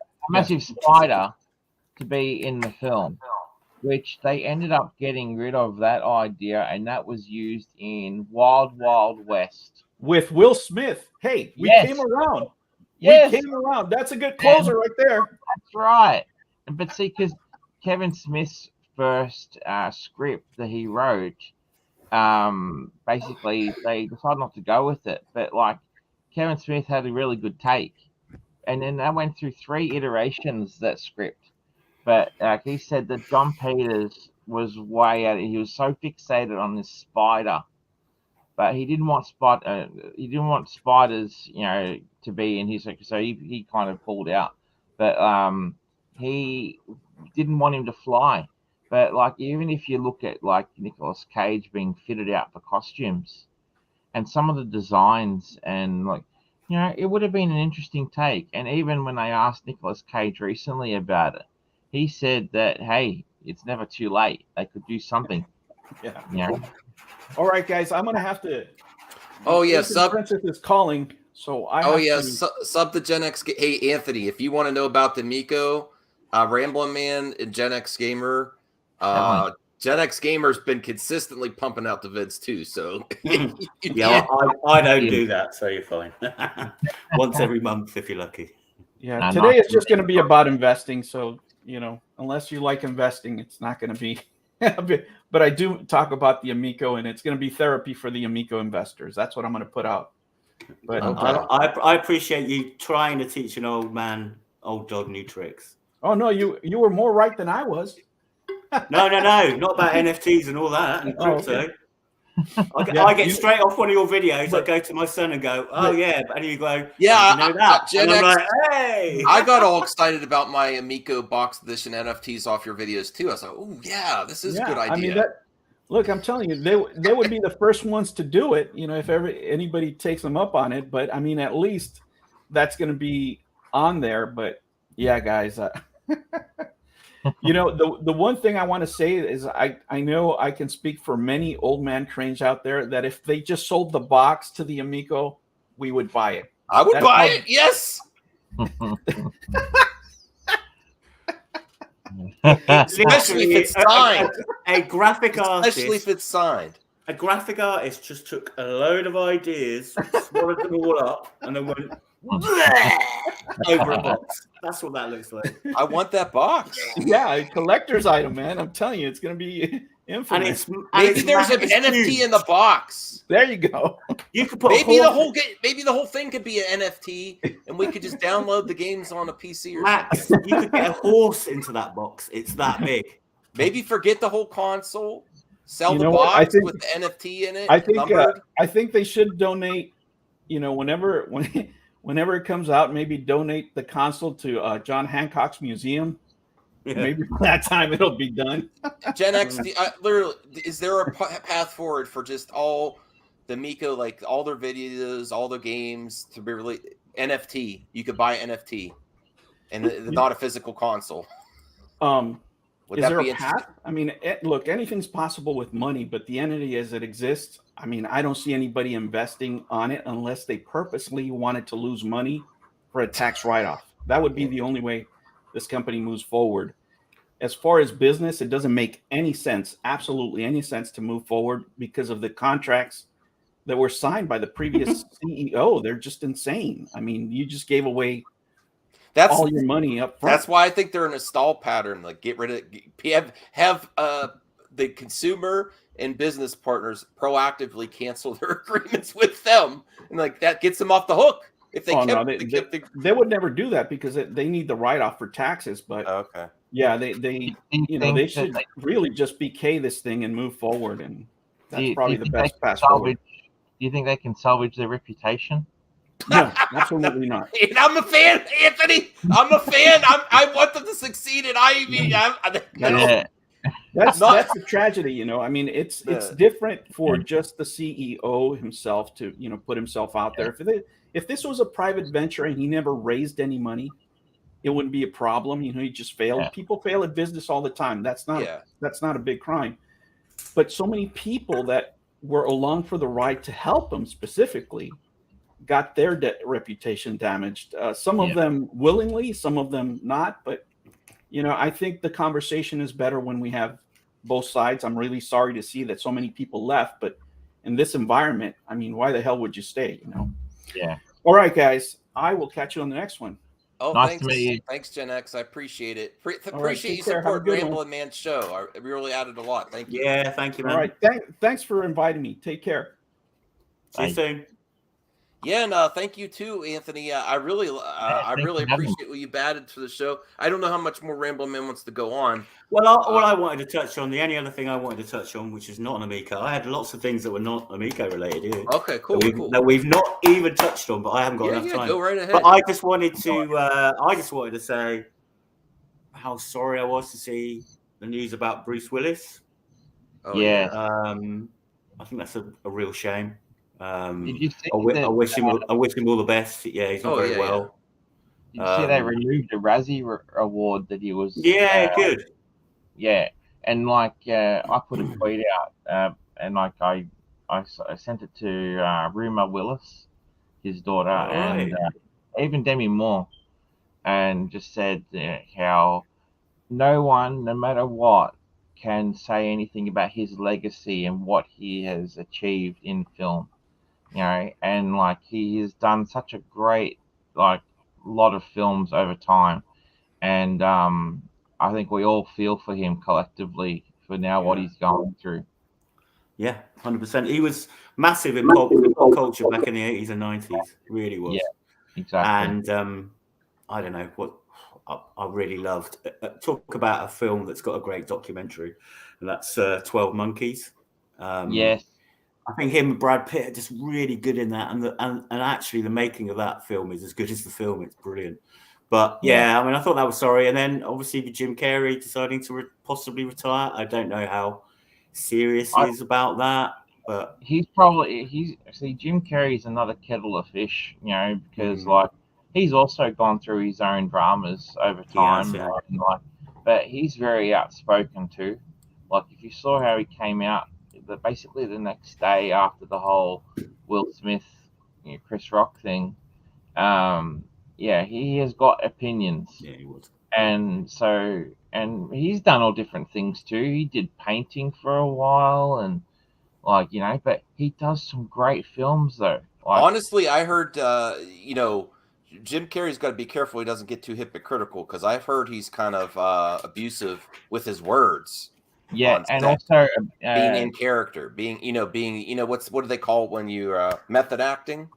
to be in the film." Which they ended up getting rid of that idea, and that was used in Wild Wild West with Will Smith. Hey, we came around. Yes. We came around. That's a good closer right there. That's right. But see, because Kevin Smith's first script that he wrote, basically they decided not to go with it. But like Kevin Smith had a really good take, and then they went through 3 iterations that script. But he said that John Peters was way out. He was so fixated on this spider, but he didn't want spiders, to be in his. So he kind of pulled out. But he didn't want him to fly. But like, even if you look at like Nicolas Cage being fitted out for costumes, and some of the designs, and like, it would have been an interesting take. And even when they asked Nicolas Cage recently about it, he said that, hey, it's never too late. They could do something. Yeah. All right, guys, I'm going to have to. Oh, yes. Princess is calling. So I Oh have yeah, to, sub the Gen X. Hey Anthony, if you want to know about the Miko, Ramblin Man and Gen X Gamer, Gen X Gamer's been consistently pumping out the vids too. So Yeah, I don't do that, so you're fine. Once every month if you're lucky. yeah, today is just going to be about investing. So, unless you like investing, it's not going to be. But I do talk about the Amico, and it's going to be therapy for the Amico investors. That's what I'm going to put out. But I appreciate you trying to teach an old dog new tricks. Oh no, you were more right than I was. No, not about NFTs and all that and crypto. Okay. I get straight off one of your videos. I go to my son and go, "Oh yeah," and you go, "Yeah, you know that." Gen and I'm X, like, "Hey!" I got all excited about my Amico box edition NFTs off your videos too. I was like, "Oh yeah, this is a good idea." I mean, look, I'm telling you, they would be the first ones to do it. If anybody takes them up on it. But I mean, at least that's going to be on there. But yeah, guys. The one thing I want to say is I know I can speak for many old man cranes out there that if they just sold the box to the Amico, we would buy it. I would buy it. Yes. Especially if it's signed. A graphic artist. Especially if it's signed. A graphic artist just took a load of ideas, swallowed them all up, and then went over a box. That's what that looks like. I want that box. Yeah, a collector's item, man. I'm telling you, it's going to be infamous. Maybe there's an NFT in the box. There you go. You could put maybe the whole thing could be an NFT, and we could just download the games on a PC. Max, you could get a horse into that box. It's that big. Maybe forget the whole console. Sell the box with the NFT in it. I think they should donate. Whenever it comes out, maybe donate the console to John Hancock's museum. Yeah. Maybe by that time it'll be done. Gen X, literally, is there a path forward for just all the Miko, like all their videos, all their games to be really NFT? You could buy NFT, and not a physical console. Is there a path? I mean, look, anything's possible with money, but the entity as it exists, I mean, I don't see anybody investing on it unless they purposely wanted to lose money for a tax write-off. That would be the only way this company moves forward. As far as business, it doesn't make any sense, absolutely any sense to move forward because of the contracts that were signed by the previous CEO. They're just insane. I mean, you just gave away all your money up front. That's why I think they're in a stall pattern. Like, get rid of have the consumer and business partners proactively cancel their agreements with them, and like that gets them off the hook. If they they would never do that because they need the write-off for taxes. But okay, yeah, they should really just BK this thing and move forward, and that's probably the best path forward. Do you think they can salvage their reputation? No, absolutely not. And I'm a fan, Anthony. I'm a fan. I want them to succeed, and That's a tragedy, I mean, it's different for just the CEO himself to put himself out there. If this was a private venture and he never raised any money, it wouldn't be a problem. He just failed. Yeah. People fail at business all the time. That's not a big crime. But so many people that were along for the ride to help him specifically got their reputation damaged. Some of them willingly, some of them not. But, I think the conversation is better when we have both sides. I'm really sorry to see that so many people left. But in this environment, I mean, why the hell would you stay, Yeah. All right, guys. I will catch you on the next one. Oh, nice to meet you. Thanks, Gen X. I appreciate it. Appreciate you supporting Ramblin' Man's show. I really added a lot. Thank you. Yeah, thank you, man. All right. Thanks for inviting me. Take care. See you soon. Yeah, and thank you too, Anthony. I really appreciate what you've added to the show. I don't know how much more Ramblin' Man wants to go on. Well, all I wanted to touch on, the only other thing I wanted to touch on, which is not an Amico. I had lots of things that were not Amico related here. Okay, cool. That we've not even touched on, but I haven't got enough time. Go right ahead. But I just wanted to say how sorry I was to see the news about Bruce Willis. Oh, yeah. I think that's a real shame. Did you see I wish him all the best. Yeah, he's not very well. Did you see they removed the Razzie award that he was? Yeah, good. Yeah, and I put a tweet out, and I sent it to Ruma Willis his daughter, Right. and even Demi Moore, and just said how no one, no matter what, can say anything about his legacy and what he has achieved in film. And like he has done such a great like lot of films over time, and I think we all feel for him collectively for now what he's going through. Yeah, 100%. He was massive in pop culture back in the 80s and 90s. Really was. Yeah, exactly. And I don't know what I really loved. Talk about a film that's got a great documentary, and that's 12 Monkeys. Yes. I think him and Brad Pitt are just really good in that, and actually the making of that film is as good as the film. It's brilliant. But yeah, I mean, I thought that was sorry. And then obviously with Jim Carrey deciding to possibly retire, I don't know how serious he is about that. But he's Jim Carrey's another kettle of fish, because like he's also gone through his own dramas over time, but he's very outspoken too. Like if you saw how he came out, basically the next day after the whole Will Smith, Chris Rock thing, he has got opinions. Yeah, he would. And he's done all different things too. He did painting for a while, and but he does some great films though. Honestly, I heard, Jim Carrey's got to be careful he doesn't get too hypocritical, because I've heard he's kind of abusive with his words. Yeah, and also being in character, being what do they call it when you method acting?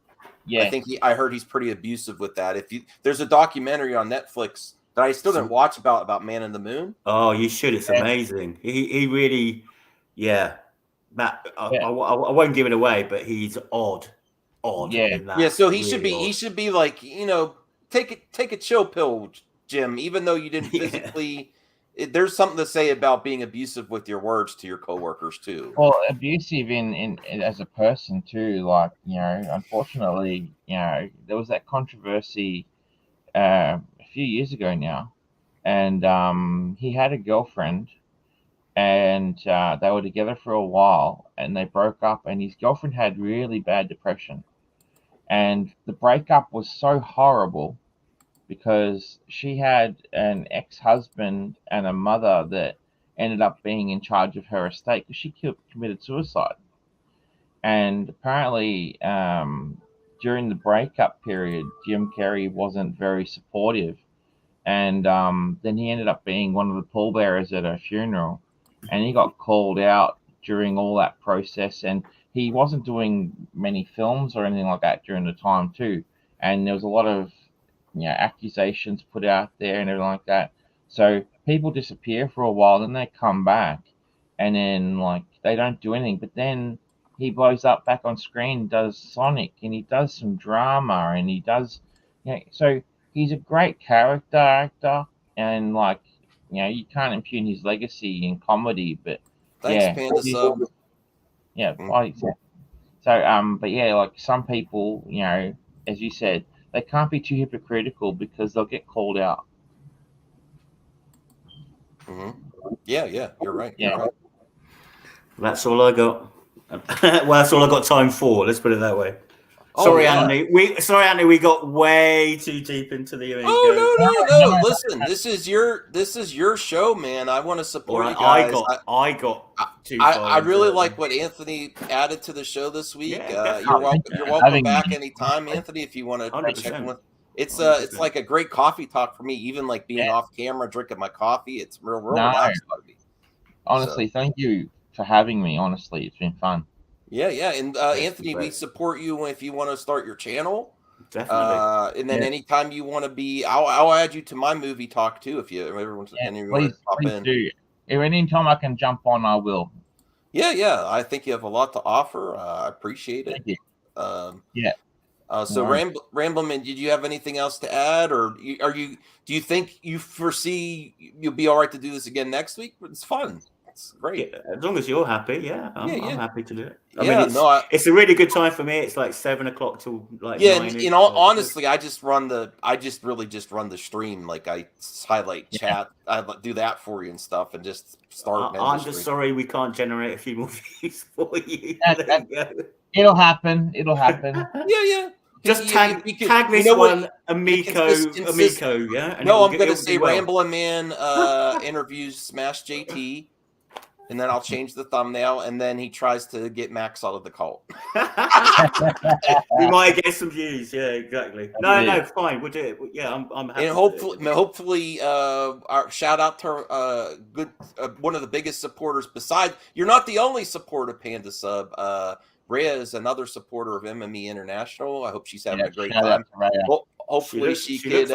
Yeah, I heard he's pretty abusive with that. There's a documentary on Netflix that I still didn't watch about Man in the Moon. Oh, you should. It's amazing. He really, Matt, I won't give it away, but he's odd. Yeah. So he should be like, take a chill pill, Jim. Even though you didn't physically, there's something to say about being abusive with your words to your coworkers too. Well, abusive in as a person too. Unfortunately, there was that controversy a few years ago now, and he had a girlfriend. And they were together for a while, and they broke up, and his girlfriend had really bad depression. And the breakup was so horrible because she had an ex-husband and a mother that ended up being in charge of her estate because she committed suicide. And apparently, during the breakup period, Jim Carrey wasn't very supportive. And then he ended up being one of the pallbearers at her funeral. And he got called out during all that process, and he wasn't doing many films or anything like that during the time too. And there was a lot of accusations put out there and everything like that. So people disappear for a while, then they come back, and then they don't do anything. But then he blows up back on screen, does Sonic, and he does some drama, and he does so he's a great character actor, and you can't impugn his legacy in comedy, but thanks, Panda Sub. Yeah, but some people, as you said, they can't be too hypocritical because they'll get called out. Yeah, you're right. Yeah. You're right. That's all I got. Well, that's all I got time for. Let's put it that way. Sorry, Anthony. We got way too deep into the. No. Listen, this is your show, man. I want to support you guys. I got too far. I really like what Anthony added to the show this week. Yeah, you're welcome back anytime, Anthony. If you want to check in with. It's like a great coffee talk for me. Even like being off camera, drinking my coffee. It's real relaxed for me. Honestly, thank you for having me. Honestly, it's been fun. Yeah, and Anthony, we support you if you want to start your channel. Definitely. And then anytime you want to be, I'll add you to my movie talk too. If you ever want to, please do. If anytime I can jump on, I will. Yeah. I think you have a lot to offer. I appreciate it. Thank you. So Ramblin, did you have anything else to add, or do you think you foresee you'll be all right to do this again next week? It's fun. It's great. Yeah, as long as you're happy, I'm happy to do it. It's a really good time for me. It's like 7 o'clock till 9. Honestly, I just run the stream. Like I highlight chat, I do that for you and stuff, and just start. I'm just sorry we can't generate a few more views for you. It'll happen. Yeah. Just tag this one, Amico, yeah? And no, I'm going to say Ramblin' Man interviews Smash JT, and then I'll change the thumbnail, and then he tries to get Max out of the cult. We might get some views. Yeah, exactly. No, fine. We'll do it. Yeah, I'm happy. And hopefully, our shout out to one of the biggest supporters. Besides, you're not the only supporter, Panda Sub. Rhea is another supporter of MME International. I hope she's having a great time. Well, hopefully she could.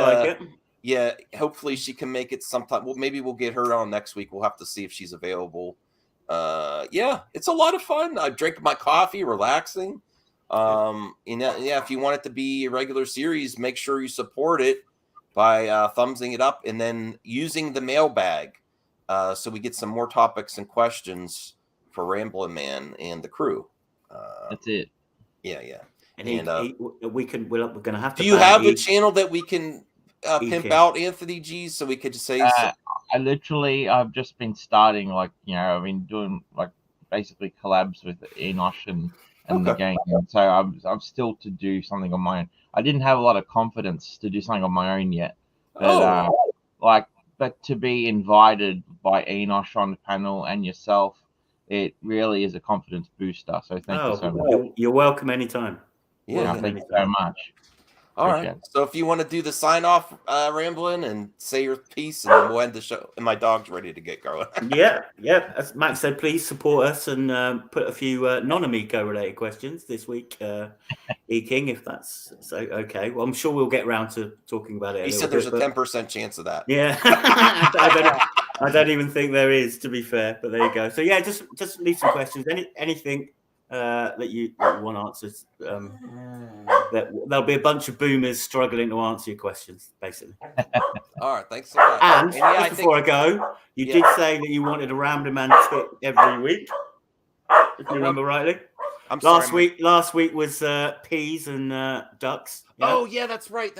Yeah, hopefully she can make it sometime. Well, maybe we'll get her on next week. We'll have to see if she's available. Yeah, it's a lot of fun. I drink my coffee, relaxing. If you want it to be a regular series, make sure you support it by thumbsing it up and then using the mailbag so we get some more topics and questions for Ramblin' Man and the crew. That's it. Yeah. And we're gonna have to. Do you have a channel that we can pimp out, Anthony G, so we could just say? I've just been starting, I've been doing basically collabs with Enosh and the gang, and so I'm still to do something on my own. I didn't have a lot of confidence to do something on my own yet, but but to be invited by Enosh on the panel and yourself, it really is a confidence booster. So thank you so much. You're welcome anytime. Yeah, thank you so much. All right. So if you want to do the sign off, Ramblin', and say your piece, and then we'll end the show. And my dog's ready to get going. Yeah. As Max said, please support us and put a few non-Amico related questions this week, E-King, if that's okay. Well, I'm sure we'll get around to talking about it. He said there's a 10% chance of that. Yeah. I don't even think there is, to be fair. But there you go. So yeah, just leave some questions. Anything that you want answers. There'll be a bunch of boomers struggling to answer your questions, basically. All right, thanks so much. And before I go, you did say that you wanted a Ramblin' Man tip every week, if you remember rightly. Last week was peas and ducks. Oh yeah, that's right.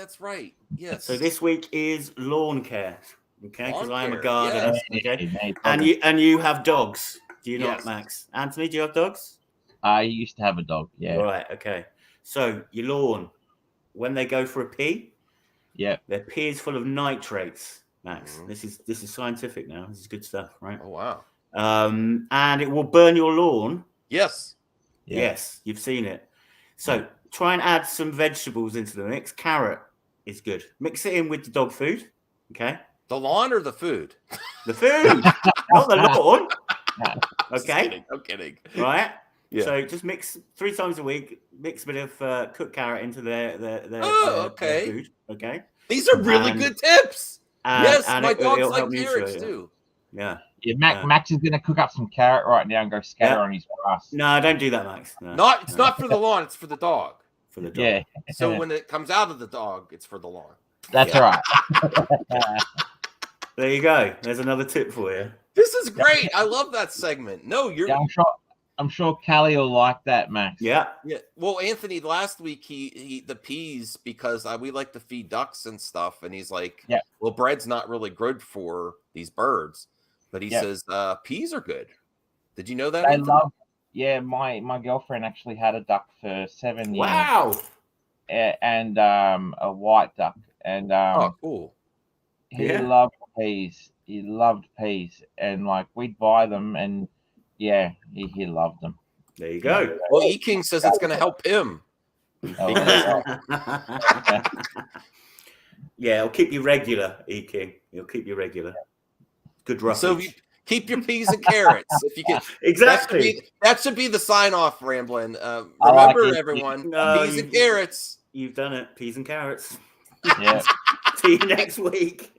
Yes. So this week is lawn care. Okay, because I am a gardener. Yeah. Okay, and you have dogs. Do you not, Max? Anthony, do you have dogs? I used to have a dog. Yeah. Right. Okay. So your lawn, when they go for a pee, their pee is full of nitrates. Max, this is scientific now. This is good stuff, right? Oh wow. And it will burn your lawn. Yes. Yeah. Yes, you've seen it. So try and add some vegetables into the mix. Carrot is good. Mix it in with the dog food. Okay. The lawn or the food? The food, not the lawn. Okay. I'm kidding. Right. Yeah. So just mix 3 times a week. Mix a bit of cooked carrot into their food. Okay. These are really good tips. Yes, my dogs like carrots too. Yeah. Max is going to cook up some carrot right now and go scatter on his grass. No, don't do that, Max. No, it's not for the lawn. It's for the dog. For the dog. Yeah. So when it comes out of the dog, it's for the lawn. That's right. There you go. There's another tip for you. This is great. I love that segment. No, you're. Yeah, I'm sure Callie will like that, Max. Yeah. Well, Anthony, last week he the peas, because we like to feed ducks and stuff, and he's like, well, bread's not really good for these birds, but he says peas are good. Did you know that? I love. Yeah, my girlfriend actually had a duck for 7 years. Wow. And a white duck, and oh, cool. He loved peas. He loved peas, and we'd buy them, and he loved them. There you go. Well, E-King says it's going to help him. It'll keep you regular, E-King. It'll keep you regular. Good roughage. So keep your peas and carrots if you can. Exactly. That should be the sign off, Ramblin'. Remember, everyone, peas and carrots. You've done it. Peas and carrots. Yeah. See you next week.